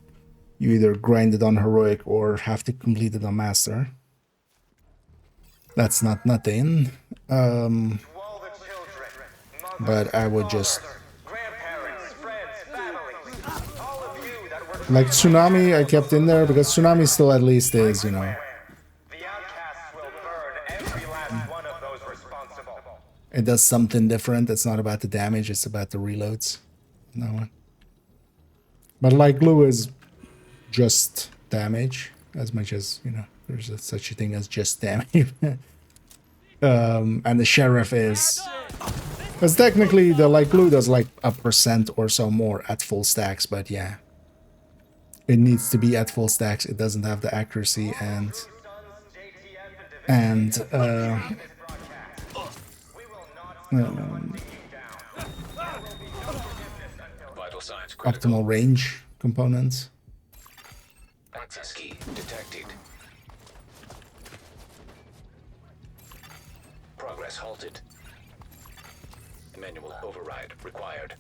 You either grind it on heroic or have to complete it on master. That's not nothing. But I would just like Tsunami. I kept in there because Tsunami still at least is, you know. The outcasts will burn every last one of those responsible. It does something different. It's not about the damage, it's about the reloads. No one. But light glue is just damage, as much as, you know, there's such a thing as just damage. And the sheriff is... Because technically the light glue does like 1% or so more at full stacks, but yeah. It needs to be at full stacks. It doesn't have the accuracy and Vital signs critical. optimal range components. Access key detected. Progress halted. Manual override required.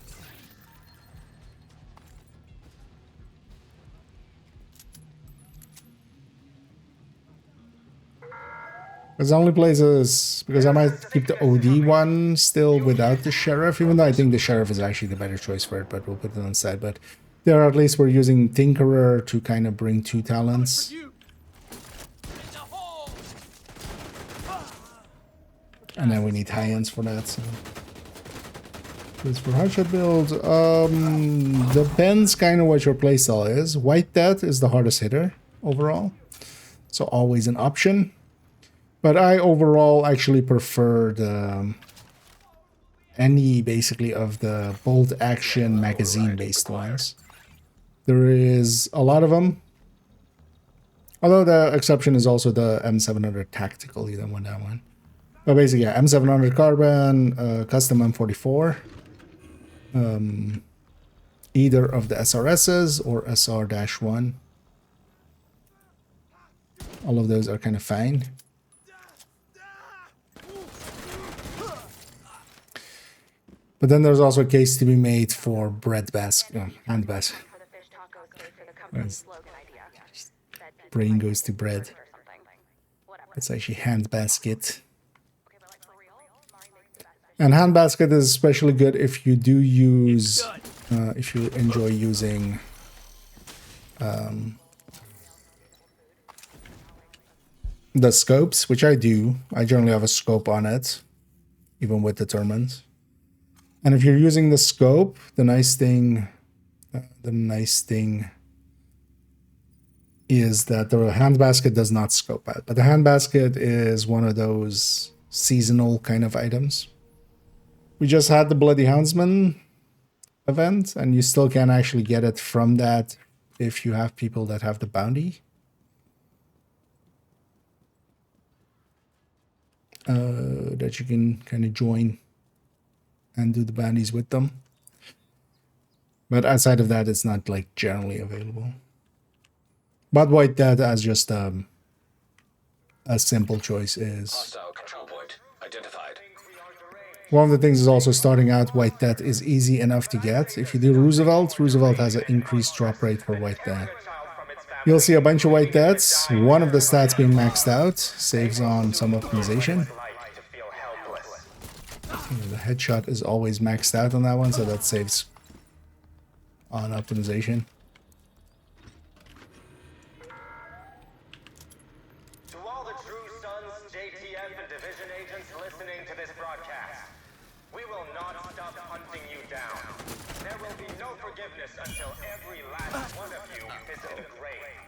Because the only places, because I might keep the OD one still without the sheriff, even though I think the sheriff is actually the better choice for it, but we'll put it on the side. But there, at least we're using Tinkerer to kind of bring 2 talents. And then we need high-ends for that, so... This for hardshot build, depends kind of what your playstyle is. White Death is the hardest hitter overall, so always an option. But I overall actually prefer the any basically of the bolt action magazine based ones. There is a lot of them. Although the exception is also the M700 tactical, you don't want that one. But basically, yeah, M700 carbon, custom M44. Either of the SRSs or SR-1. All of those are kind of fine. But then there's also a case to be made for bread basket, hand basket. Brain goes to bread. It's actually hand basket. And hand basket is especially good if you do use, if you enjoy using the scopes, which I do. I generally have a scope on it, even with determined. And if you're using the scope, the nice thing is that the handbasket does not scope out. But the handbasket is one of those seasonal kind of items. We just had the Bloody Houndsman event, and you still can actually get it from that if you have people that have the bounty. That you can kind of join and do the bounties with them. But outside of that, it's not like generally available. But White Death as just a simple choice is... Hostile control point identified. One of the things is also starting out White Death is easy enough to get. If you do Roosevelt has an increased drop rate for White Death. You'll see a bunch of White Deaths. One of the stats being maxed out saves on some optimization. The headshot is always maxed out on that one, so that saves on optimization. To all the true sons, JTF, and division agents listening to this broadcast, we will not stop hunting you down. There will be no forgiveness until every last one of you is in the grave.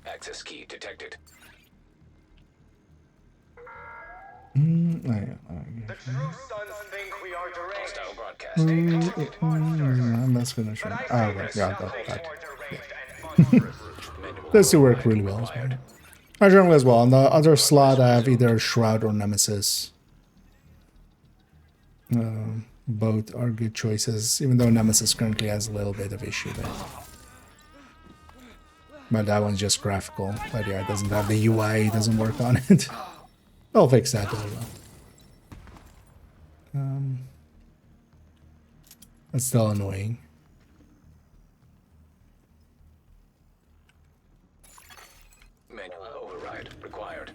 Access key detected. The true sons think we are deranged. Hostile broadcasting detected. I'm not gonna show. Oh, right. Yeah, I'll go back. Yeah. Those two work really well as well. I generally as well. On the other slot, I have either Shroud or Nemesis. Both are good choices, even though Nemesis currently has a little bit of issue there. But that one's just graphical. But yeah, it doesn't have the UI, it doesn't work on it. I'll fix that as well. That's still annoying. Manual override required.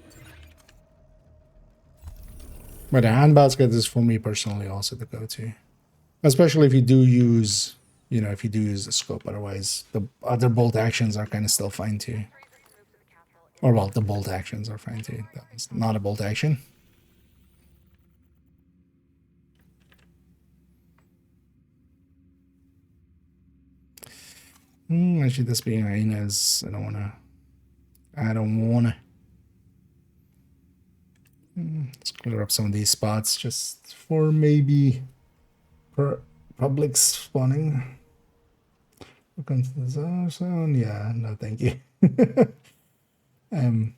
But the handbasket is for me personally also the go-to. Especially if you do use, you know, if you do use the scope. Otherwise, the other bolt actions are kind of still fine too. Or well, the bolt actions are fine too. That's not a bolt action. Actually, this being hyenas, I don't wanna. Let's clear up some of these spots just for maybe public spawning. Look into the zone. Yeah, no, thank you. I'm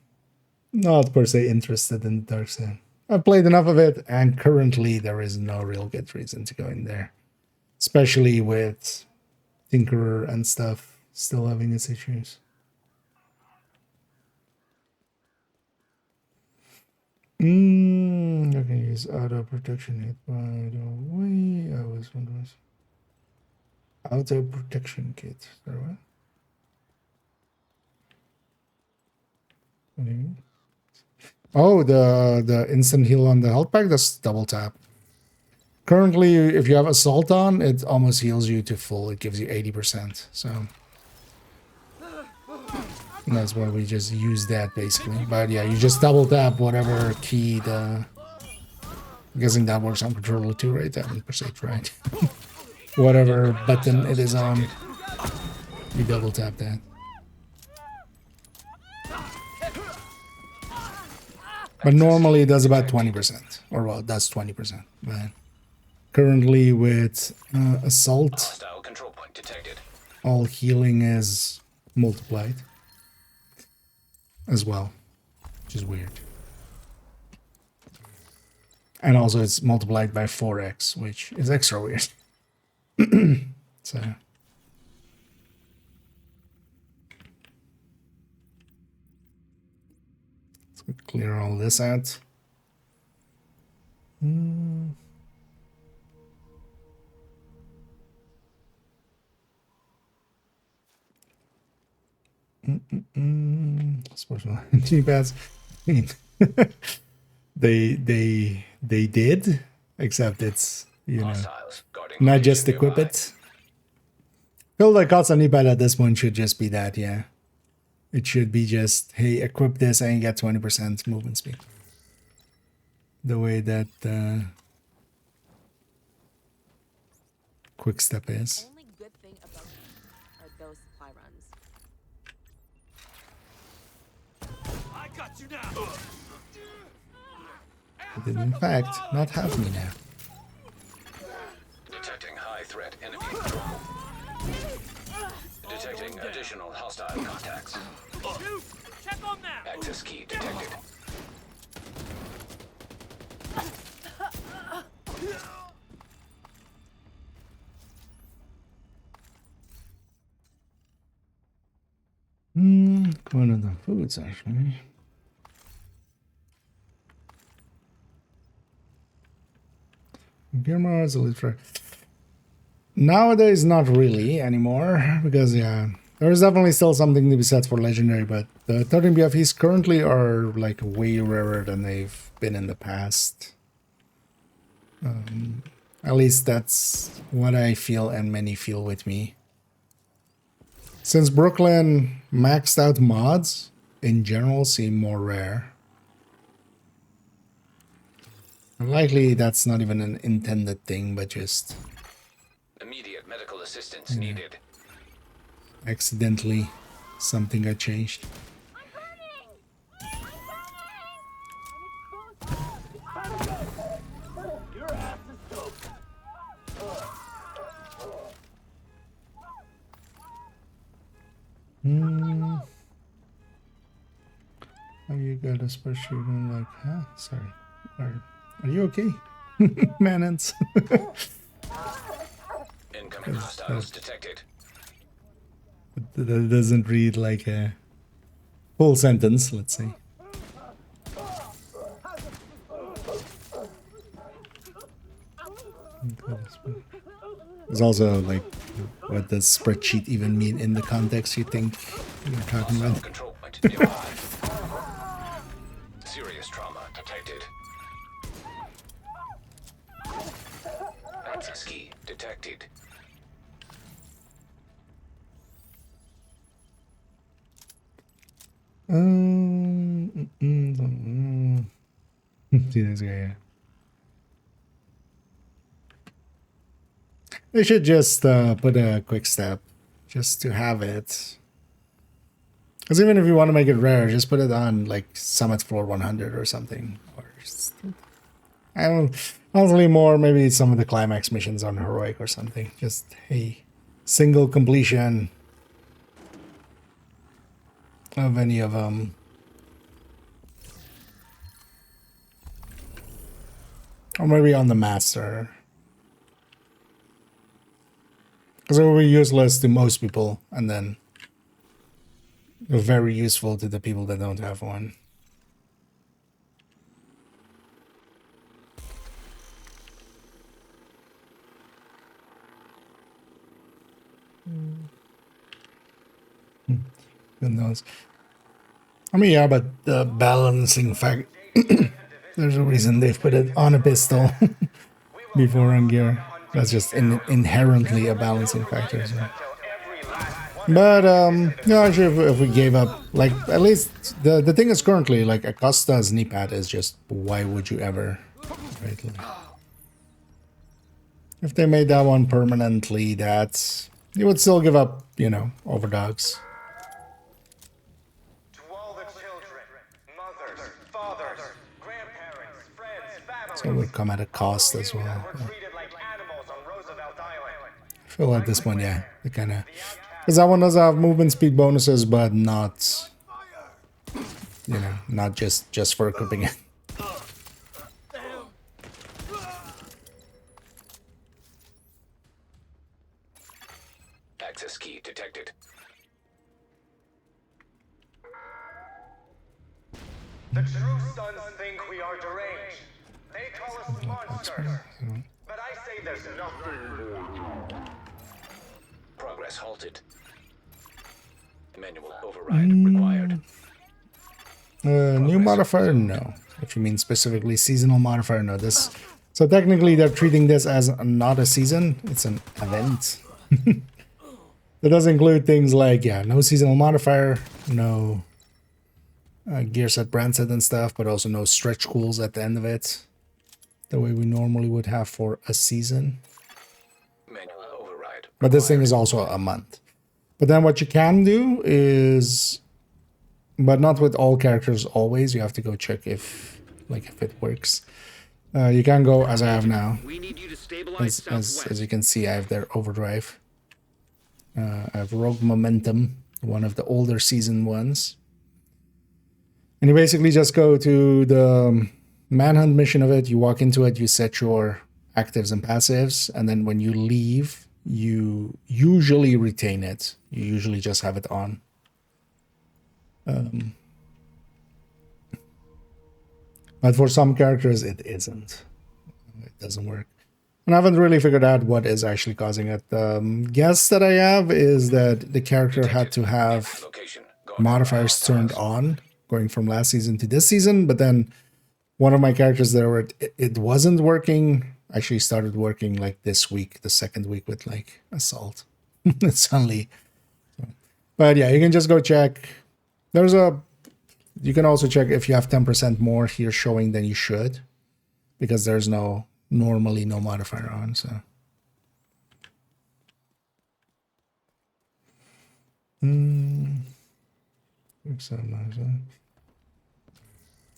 not per se interested in the dark zone. I've played enough of it, and currently there is no real good reason to go in there, especially with Tinkerer and stuff still having its issues. I can use auto protection kit, by the way. I was wondering. Auto protection kit. Sorry, what? What do you mean? Oh, the instant heal on the health pack. That's double tap. Currently, if you have assault on, it almost heals you to full. It gives you 80%. So that's why we just use that basically. But yeah, you just double tap whatever key the. I'm guessing that works on controller too, right? That 100% right. Whatever button it is on, you double tap that. But normally it does about 20%, or well, it does 20%. But currently with assault, Hostile control point detected. all healing is multiplied as well, which is weird. And also it's multiplied by 4x, which is extra weird. So let's clear all this out. Special G-pads. I mean, they did, except it's, you know, not just equip it. Feel like cost on knee-pad at this point should just be that, yeah. It should be just, hey, equip this and you get 20% movement speed. The way that quick step is. Only good thing about them are those supply runs. I got you now. It did in fact not have me now. Detecting high threat enemy control. Detecting additional hostile contacts. Shoot! Check on that. Access key detected. One of the foods actually. Beer is elite for nowadays, not really anymore, because yeah, there's definitely still something to be said for legendary, but the 13 BFEs currently are like way rarer than they've been in the past. At least that's what I feel and many feel with me. Since Brooklyn maxed out mods in general seem more rare. Likely that's not even an intended thing, but just Immediate medical assistance needed. accidentally something got changed. Your ass is soaked. Oh, you got a special shooting like, huh? Sorry. Are you okay? Manants. Incoming hostiles detected. That doesn't read like a full sentence, let's say. There's also like, what does spreadsheet even mean in the context you think you're talking about? Control point nearby. Serious trauma detected. Access key detected. See this guy here. They should just put a quick step just to have it. Because even if you want to make it rare, just put it on like Summit Floor 100 or something. Or just, I don't. Honestly, more maybe some of the climax missions on Heroic or something. Just a single completion of any of them. Or maybe on the Master. Because it will be useless to most people, and then very useful to the people that don't have one. Who knows? I mean, yeah, but the balancing fact. There's a reason they've put it on a pistol before on gear. That's just inherently a balancing factor. So. But no, actually, if we gave up, like at least the thing is currently like Acosta's knee pad is just why would you ever? Right? Like, if they made that one permanently, that's you would still give up, you know, overdogs. So it would come at a cost as well. Yeah. I feel at this point, yeah, they kind of, because that one does have movement speed bonuses, but not, you know, not just for equipping it. Access key detected. The true sons think we are deranged. They call us monsters. But I say there's nothing. Progress halted. Manual override required. New modifier? No. If you mean specifically seasonal modifier, no. This. So technically they're treating this as not a season. It's an event. That does include things like, yeah, no seasonal modifier, no gear set, brand set and stuff, but also no stretch cools at the end of it. The way we normally would have for a season. Manual override. But this thing is also a month. But then what you can do is, but not with all characters always. You have to go check if it works. You can go as I have now. We need you to stabilize As you can see, I have their overdrive. I have Rogue Momentum, one of the older season ones. And you basically just go to the manhunt mission of it. You walk into it, you set your actives and passives, and then when you leave, you usually retain it. You usually just have it on. But for some characters, it isn't. It doesn't work. And I haven't really figured out what is actually causing it. The guess that I have is that the character had to have modifiers turned on, going from last season to this season, but then one of my characters there where it wasn't working actually started working like this week, the second week with like Assault. Suddenly. But yeah, you can just go check. You can also check if you have 10% more here showing than you should, because there's normally no modifier on, so.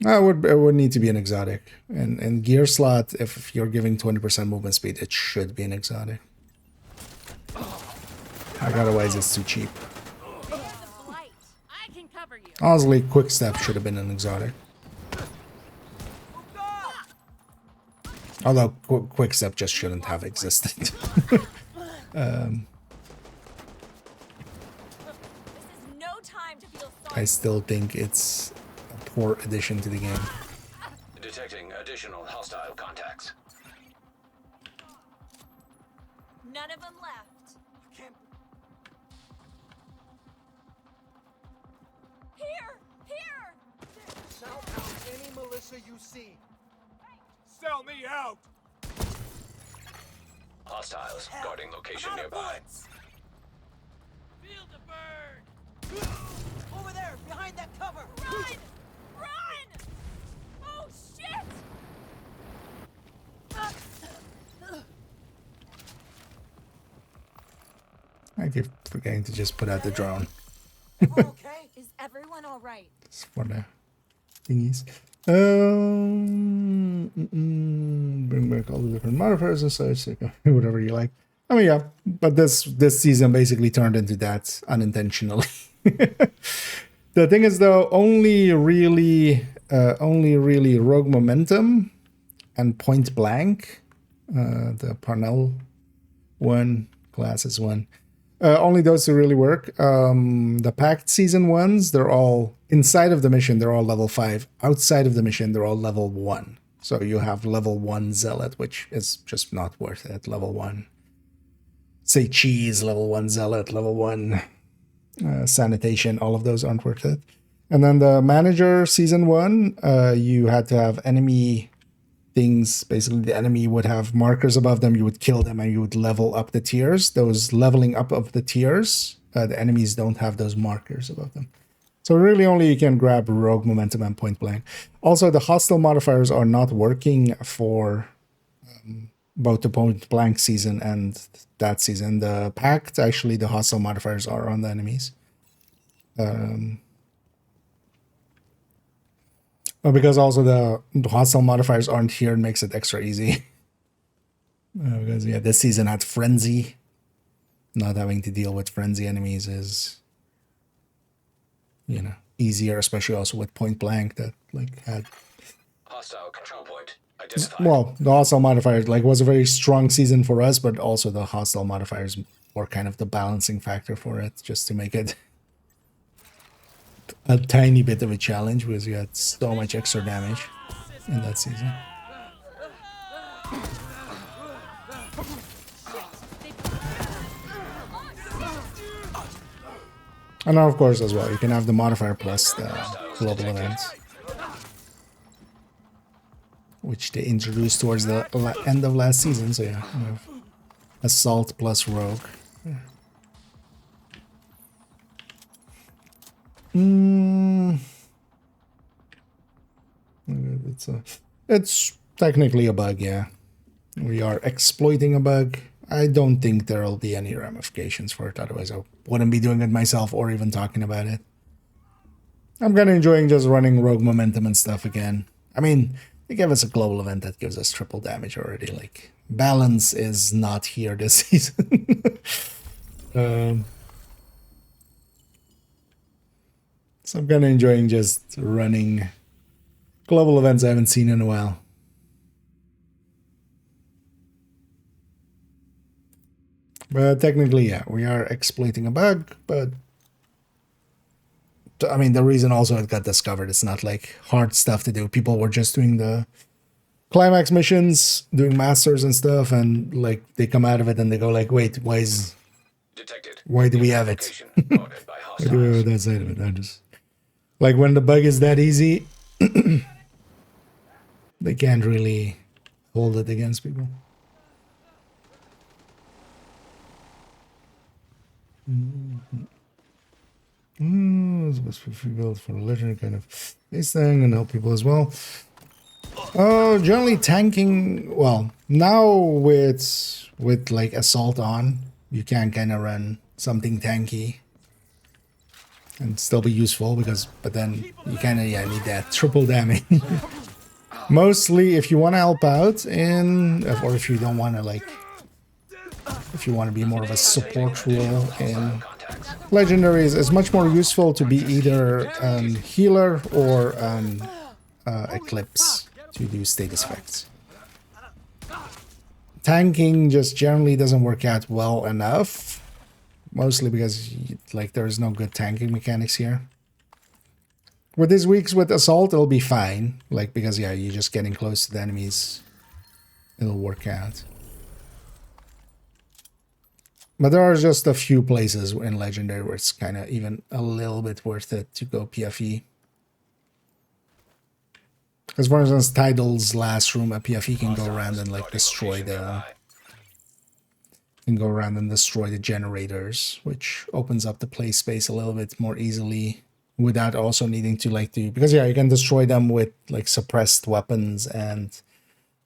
It would need to be an exotic. And gear slot, if you're giving 20% movement speed, it should be an exotic. Like otherwise it's too cheap. Honestly, Quick Step should have been an exotic. Although Quick Step just shouldn't have existed. I still think it's a poor addition to the game. Detecting additional hostile contacts. None of them left. Here! Sell out any militia you see. Sell me out! Hostiles guarding location I'm out of nearby. bullets. Feel the bird. Over there, behind that cover. Run! Run! Oh shit! I keep forgetting to just put out the drone. Everyone okay? Is everyone all right? It's for the thingies. Bring back all the different modifiers and such, like, whatever you like. I mean, yeah, but this season basically turned into that unintentionally. The thing is, though, only really Rogue Momentum and Point Blank, the Parnell one, Glasses one, only those two really work. The Pact season ones, they're all inside of the mission, they're all level 5. Outside of the mission, they're all level 1. So you have level 1 Zealot, which is just not worth it. Level 1. Say Cheese, level 1 Zealot, level 1 Sanitation, all of those aren't worth it. And then the Manager season 1, you had to have enemy things. Basically, the enemy would have markers above them, you would kill them, and you would level up the tiers. Those leveling up of the tiers, the enemies don't have those markers above them. So really only you can grab Rogue Momentum and Point Blank. Also, the hostile modifiers are not working for both the Point Blank season and that season. The Pact, actually, the hostile modifiers are on the enemies. But because also the hostile modifiers aren't here, it makes it extra easy. Because yeah, this season had Frenzy. Not having to deal with Frenzy enemies is, you know, easier, especially also with Point Blank that like had. Hostile control point identified. Well, the hostile modifiers like was a very strong season for us, but also the hostile modifiers were kind of the balancing factor for it, just to make it a tiny bit of a challenge because you had so much extra damage in that season. And now, of course, as well, you can have the modifier plus the global events, which they introduced towards the end of last season. So yeah, you have Assault plus Rogue. It's technically a bug, yeah. We are exploiting a bug. I don't think there'll be any ramifications for it, otherwise I wouldn't be doing it myself or even talking about it. I'm kind of enjoying just running Rogue Momentum and stuff again. I mean, they gave us a global event that gives us triple damage already. Like, balance is not here this season. So I'm kind of enjoying just running global events I haven't seen in a while. But technically, yeah, we are exploiting a bug, but I mean, the reason also it got discovered, it's not like hard stuff to do. People were just doing the climax missions, doing masters and stuff, and like they come out of it and they go like, wait, why do we have it? Why do we have that side of it? I just like when the bug is that easy, they can't really hold it against people. This must be built for a legendary kind of this thing and help people as well. Generally tanking, well, now with like assault on, you can kind of run something tanky and still be useful but then you kind of need that triple damage. Mostly if you want to help out or if you don't want to like, if you want to be more of a support role in legendaries, it's much more useful to be either healer or eclipse to do status effects. Tanking just generally doesn't work out well enough, mostly because like there's no good tanking mechanics here. With these weeks with assault, it'll be fine, like because yeah, you're just getting close to the enemies, it'll work out. But there are just a few places in Legendary where it's kind of even a little bit worth it to go PFE. Because for instance, Tidal's last room, a PFE can go around and like destroy the can go around and destroy the generators, which opens up the play space a little bit more easily without also needing to like do, because yeah, you can destroy them with like suppressed weapons and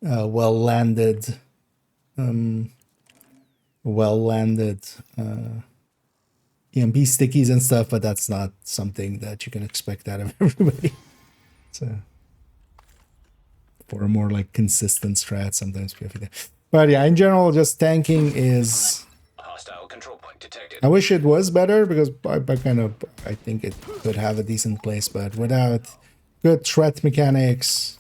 well landed EMP stickies and stuff, but that's not something that you can expect out of everybody. So for a more like consistent strat, sometimes we have to. But yeah, in general, just tanking is. Hostile control point detected. I wish it was better because I think it could have a decent place, but without good threat mechanics,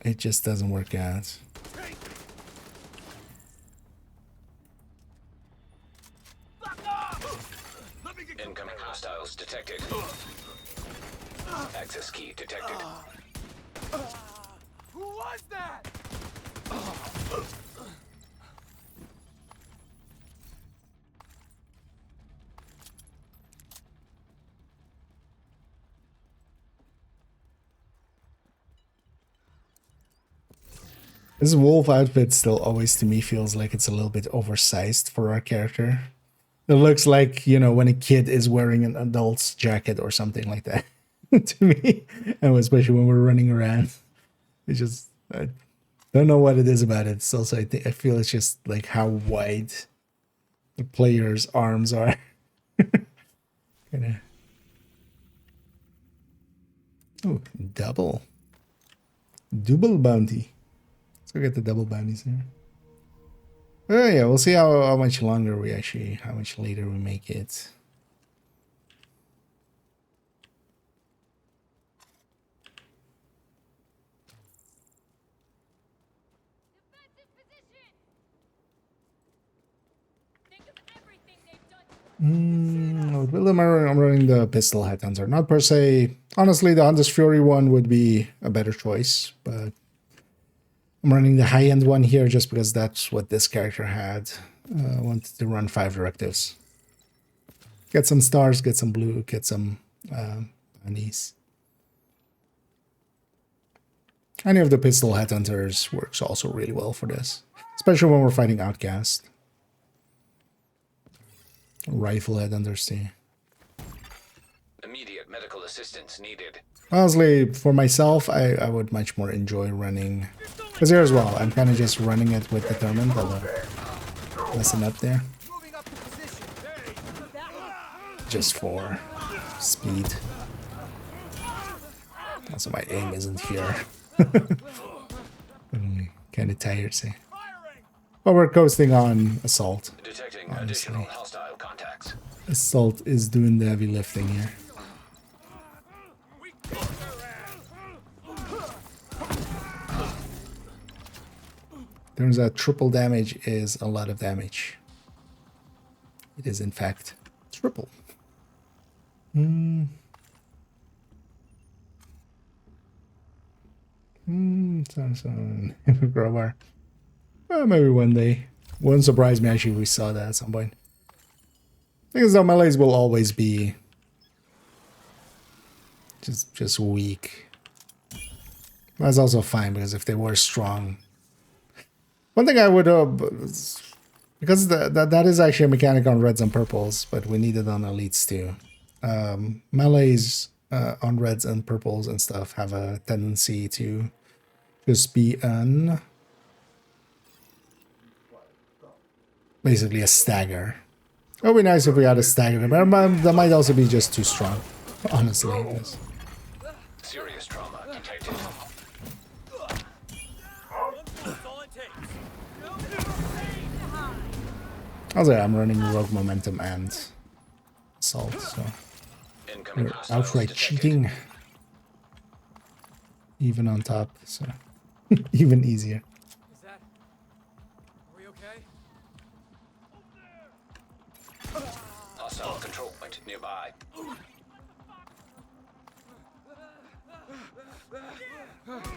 it just doesn't work out. Incoming hostiles detected. Access key detected. Who was that? This wolf outfit still always to me feels like it's a little bit oversized for our character. It looks like, you know, when a kid is wearing an adult's jacket or something like that to me. And especially when we're running around. It's just, I don't know what it is about it. It's also, I feel it's just like how wide the player's arms are. Kinda. Oh, double bounty. Let's go get the double bounties here. Oh yeah, we'll see how much longer we actually, how much later we make it. With Willem, I'm running the pistol headhunter. Not per se. Honestly, the Hunter's Fury one would be a better choice, but I'm running the high-end one here just because that's what this character had. I wanted to run 5 directives. Get some stars, get some blue, get some bunnies. Any of the pistol headhunters works also really well for this, especially when we're fighting Outcast. Rifle headhunters too. Immediate medical assistance needed. Honestly, for myself, I would much more enjoy running. Because here as well, I'm kind of just running it with Determined, although messing up there. Just for speed. Also, my aim isn't here. Kind of tired, see. But we're coasting on Assault. Detecting additional hostile contacts. Assault is doing the heavy lifting here. Turns out triple damage is a lot of damage. It is in fact triple. Crowbar. Well, maybe one day. Wouldn't surprise me actually if we saw that at some point. Because the melees will always be just weak. That's also fine because if they were strong. One thing I would because that is actually a mechanic on reds and purples, but we need it on elites too. Melees on reds and purples and stuff have a tendency to just be basically a stagger. It would be nice if we had a stagger, but that might also be just too strong, honestly. Yes. Serious trauma detected. Also, I'm running Rogue Momentum and Assault, so we're outright cheating. Even on top, so even easier. Is that... Are we okay? Hostile control point nearby.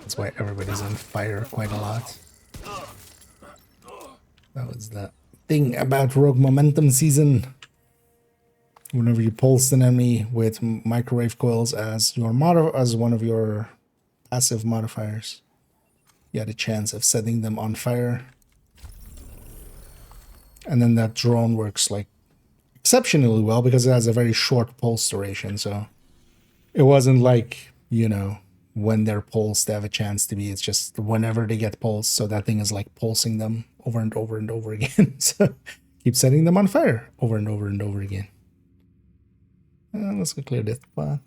That's why everybody's on fire quite a lot. That was the thing about Rogue Momentum season. Whenever you pulse an enemy with microwave coils as your as one of your passive modifiers, you had a chance of setting them on fire. And then that drone works like exceptionally well because it has a very short pulse duration. So it wasn't like, you know, when they're pulsed, they have a chance to be. It's just whenever they get pulsed. So that thing is like pulsing them over and over and over again. So keep setting them on fire over and over and over again. Let's go clear this spot.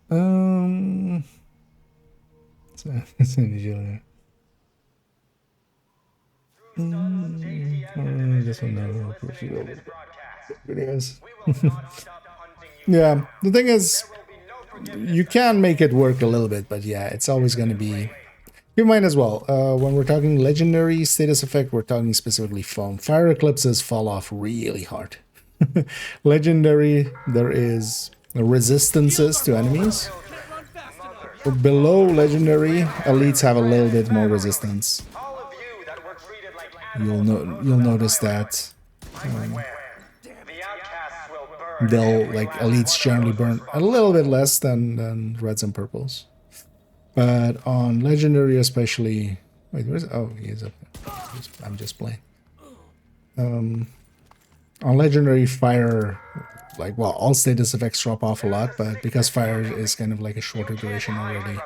So, this one now. Videos. Yeah, the thing is, you can make it work a little bit, but yeah, it's always going to be. You might as well. When we're talking legendary status effect, we're talking specifically foam. Fire eclipses fall off really hard. Legendary, there is resistances to enemies. Below legendary, elites have a little bit more resistance. You'll notice that they'll, like, elites generally burn a little bit less than reds and purples. But on legendary especially, wait, where's, oh, he is up there. I'm just playing. On legendary, fire, like, well, all status effects drop off a lot, but because fire is kind of like a shorter duration already,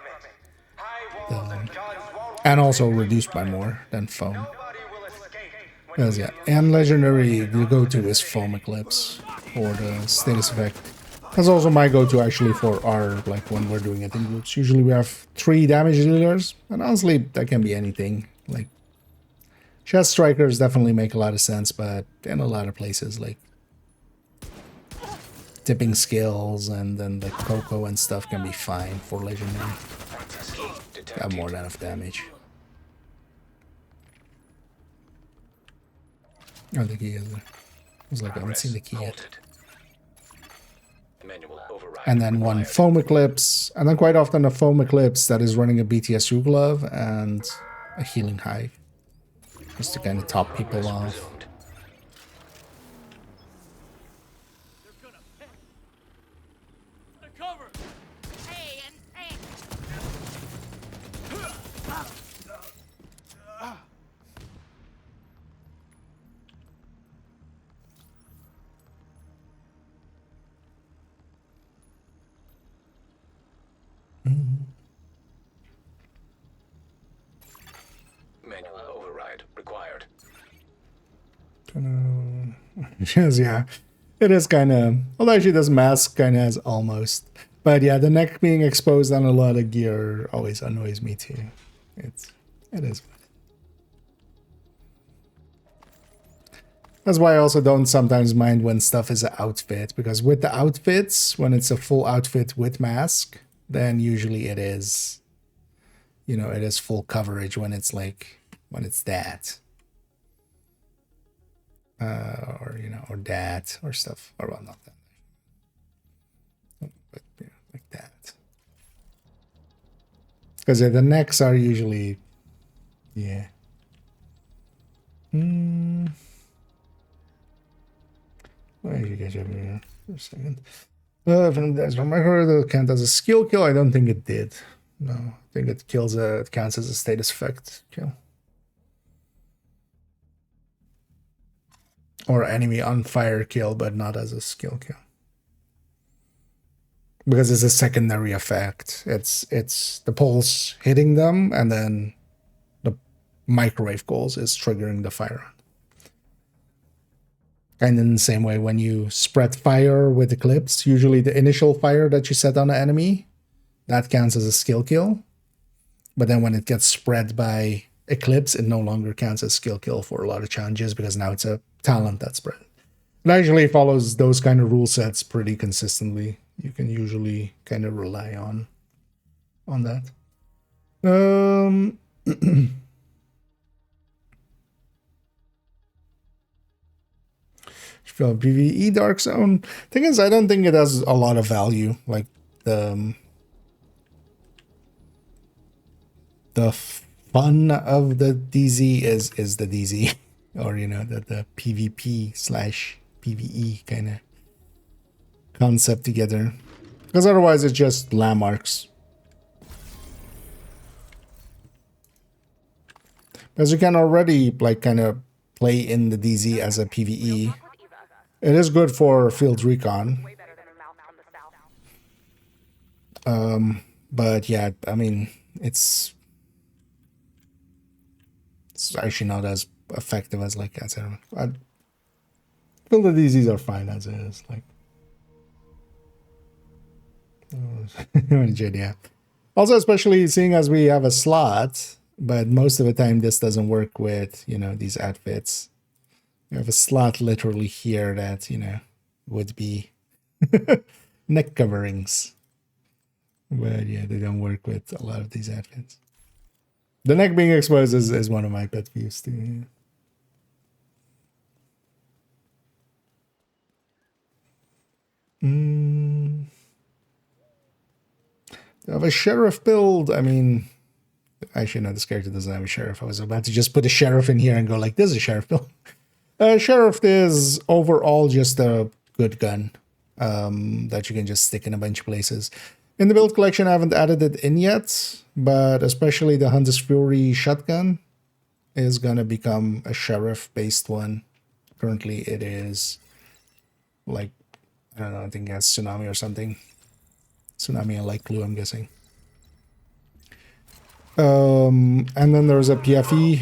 and also reduced by more than foam. Because yeah, and legendary, the go-to is foam eclipse for the status effect. That's also my go-to actually for our, like, when we're doing it in groups. Usually we have 3 damage dealers, and honestly, that can be anything. Like, chest strikers definitely make a lot of sense, but in a lot of places, like tipping skills and then the Coco and stuff can be fine for legendary. Got more than enough damage. Oh, the key is there. I was like, I haven't seen the key yet. And then one foam eclipse, and then quite often a foam eclipse that is running a BTSU glove and a healing hive, just to kind of top people off. Manual override required. Yes, yeah. It is kind of, although actually this mask kind of has almost. But yeah, the neck being exposed on a lot of gear always annoys me too. It is. That's why I also don't sometimes mind when stuff is an outfit, because with the outfits, when it's a full outfit with mask, then usually it is, you know, it is full coverage when it's like, when it's that. Or, you know, or that, or stuff, or well, not that. But, you know, like that. Because the necks are usually, yeah. Why did you guys over here for a second? From my heard it count as a skill kill. I don't think it did. No, I think it kills it counts as a status effect kill. Or enemy on fire kill, but not as a skill kill. Because it's a secondary effect. It's the pulse hitting them, and then the microwave goals is triggering the fire. And in the same way, when you spread fire with Eclipse, usually the initial fire that you set on the enemy, that counts as a skill kill. But then when it gets spread by Eclipse, it no longer counts as skill kill for a lot of challenges, because now it's a talent that's spread. It actually follows those kind of rule sets pretty consistently. You can usually kind of rely on that. PvE Dark Zone. Thing is, I don't think it has a lot of value. Like the fun of the DZ is the DZ, or you know, the PvP/PvE kind of concept together. Because otherwise, it's just landmarks. Because you can already like kind of play in the DZ as a PvE. It is good for field recon. But yeah, I mean, it's actually not as effective as like as I feel the DZs are fine as it is. Like, yeah. Also, especially seeing as we have a slot, but most of the time this doesn't work with, you know, these outfits. We have a slot literally here that, you know, would be neck coverings. But yeah, they don't work with a lot of these outfits. The neck being exposed is one of my pet peeves too. Yeah. Of a sheriff build, I mean, actually, no, this character doesn't have a sheriff. I was about to just put a sheriff in here and go like, this is a sheriff build. Sheriff is overall just a good gun that you can just stick in a bunch of places. In the build collection, I haven't added it in yet, but especially the Hunter's Fury shotgun is going to become a sheriff-based one. Currently, it is like, I don't know, I think it has Tsunami or something. Tsunami and Light Blue, I'm guessing. And then there's a PFE,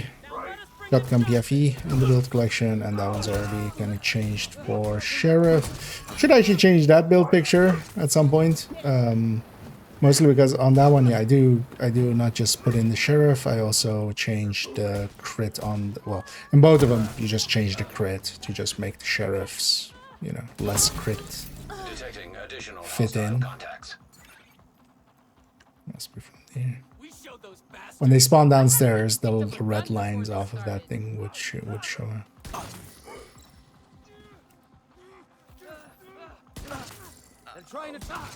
shotgun PFE in the build collection, and that one's already kind of changed for sheriff. Should actually change that build picture at some point. Mostly because on that one, yeah, I do not just put in the sheriff, I also changed the crit on, well, in both of them, you just change the crit to just make the sheriffs, you know, less crit Detecting additional fit in. contacts. Must be from there. When they spawn downstairs, the little red lines off of that thing would show up. I'm trying to talk.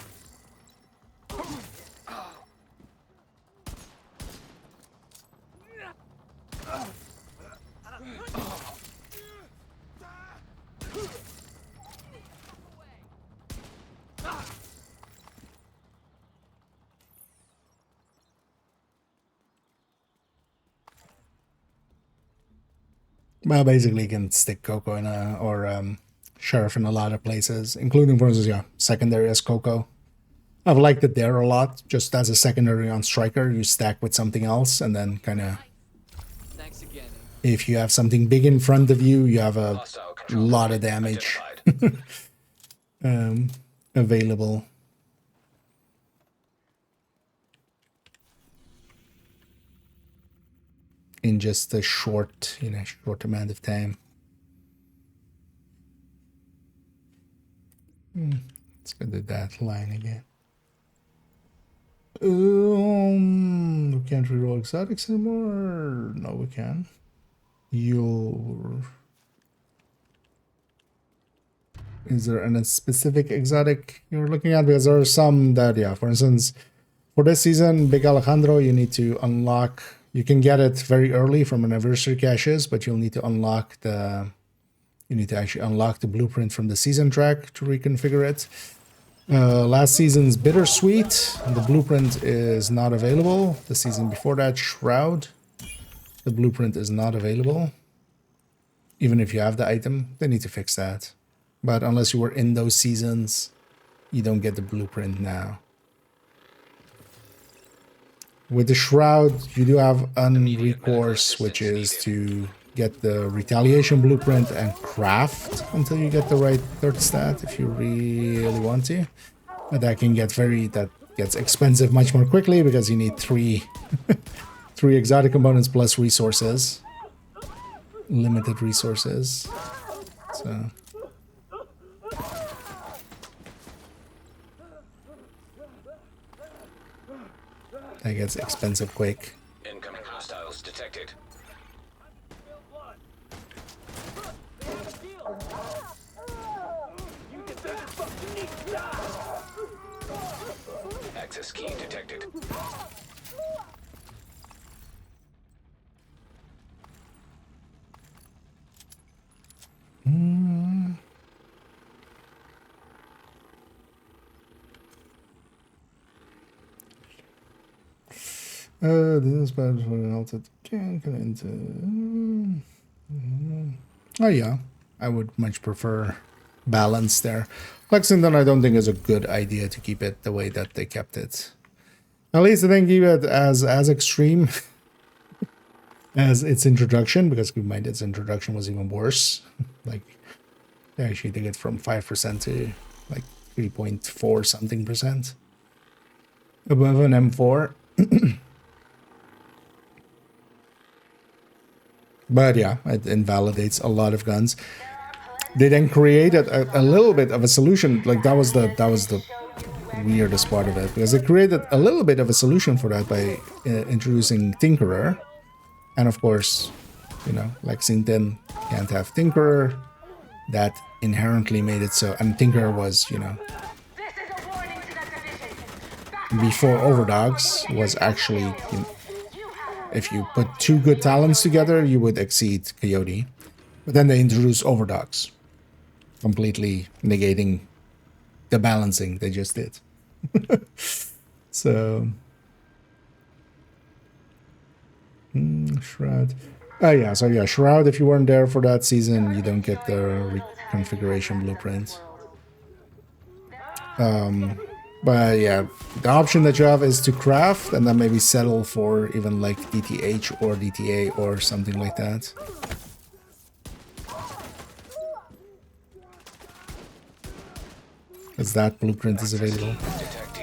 Well, basically, you can stick Coco in or Sheriff in a lot of places, including, for instance, yeah, secondary as Coco. I've liked it there a lot. Just as a secondary on Striker, you stack with something else, and then kind of, if you have something big in front of you, you have a lot of damage available. In just a short amount of time. Let's go to that line again. We can't reroll exotics anymore. No, we can. Is there a specific exotic you're looking at? Because there are some that, yeah, for instance, for this season, Big Alejandro, you need to unlock. You can get it very early from anniversary caches, but you'll need to unlock the. You need to actually unlock the blueprint from the season track to reconfigure it. Last season's Bittersweet, the blueprint is not available. The season before that, Shroud, the blueprint is not available. Even if you have the item, they need to fix that. But unless you were in those seasons, you don't get the blueprint now. With the Shroud, you do have unrecourse, which is to get the retaliation blueprint and craft until you get the right third stat if you really want to. But that gets expensive much more quickly because you need three exotic components plus resources. Limited resources. So that gets expensive quick. Incoming hostiles detected. Access key detected. This is bad for an altered Can't get into. Oh yeah, I would much prefer balance there. Lexington, I don't think is a good idea to keep it the way that they kept it. At least I think keep it as extreme as its introduction, because keep in mind its introduction was even worse. Like they actually took it from 5% to like 3.4 something percent above an M4. But yeah, it invalidates a lot of guns. They then created a little bit of a solution. Like that was the weirdest part of it, because they created a little bit of a solution for that by introducing Tinkerer. And of course, you know, Lexington can't have Tinkerer. That inherently made it so. And Tinkerer was, you know, before Overdogs was actually, you know, if you put two good talents together, you would exceed Coyote. But then they introduced Overdogs, completely negating the balancing they just did. So, Shroud. Oh yeah, so yeah, Shroud, if you weren't there for that season, you don't get the reconfiguration blueprint. But yeah, the option that you have is to craft and then maybe settle for even like DTH or DTA or something like that. Because that blueprint is available.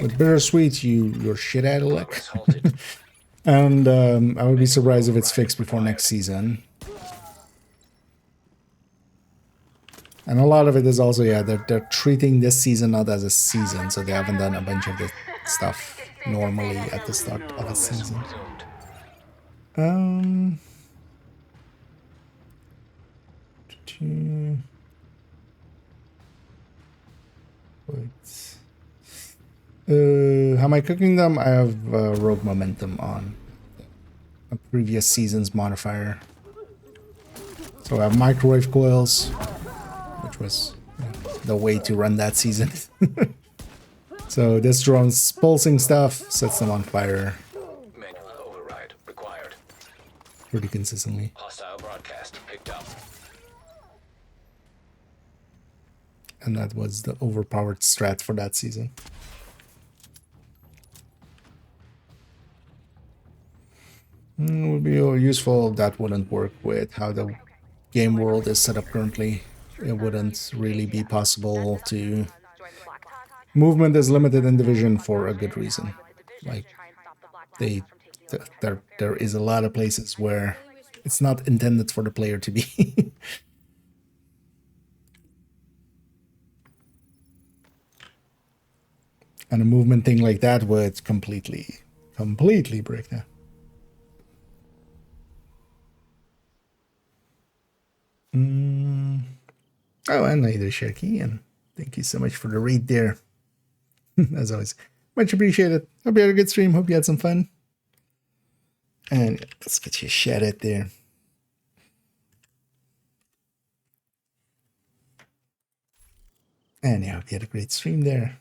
With Bittersweet, you're shit out of luck. And I would be surprised if it's fixed before next season. And a lot of it is also, yeah, they're treating this season not as a season, so they haven't done a bunch of the stuff normally at the start of a season. How am I cooking them? I have Rogue Momentum on a previous season's modifier. So I have microwave coils, which was the way to run that season. So this drone's pulsing stuff, sets them on fire. Manual override required. Pretty consistently. Hostile broadcast picked up. And that was the overpowered strat for that season. It would be useful. That wouldn't work with how the game world is set up currently. It wouldn't really be possible to... Movement is limited in Division for a good reason. Like, there is a lot of places where it's not intended for the player to be. And a movement thing like that would completely break that. Oh, and neither Sharky, and thank you so much for the raid there. As always, much appreciated. Hope you had a good stream. Hope you had some fun. And let's get you a shout out there. And yeah, hope you had a great stream there.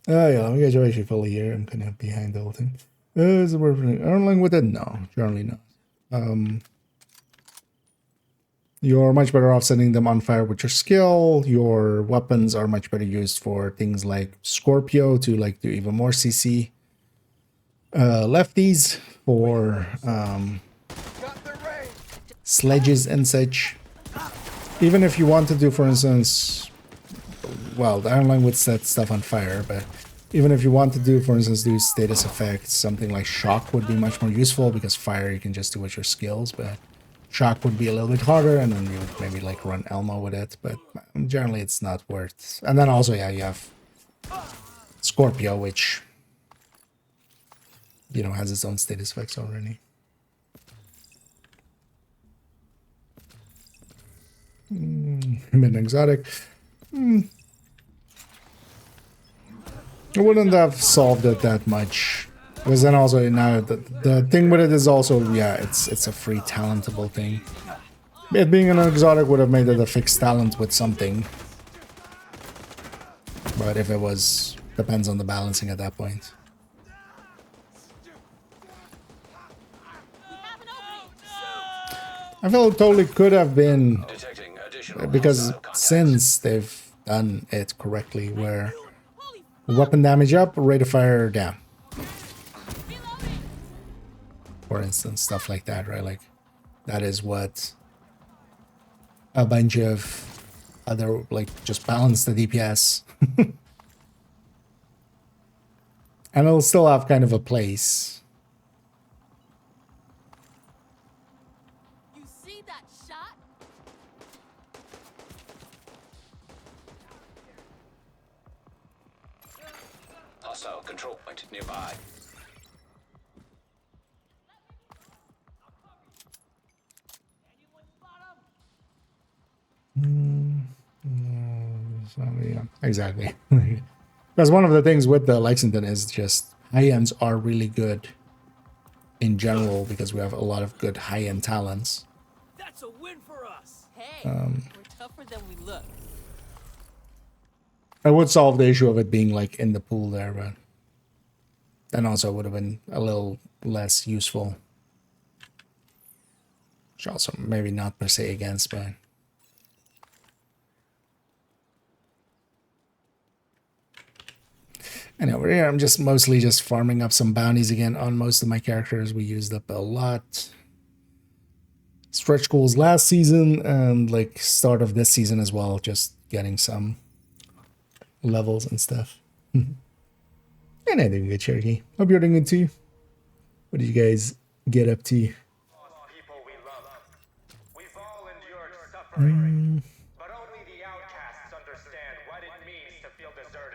Oh yeah, you guys are actually fully here. I'm kind of behind the whole thing. Is it worth earning with it? No, generally not. You're much better off setting them on fire with your skill. Your weapons are much better used for things like Scorpio to like do even more CC. Lefties for sledges and such. Even if you want to do, for instance, well, the Iron Line would set stuff on fire, but even if you want to do, for instance, do status effects, something like shock would be much more useful, because fire you can just do with your skills, but shock would be a little bit harder, and then you would maybe like run Elmo with it, but generally it's not worth. And then also, yeah, you have Scorpio, which, you know, has its own status effects already. Mid exotic. I wouldn't have solved it that much. Because then also now the thing with it is also, yeah, it's a free talentable thing. It being an exotic would have made it a fixed talent with something. But if it was, depends on the balancing at that point. I feel it totally could have been, Detecting additional because hostile contact. since they've done it correctly, where weapon damage up, rate of fire down. For instance, stuff like that, right? Like, that is what a bunch of other, like, just balance the DPS. And it'll still have kind of a place. You see that shot? Hostile control point nearby. Yeah, exactly. Because one of the things with the Lexington is just high-ends are really good in general because we have a lot of good high-end talents. That's a win for us. Hey, we're tougher than we look. I would solve the issue of it being like in the pool there, but then also would have been a little less useful. Which also maybe not per se against, but and over here, I'm just mostly just farming up some bounties again on most of my characters. We used up a lot. Stretch goals last season and like start of this season as well. Just getting some levels and stuff. And I'm doing good, Cherokee. Hope you're doing good too. What did you guys get up to? People we love. We've all endured suffering, but only the outcasts understand what it means to feel deserted.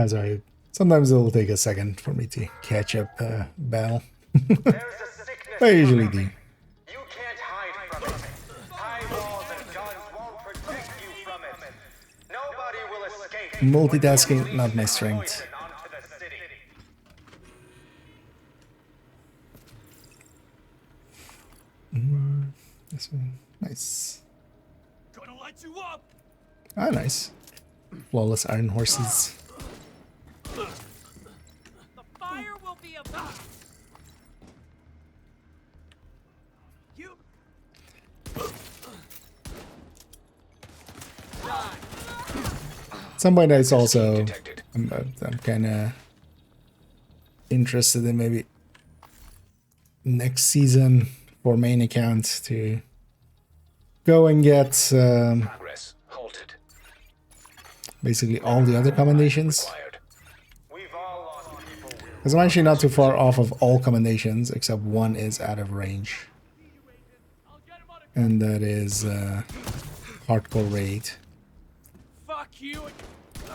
Sorry. Sometimes it'll take a second for me to catch up battle. There's a sickness I usually coming. do. You can't hide from it. High walls and guns won't protect you from it. Nobody will escape. Multitasking, not my strength. Poison onto the city. This one. Nice. Gonna light you up. Ah, nice. Flawless iron horses. The fire will be about. You. Some point it's also I'm kind of interested in maybe next season for main account to go and get Progress halted. basically all the other commendations. Required. We've all lost people we Because I'm actually not too far off of all commendations, except one is out of range. And that is Hardcore Raid. Fuck you.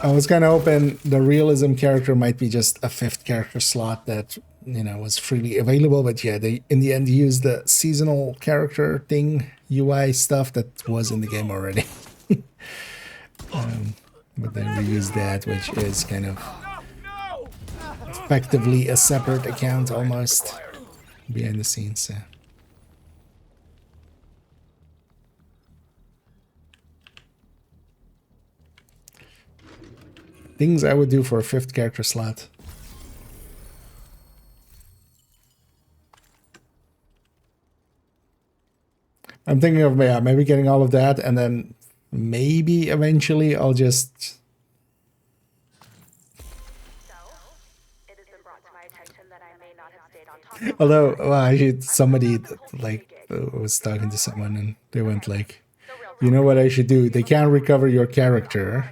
I was kind of hoping the realism character might be just a 5th character slot that, you know, was freely available. But yeah, they in the end used the seasonal character thing, UI stuff that was in the game already. But they reused that, which is kind of effectively a separate account almost behind the scenes. Yeah. Things I would do for a 5th character slot. I'm thinking of maybe getting all of that, and then maybe eventually I'll just. Although, well, actually, somebody like was talking to someone, and they went like, "You know what I should do? They can't recover your character."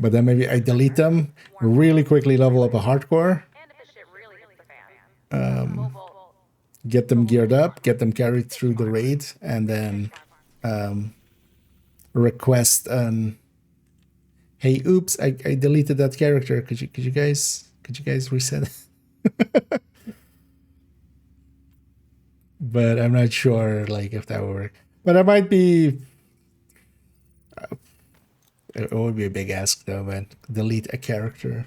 But then maybe I delete them, really quickly level up a hardcore, get them geared up, get them carried through the raid, and then request an, hey, oops, I deleted that character. Could you guys reset it? But I'm not sure like if that will work. But it might be. It would be a big ask though, but delete a character.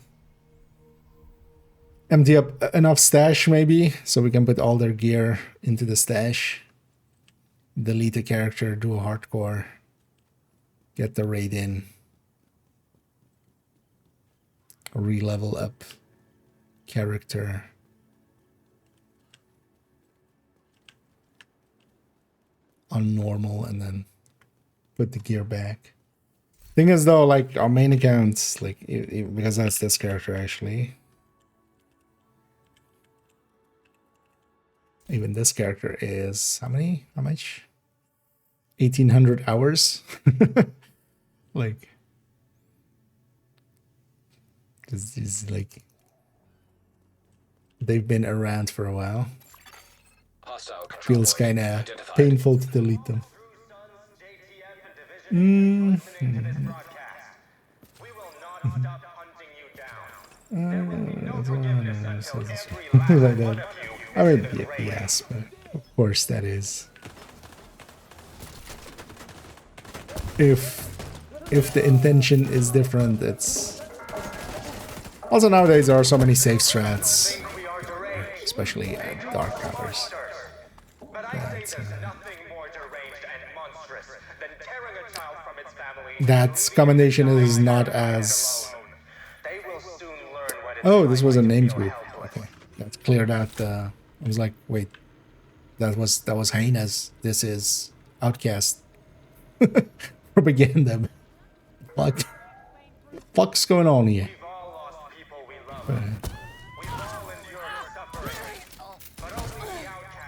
Empty up enough stash maybe, so we can put all their gear into the stash. Delete a character, do a hardcore. Get the raid in. re-level up character. On normal and then put the gear back. Thing is though, like our main accounts, like because that's this character actually. Even this character is how many? How much? 1800 hours. Like, this is like they've been around for a while. Hostile control Feels point kind of identified. painful to delete them. Like that. I mean, yes, but of course that is. If the intention is different, it's also nowadays there are so many safe strats, especially at dark hours. That commendation is not as. Oh, this was a named group. Okay, that's cleared out. I was like, wait, that was hyenas. This is Outcast propaganda. Fuck's going on here?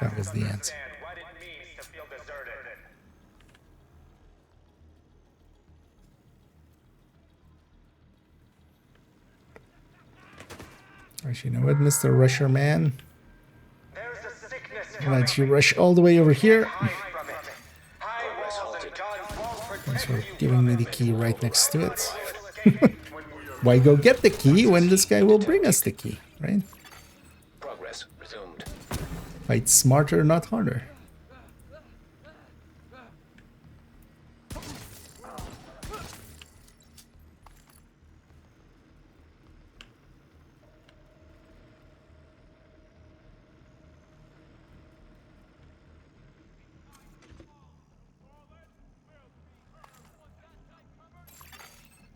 That was the answer. Actually, you know what, Mr. Rusher Man? I'll let you rush all the way over here. Thanks for giving me the key right next to it. Why go get the key when this guy will bring us the key, right? Progress resumed. Fight smarter, not harder.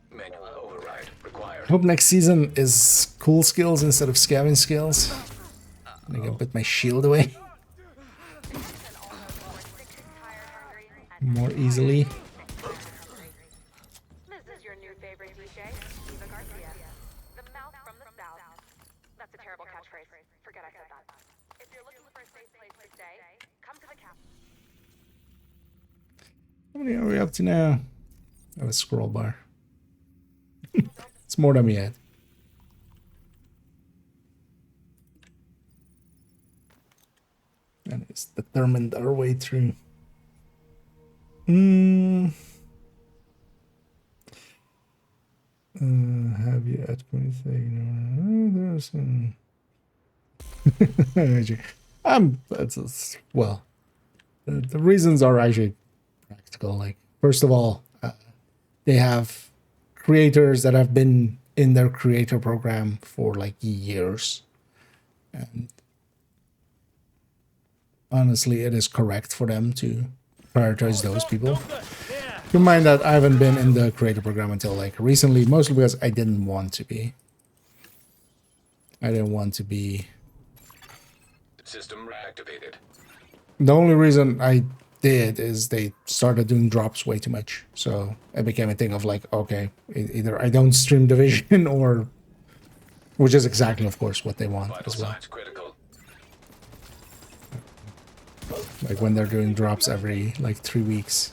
Manual override required. Hope next season is cool skills instead of scavenge skills. I can put my shield away more easily. This is your new favorite DJ, Eva Garcia. The mouth from the south. That's a terrible catchphrase. Forget I said that. If you're looking for a safe place to stay, come to the camp. How many are we up to now? Oh, a scroll bar. It's more than we had. And it's determined our way through. Have you at anything? Well, the reasons are actually practical. Like, first of all, they have creators that have been in their creator program for like years, and honestly, it is correct for them to prioritize those people. Keep in mind that I haven't been in the creator program until like recently, mostly because I didn't want to be. I didn't want to be. System reactivated. The only reason I did is they started doing drops way too much. So it became a thing of like, okay, either I don't stream Division or, which is exactly, of course, what they want as well. Critical. Like when they're doing drops every like 3 weeks.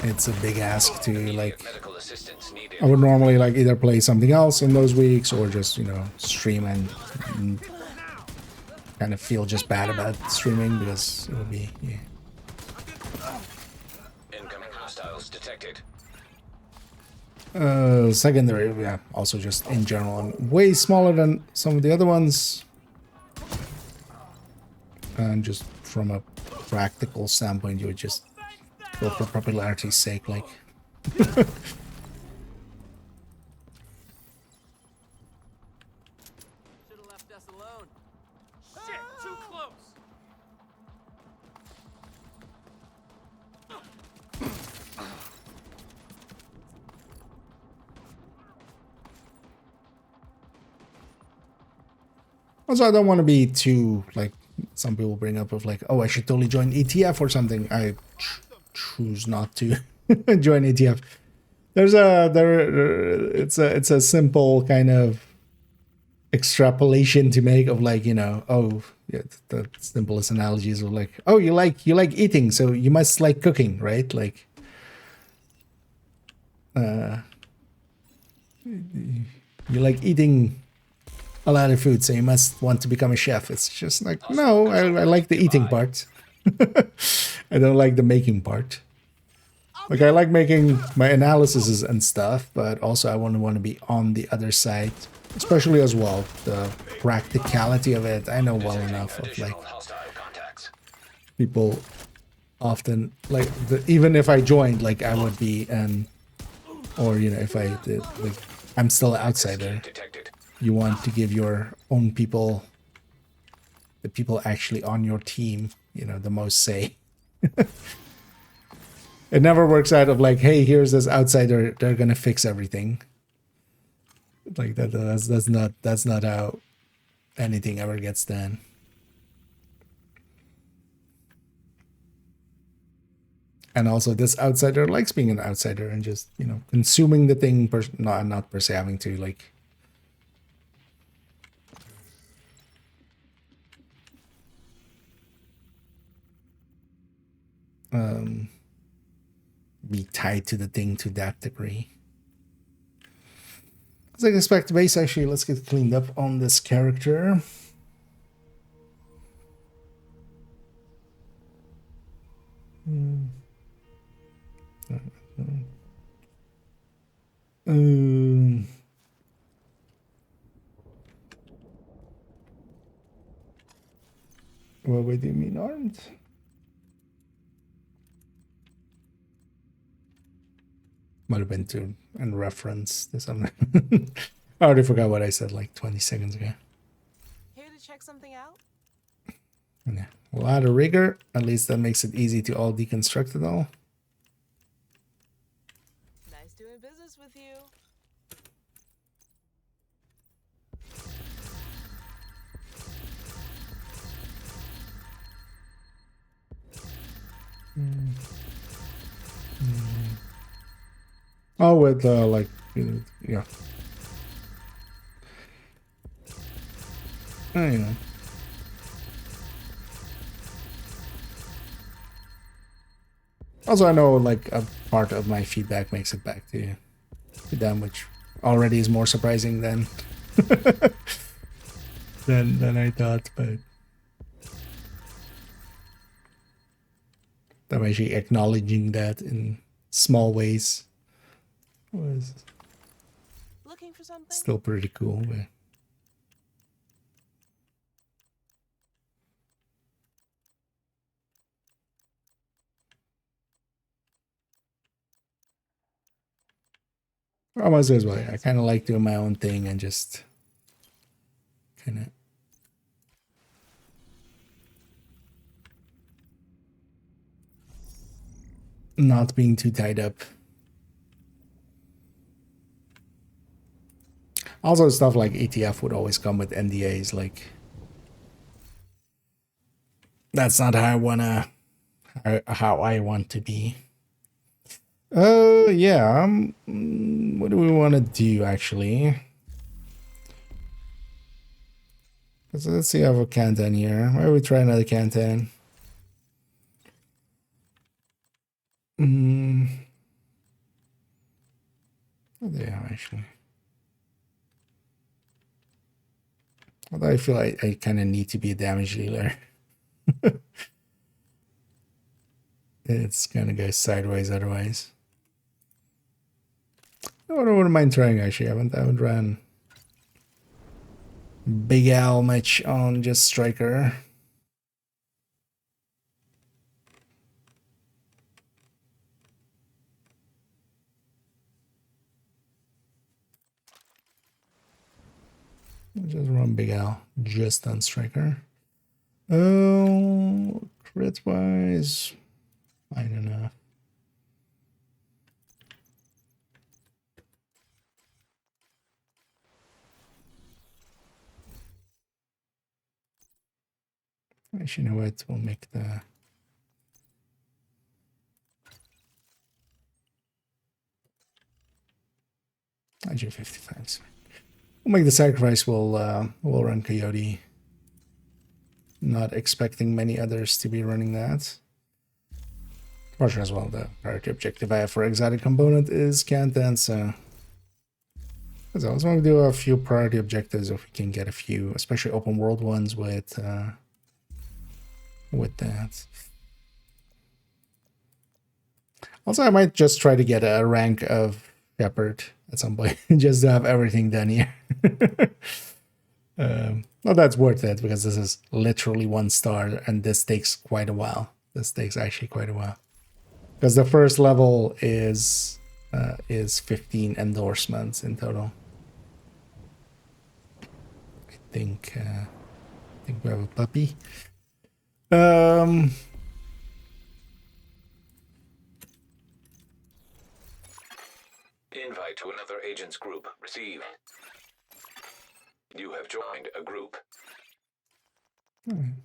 It's a big ask to like. Medical assistance needed. I would normally like either play something else in those weeks or just, you know, stream and kind of feel just bad about streaming because it would be, yeah. Incoming hostiles detected. Secondary, yeah, also just in general, I'm way smaller than some of the other ones. And just from a practical standpoint, you would just go for popularity's sake, like. Also, I don't want to be too, like, some people bring up of like, oh, I should totally join ETF or something. I choose not to join ETF. It's a simple kind of extrapolation to make of like, you know, oh, yeah, the simplest analogies of like, oh, you like eating, so you must like cooking, right? Like, you like eating a lot of food, so you must want to become a chef. It's just like, no, I like the eating part. I don't like the making part. Like, I like making my analyses and stuff, but also I want to be on the other side, especially as well the practicality of it. I know well enough of like people often like even if I joined, like I would be or you know, if I did, like, I'm still an outsider. You want to give your own people, the people actually on your team, you know, the most say. It never works out of like, hey, here's this outsider, they're gonna fix everything. Like that's not how anything ever gets done. And also, this outsider likes being an outsider and just, you know, consuming the thing. Not per se having to like. Be tied to the thing to that degree. As I expect, base actually, let's get cleaned up on this character. What way do you mean armed? Might have been to in reference to something. I already forgot what I said like 20 seconds ago. Here to check something out? Yeah. A lot of rigor. At least that makes it easy to all deconstruct it all. Nice doing business with you. Oh, with like, yeah. You know. Also, I know like a part of my feedback makes it back to them, which already is more surprising than than I thought. But I'm actually acknowledging that in small ways was Looking for something? still pretty cool. But almost as well. I kind of like doing my own thing and just kind of not being too tied up. Also, stuff like ETF would always come with NDAs. Like, that's not how I want to be. Yeah. What do we want to do actually? Let's see. I have a Kantan here. Why don't we try another Kantan? Yeah, actually. Although I feel like I kind of need to be a damage dealer. It's gonna go sideways otherwise. I wouldn't mind trying actually. I haven't run Big Al much on just Striker. Just run Big Al just on Striker. Oh, crit wise, I don't know. Actually, you know what? We'll make the... IG55. We'll make the sacrifice. We'll run Coyote. Not expecting many others to be running that. For sure as well, the priority objective I have for exotic component is Canton, so... I was going to do a few priority objectives if we can get a few, especially open world ones with that. Also, I might just try to get a rank of Shepherd at some point, just to have everything done here. Well, that's worth it, because this is literally 1 star, and this takes quite a while. This takes actually quite a while. Because the first level is 15 endorsements in total. I think we have a puppy. Invite to another agent's group. Receive. You have joined a group. I'm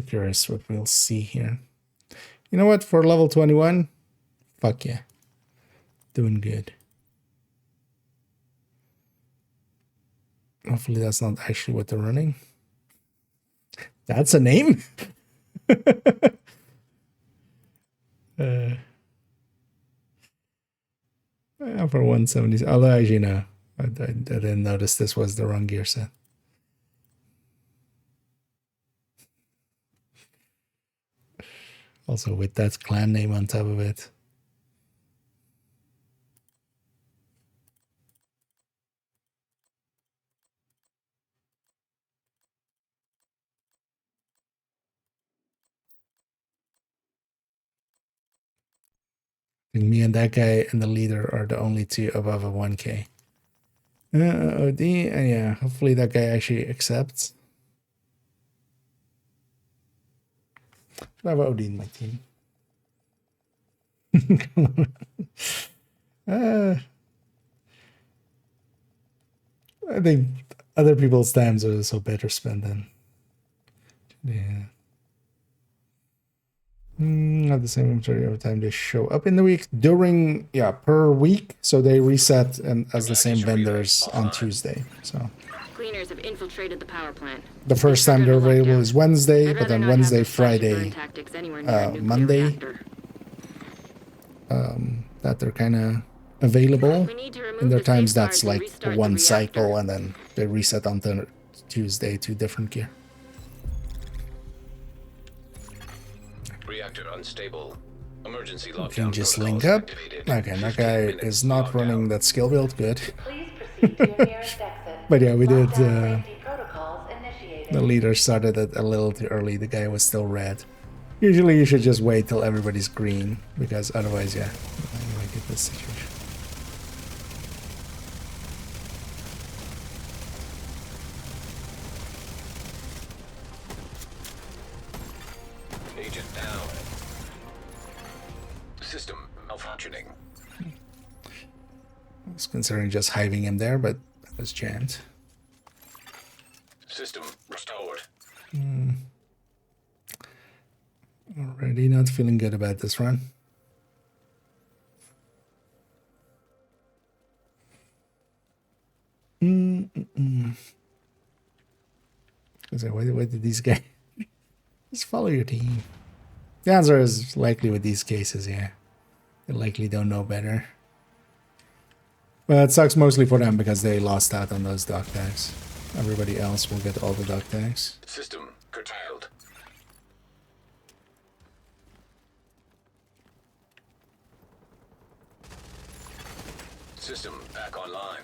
curious what we'll see here. You know what? For level 21, fuck yeah. Doing good. Hopefully that's not actually what they're running. That's a name? For 170. Although actually no. I didn't notice this was the wrong gear set. Also with that clan name on top of it. I think me and that guy and the leader are the only two above a 1K. OD, yeah, hopefully that guy actually accepts. I have OD in my team. I think other people's times are so better spent than. Yeah. Not the same inventory every time they show up in the week. During, yeah, per week. So they reset and as the same vendors on Tuesday. So Cleaners have infiltrated the power plant. the first time they're available is Wednesday, but then Wednesday, Friday, Monday, that they're kind of available. And there are times that's like one cycle and then they reset on Tuesday to different gear. Reactor unstable. Emergency lockdown. Can just link up. Okay, that guy is not running that skill build. Good. But yeah, we did. The leader started it a little too early. The guy was still red. Usually, you should just wait till everybody's green, because otherwise, yeah, you might get this situation. Agent down. System malfunctioning. I was considering just hiving him there, but that was jammed. System restored. Already not feeling good about this run. Why did these guys just follow your team? The answer is likely with these cases, yeah. They likely don't know better. But it sucks mostly for them because they lost out on those dock tags. Everybody else will get all the dock tags. System curtailed. System back online.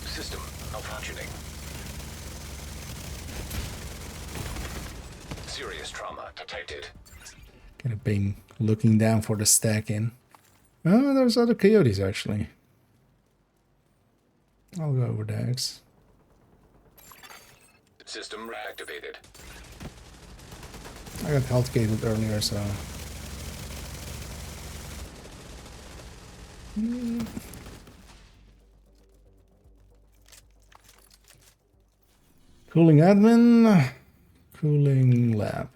System malfunctioning. Serious trauma detected. Kind of being looking down for the stack in. Oh, there's other coyotes actually. I'll go over dags. System reactivated. I got health gated earlier, so. Cooling admin, cooling lab.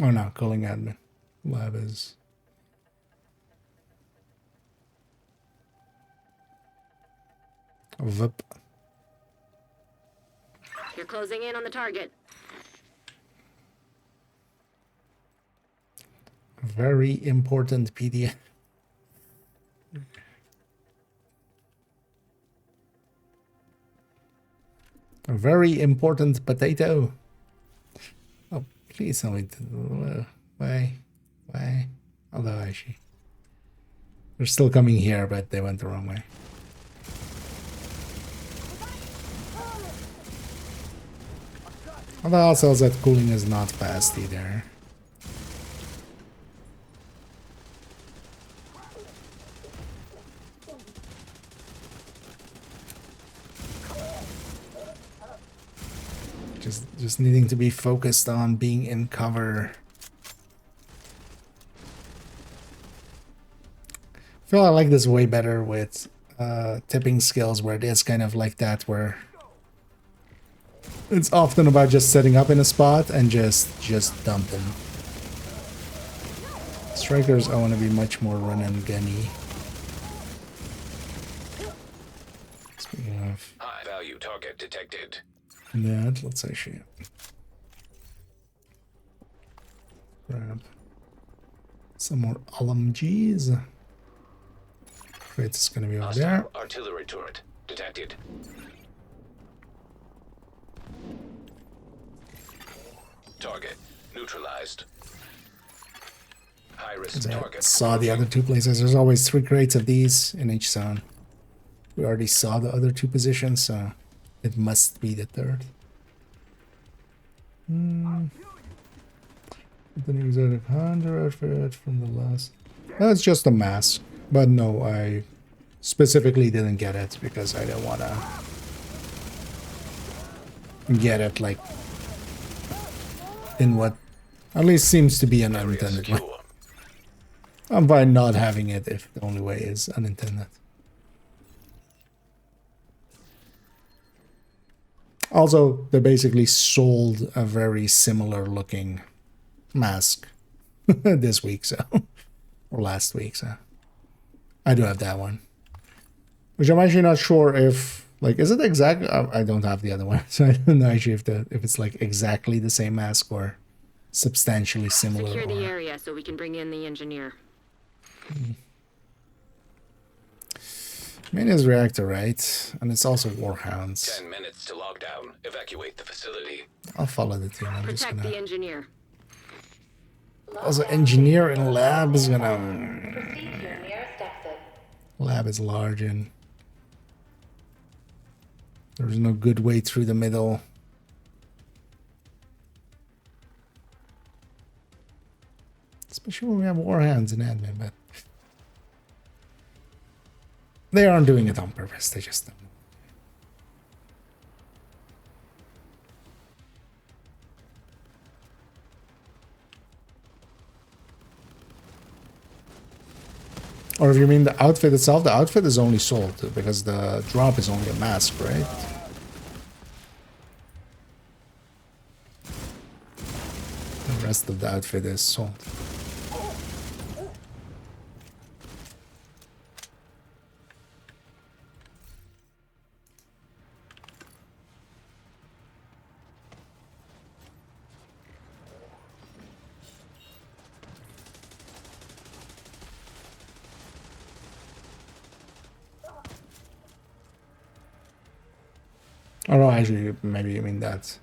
Oh no, cooling admin. Lab is. VIP. You're closing in on the target. Very important PDF. A very important potato. Oh, please tell me. Why? Although actually, they're still coming here, but they went the wrong way. Although also that cooling is not fast either. Just needing to be focused on being in cover. I feel I like this way better with tipping skills, where it is kind of like that, where it's often about just setting up in a spot and just dumping. Strikers, I want to be much more run and gunny. Speaking of High value target detected. that, let's actually grab some more LMGs. Great, it's gonna be over there. Hostile artillery turret detected. Target neutralized. High risk I target. saw the other two places. There's always 3 crates of these in each zone. We already saw the other 2 positions, so it must be the 3rd. The new exotic hunter outfit from the last. That's just a mask, but no, I specifically didn't get it because I didn't want to get it like in what at least seems to be an unintended way. I'm fine not having it if the only way is unintended. Also, they basically sold a very similar looking mask this week, so or last week, so I do have that one. Which I'm actually not sure if, like, is it exactly? I don't have the other one, so I don't know actually if it's like exactly the same mask or substantially similar. Secure the area so we can bring in the engineer. Main is reactor, right? And it's also Warhounds. 10 minutes to lock down. Evacuate the facility. I'll follow the team. I'm just Protect gonna. the engineer. Also, engineer in lab is gonna. Lab is large and there's no good way through the middle. Especially when we have Warhounds in admin, but they aren't doing it on purpose. They just don't. Or if you mean the outfit itself, the outfit is only sold because the drop is only a mask, right? The rest of the outfit is sold. Oh no, actually, maybe you mean that.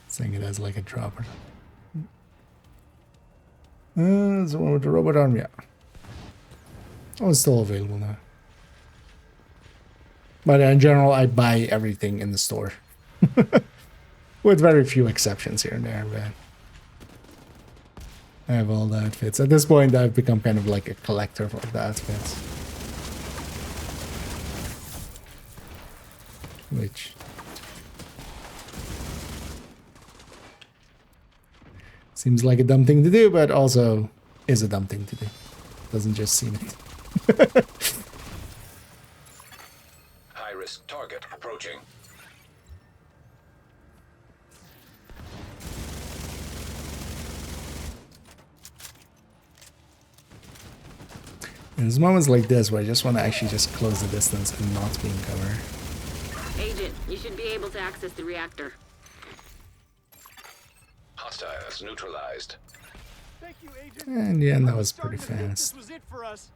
Saying it as like a dropper. It's the one with the robot arm, yeah. Oh, it's still available now. But in general, I buy everything in the store. With very few exceptions here and there, but I have all the outfits. At this point, I've become kind of like a collector of the outfits. Which Seems like a dumb thing to do, but also is a dumb thing to do. Doesn't just seem it. High-risk target approaching. There's moments like this where I just want to actually just close the distance and not be in cover. Agent, you should be able to access the reactor. Hostiles neutralized. Thank you, Agent. And in the end, that I was pretty starting to think fast. This was it for us.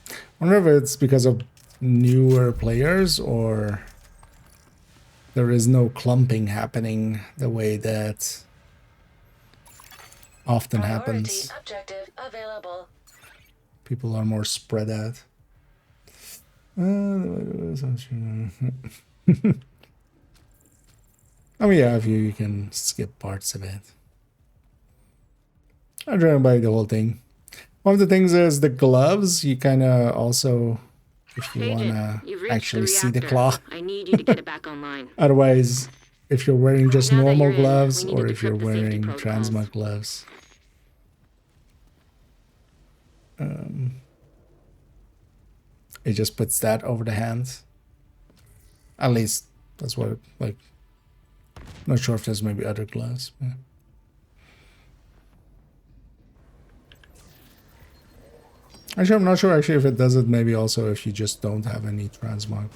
I wonder if it's because of newer players or there is no clumping happening the way that often happens. Objective available. People are more spread out. I mean, yeah, if you can skip parts of it. I'm trying to buy the whole thing. One of the things is the gloves. You kind of also, if you want Agent, you've to reached actually the see the reactor. claw. I need you to get it back online. Otherwise, if you're wearing just Now that normal you're in, gloves we need or to if you're decrypt the safety wearing protocols. transmog gloves, it just puts that over the hand. At least that's what, like, not sure if there's maybe other gloves. Yeah. Actually, I'm not sure actually if it does it maybe also if you just don't have any transmog.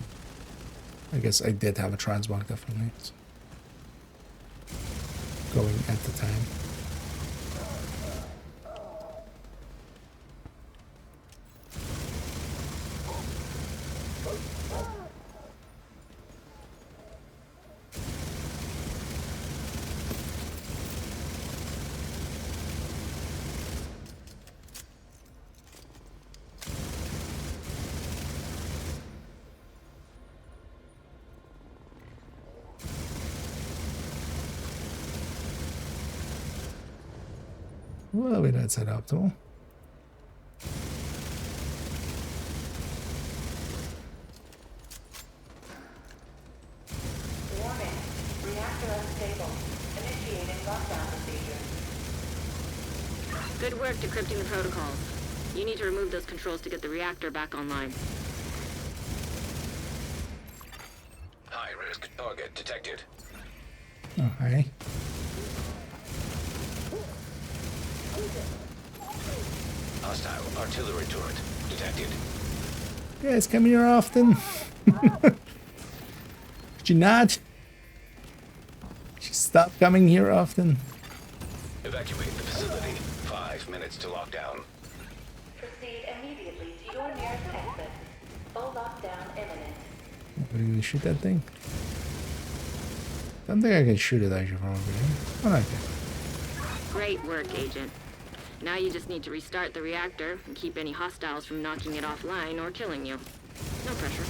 I guess I did have a transmog definitely. So. Going at the time. Well, maybe that's not optimal. Warning. Reactor unstable. Initiating lockdown procedure. Good work decrypting the protocols. You need to remove those controls to get the reactor back online. High-risk target detected. Oh, hi. Hostile artillery turret detected. Guys, come here often. Could you not? Could you stop coming here often? Evacuate the facility. 5 minutes to lockdown. Proceed immediately to your nearest exit. Full lockdown imminent. Are you gonna shoot that thing? Don't think I can shoot it actually from over here. Oh, okay. Great work, Agent. Now you just need to restart the reactor and keep any hostiles from knocking it offline or killing you. No pressure.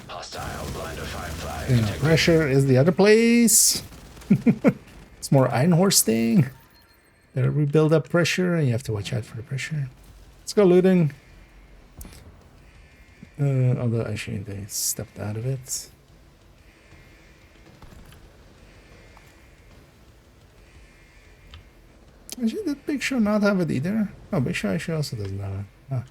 Hostile blinder firefly You know, detected. pressure is the other place. It's more Iron Horse thing. Gotta rebuild up pressure and you have to watch out for the pressure. Let's go looting. Although actually they stepped out of it. Actually, did Big Show not have it either? Oh, Big Show actually also doesn't have it. Huh.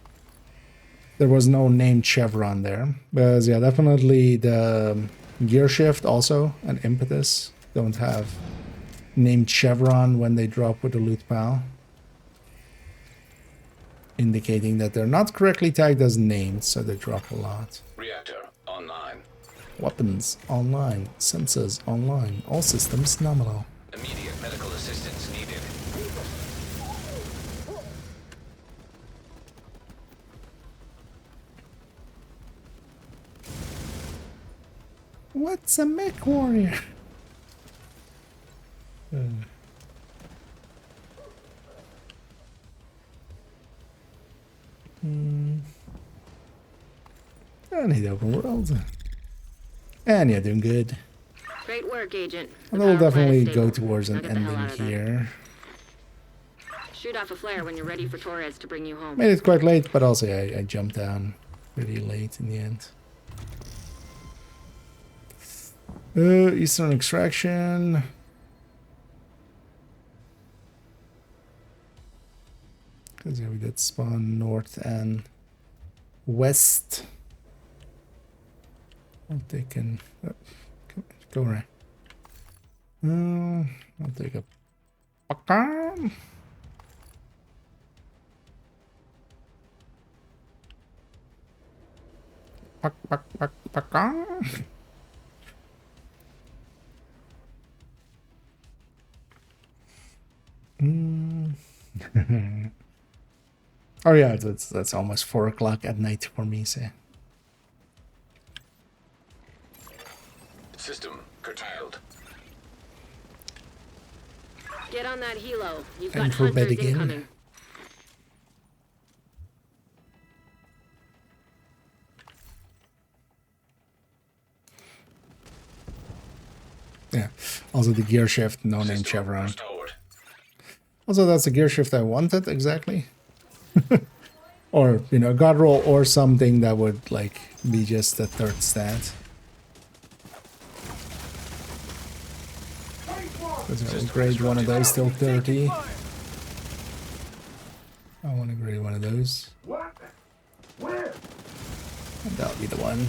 There was no named chevron there. But yeah, definitely the gear shift also and impetus don't have named chevron when they drop with the loot pal. Indicating that they're not correctly tagged as named, so they drop a lot. Reactor online. Weapons online. Sensors online. All systems nominal. Immediate medical assistance needed. What's a mech warrior? I need open world. And yeah, doing good. Great work, Agent. The And we'll power plant is definitely go stable. towards Now an get the hell out ending of there. here. Shoot off a flare when you're ready for Torres to bring you home. Made it quite late, but also I jumped down pretty late in the end. Eastern extraction. Because yeah, we did spawn north and west. I'll take an go right. I'll take a pakam. Pakam. Oh yeah, that's almost 4 o'clock at night for me, so. System curtailed. Get on that helo. You've Time got for bed hunters again. incoming. Yeah. Also the gear shift, no name chevron. Restored. Also, that's the gear shift I wanted exactly. Or, you know, god roll or something that would like be just the third stat. I'll grade one of those till 30. I want to grade one of those. And that'll be the one.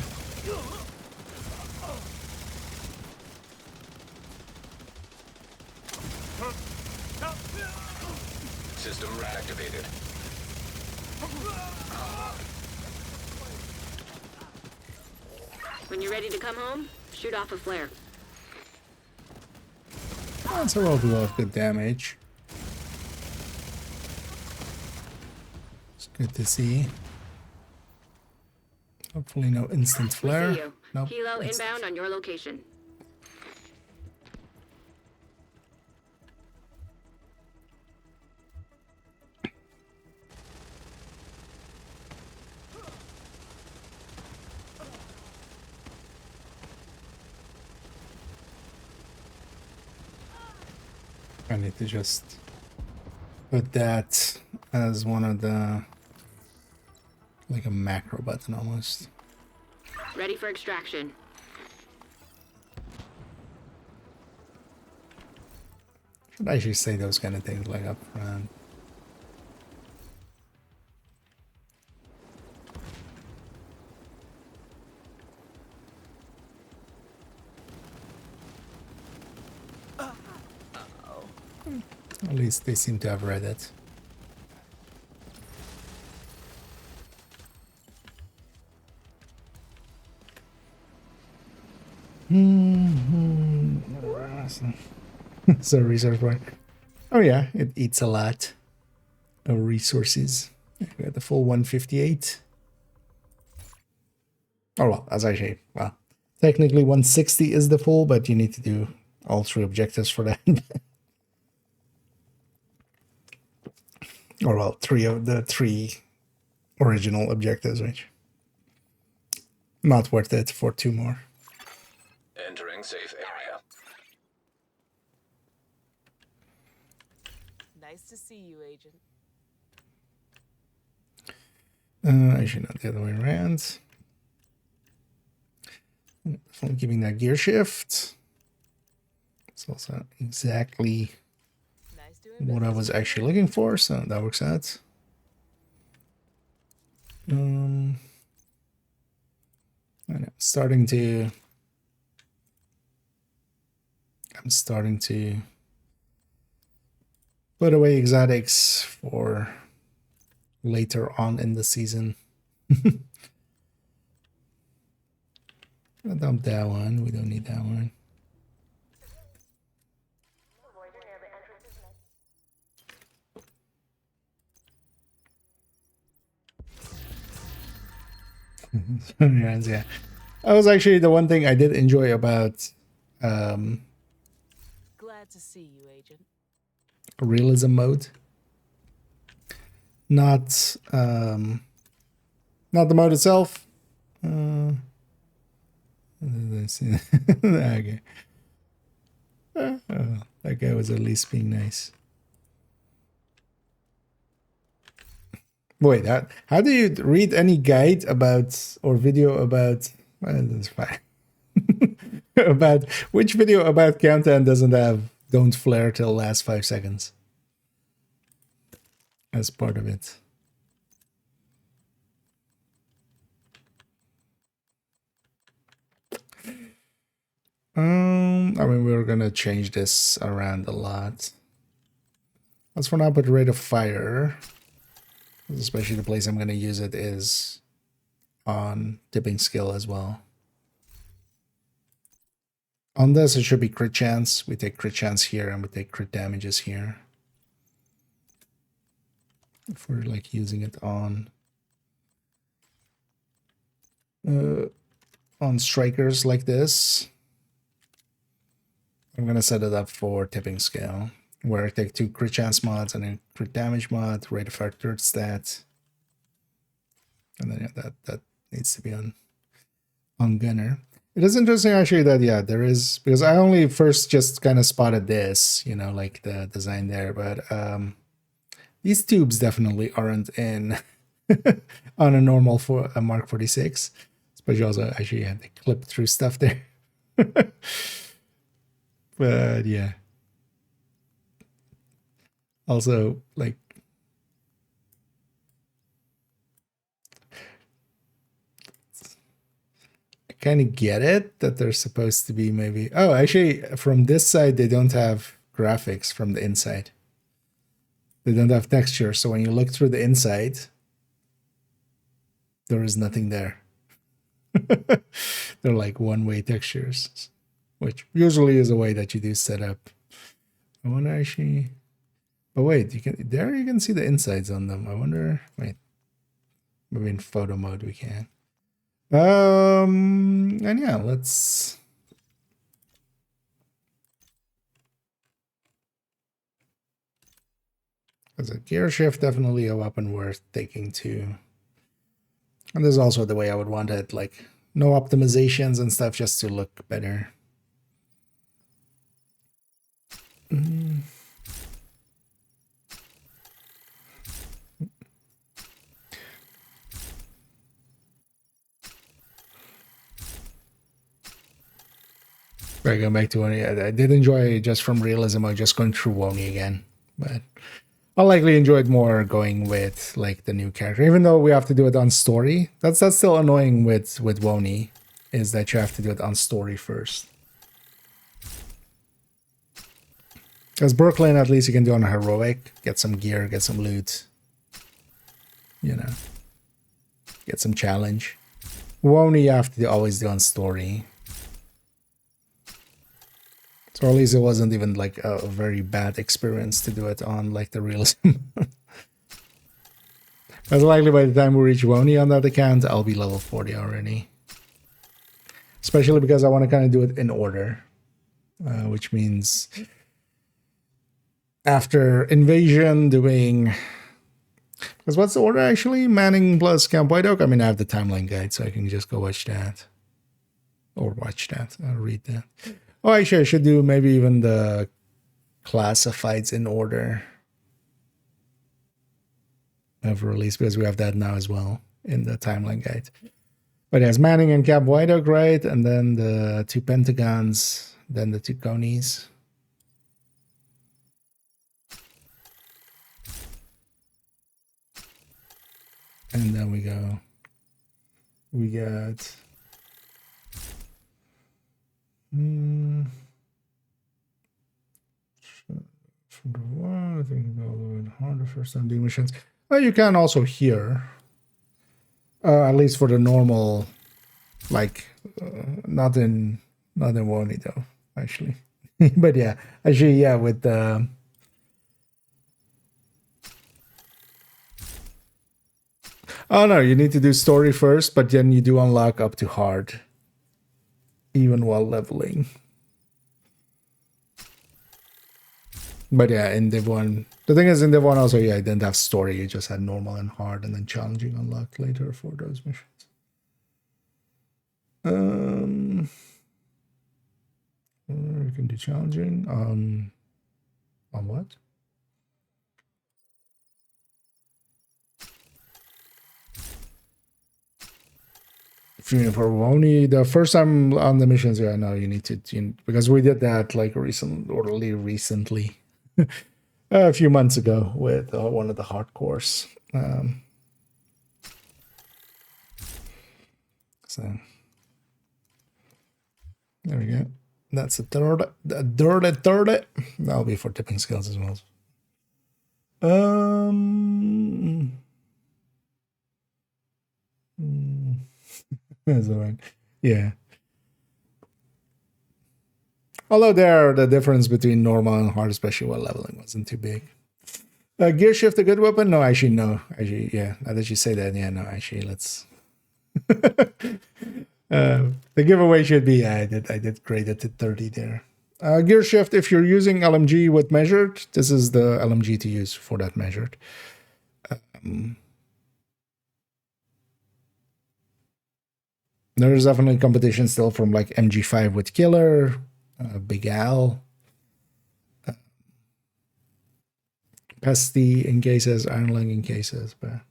System reactivated. When you're ready to come home, shoot off a flare. That's a roll to of good damage. It's good to see. Hopefully no instant We flare. see you. Nope. Helo It's- inbound on your location. I need to just put that as one of the, like a macro button almost. Ready for extraction. Should actually say those kind of things like up front. At least they seem to have read it. So resource point. Oh yeah, it eats a lot of resources. We got the full 158. Oh well, as I say, well, technically 160 is the full, but you need to do all 3 objectives for that. Or well, 3 of the 3 original objectives, which not worth it for 2 more. Entering safe area. Nice to see you, Agent. Actually, not the other way around. Definitely giving that gear shift. It's also exactly Nice doing what I was actually looking for, so that works out. And I'm starting to put away exotics for later on in the season. I'll dump that one. We don't need that one. Yeah. That was actually the one thing I did enjoy about Glad to see you, Agent. realism mode. Not the mode itself. Okay. That guy was at least being nice. Wait, how do you read any guide about or video about? Well, that's fine. About which video about countdown doesn't have don't flare till last 5 seconds as part of it? I mean, we're gonna change this around a lot. Let's for now put rate of fire, especially the place I'm gonna use it is on tipping skill as well. On this, it should be crit chance. We take crit chance here and we take crit damages here. If we're like using it on strikers like this, I'm gonna set it up for tipping scale, where I take 2 crit chance mods and a crit damage mod, rate of fire third stat, and then yeah, that needs to be on gunner. It is interesting actually that yeah, there is, because I only first just kind of spotted this, you know, like the design there, but these tubes definitely aren't in on a normal for a Mark 46. But you also actually had to clip through stuff there. But yeah. Also, like, I kind of get it that they're supposed to be maybe. Oh, actually, from this side, they don't have graphics from the inside. They don't have texture. So when you look through the inside, there is nothing there. They're like one-way textures, which usually is a way that you do set up. I wonder actually, but wait, you can see the insides on them. I wonder, wait, maybe in photo mode we can. And yeah, let's. As a gear shift, definitely a weapon worth taking too. And this is also the way I would want it, like no optimizations and stuff, just to look better. Right, going back to Wony. I did enjoy just from realism of just going through Wony again, but I'll likely enjoy it more going with like the new character, even though we have to do it on story. That's still annoying with Wony, is that you have to do it on story first. Because Brooklyn, at least you can do on a heroic, get some gear, get some loot, you know, get some challenge. Wony you have to always do on story. So at least it wasn't even like a very bad experience to do it on like the realism. As likely by the time we reach Wony on that account, I'll be level 40 already. Especially because I want to kind of do it in order. Which means after Invasion doing... Because what's the order actually? Manning plus Camp White Oak? I mean, I have the timeline guide, so I can just go watch that. Or watch that. I'll read that. Oh, actually, I should do maybe even the classifieds in order of release, because we have that now as well in the timeline guide. But yes, Manning and Cap White Oak, right? And then the 2 Pentagons, then the 2 Conies. And then we got... I think all the way harder first time doing missions. Well, you can also hear, at least for the normal, like not in Wony though, actually. But yeah, actually, yeah, with the oh no, you need to do story first, but then you do unlock up to hard, even while leveling. But yeah, in Div 1, the thing is in Div 1 also, yeah, I didn't have story, you just had normal and hard, and then challenging unlocked later for those missions. You can do challenging on what? for only the first time on the missions. Yeah, no, you need to because we did that like recently, a few months ago with one of the hardcores. So there we go. That's the third. That'll be for tipping skills as well. That's all right. Yeah. Although the difference between normal and hard, especially while leveling, wasn't too big. Gear shift a good weapon? No, actually, no. Actually, yeah. Now that you say that, yeah, no, actually, let's. The giveaway should be. Yeah, I did grade it to 30 there. Gear shift. If you're using LMG with measured, this is the LMG to use for that measured. There's definitely competition still from like MG5 with Killer, Big Al, Pesty in cases, Iron Lung in cases, but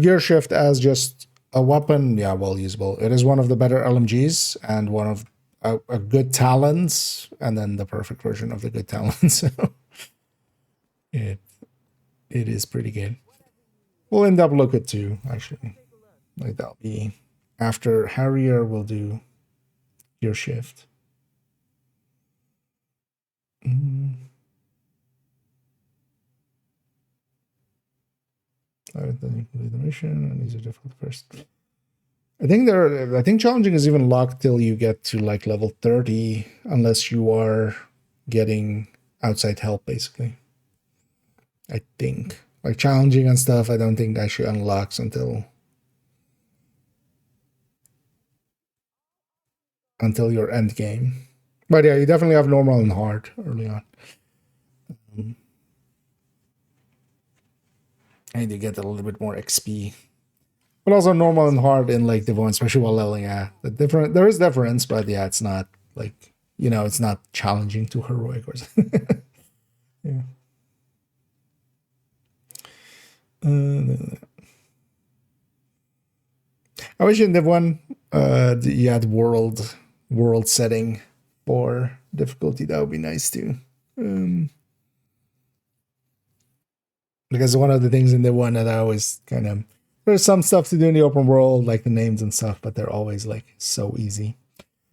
Gear Shift as just a weapon, yeah, well usable. It is one of the better LMGs and one of a good talents, and then the perfect version of the good talents. So it is pretty good. We'll end up look at 2 actually. Like that'll be after Harrier. We'll do Gear Shift. Then you complete the mission, and these are difficult first. I think challenging is even locked till you get to like level 30, unless you are getting outside help, basically. I think like challenging and stuff. I don't think actually unlocks until your end game. But yeah, you definitely have normal and hard early on. And you get a little bit more XP. But also normal and hard in like Div 1, especially while leveling. Yeah, there is difference, but yeah, it's not like, it's not challenging to heroic or something. Yeah. I wish in Div 1 you had world setting for difficulty. That would be nice too. Because one of the things in Div 1 that I always kind of, there's some stuff to do in the open world, like the names and stuff, but they're always like so easy.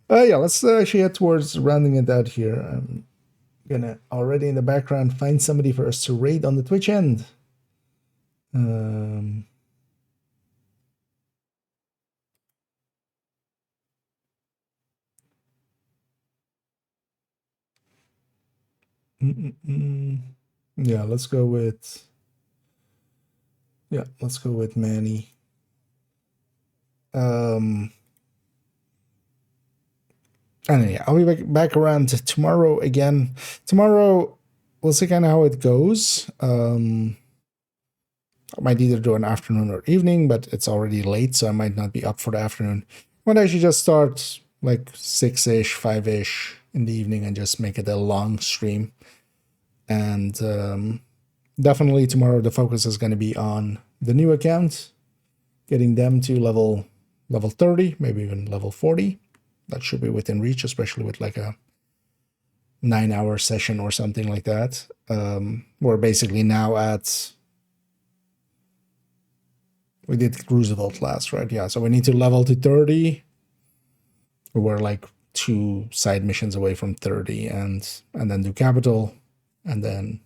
Yeah, let's actually head towards rounding it out here. I'm gonna already in the background find somebody for us to raid on the Twitch end. Yeah, let's go with Manny. And yeah, I'll be back around tomorrow again. Tomorrow, we'll see kind of how it goes. I might either do an afternoon or evening, but it's already late, so I might not be up for the afternoon. I might actually just start like 6-ish, 5-ish in the evening and just make it a long stream. And definitely tomorrow the focus is going to be on the new account, getting them to level 30, maybe even level 40. That should be within reach, especially with like a 9-hour session or something like that. We're basically now we did Roosevelt last, right? Yeah, so we need to level to 30. We're like 2 side missions away from 30, and then do Capital, and then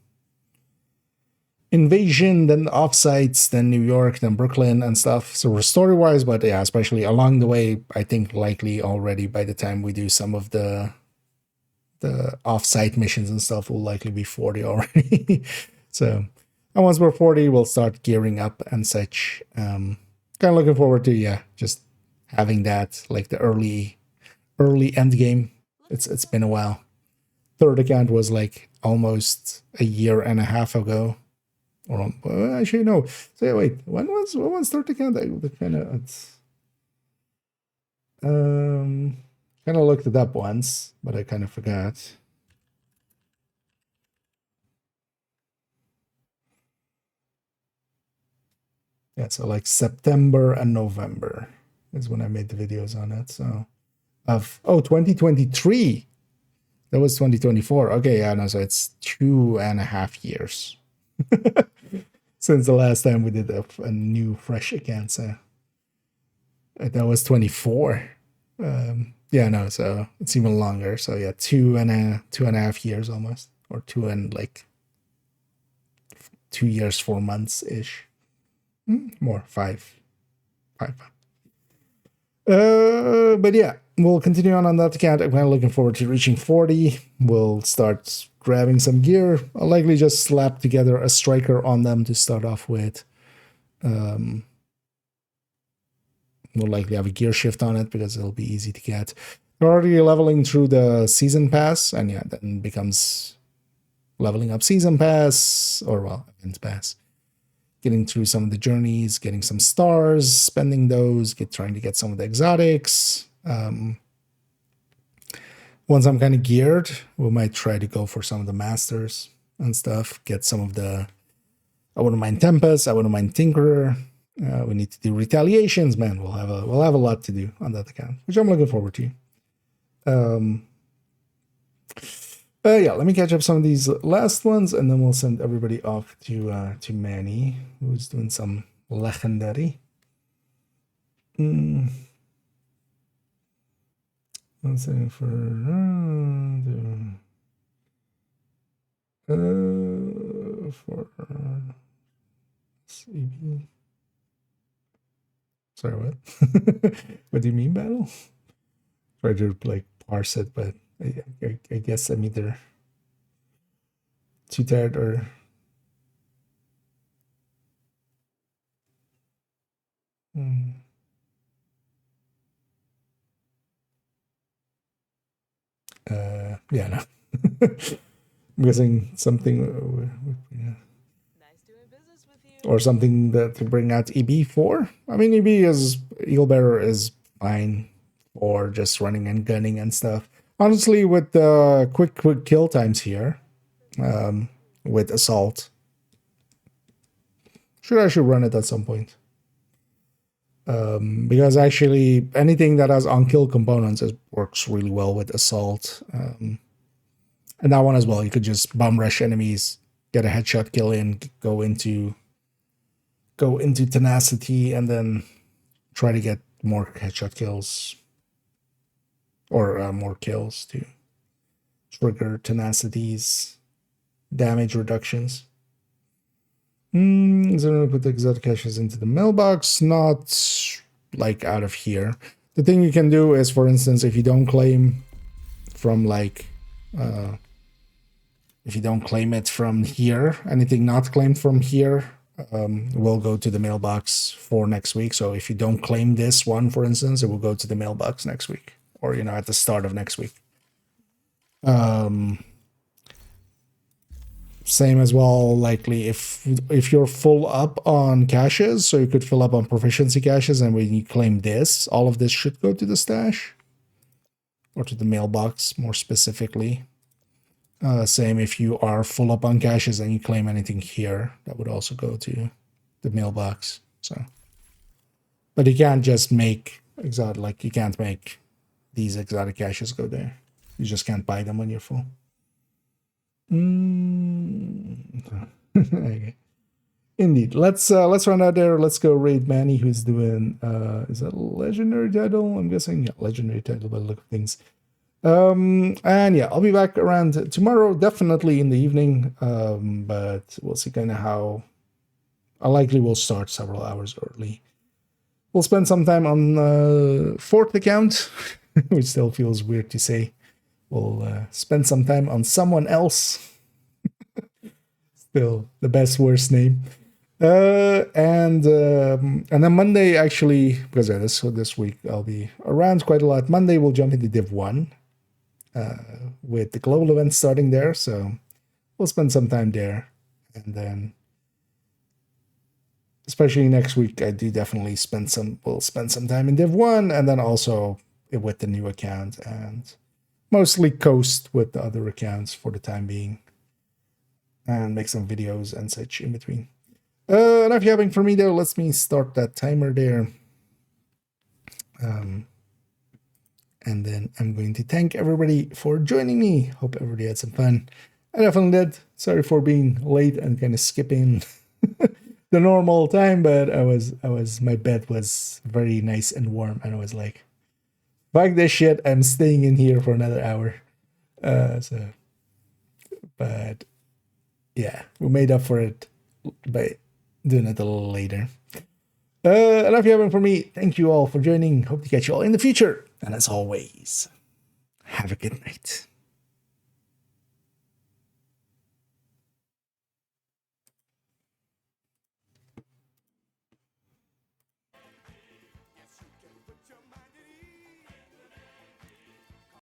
Invasion, then Offsites, then New York, then Brooklyn and stuff. So we're story-wise, but yeah, especially along the way, I think likely already by the time we do some of the off-site missions and stuff, will likely be 40 already. So, and once we're 40, we'll start gearing up and such. Kind of looking forward to, just having that, like the early end game. It's been a while. Third account was like almost a year and a half ago. Or actually no. So yeah, wait, when was third account? I kind of looked it up once, but I kind of forgot. Yeah, so like September and November. is when I made the videos on it. So, 2023. That was 2024. Okay, yeah, no, so it's 2.5 years since the last time we did a new fresh account. So that was 24. Yeah, no, so it's even longer. So yeah, 2.5 years almost, or 2 years, 4 months ish. More, five. But yeah, we'll continue on that account. I'm kind of looking forward to reaching 40. We'll start grabbing some gear. I'll likely just slap together a striker on them to start off with. We'll likely have a gear shift on it because it'll be easy to get. We're already leveling through the season pass, and yeah, then becomes leveling up season pass, or well, event pass. Getting through some of the journeys, getting some stars, spending those, trying to get some of the exotics. Once I'm kind of geared, we might try to go for some of the masters and stuff. Get some of the. I wouldn't mind Tempest. I wouldn't mind Tinkerer. We need to do retaliations, man. We'll have a lot to do on that account, which I'm looking forward to. Yeah, let me catch up some of these last ones, and then we'll send everybody off to Manny, who's doing some legendary. I'm saying for CB. Sorry, what? What do you mean, battle? Try to like parse it, but I guess I'm either too tired or yeah, no. I'm guessing something or something that to bring out EB for. I mean, EB is Eagle Bearer is fine for just running and gunning and stuff. Honestly, with the quick kill times here, with assault, I should run it at some point. Because actually anything that has on-kill components works really well with assault. And that one as well, you could just bum rush enemies, get a headshot kill in, go into tenacity, and then try to get more headshot kills or more kills to trigger tenacity's damage reductions. So I'm gonna put the exotic caches into the mailbox, not like out of here. The thing you can do is, for instance, if you don't claim from like if you don't claim it from here, anything not claimed from here will go to the mailbox for next week. So if you don't claim this one, for instance, it will go to the mailbox next week, or at the start of next week. Same as well, likely if you're full up on caches, so you could fill up on proficiency caches, and when you claim this, all of this should go to the stash or to the mailbox more specifically. Same if you are full up on caches and you claim anything here, that would also go to the mailbox. So, but you can't just make exotic, like you can't make these exotic caches go there. You just can't buy them when you're full. Okay. Indeed. Let's run out there. Let's go raid Manny, who's doing is that a legendary title? I'm guessing, yeah, legendary title by the look of things. And yeah, I'll be back around tomorrow, definitely in the evening. But we'll see kind of how. I likely will start several hours early. We'll spend some time on fourth account, which still feels weird to say. We'll spend some time on someone else. Still the best worst name. And then Monday, actually, because this week I'll be around quite a lot. Monday we'll jump into Div 1 with the global event starting there. So we'll spend some time there. And then, especially next week, I do definitely we'll spend some time in Div 1, and then also with the new account, and mostly coast with the other accounts for the time being, and make some videos and such in between. Enough yapping for me though. Let me start that timer there. And then I'm going to thank everybody for joining me. Hope everybody had some fun. I definitely did. Sorry for being late and kind of skipping the normal time, but my bed was very nice and warm, and I was like, fuck this shit, I'm staying in here for another hour. But yeah, we made up for it by doing it a little later. Enough yapping for me. Thank you all for joining. Hope to catch you all in the future. And as always, have a good night.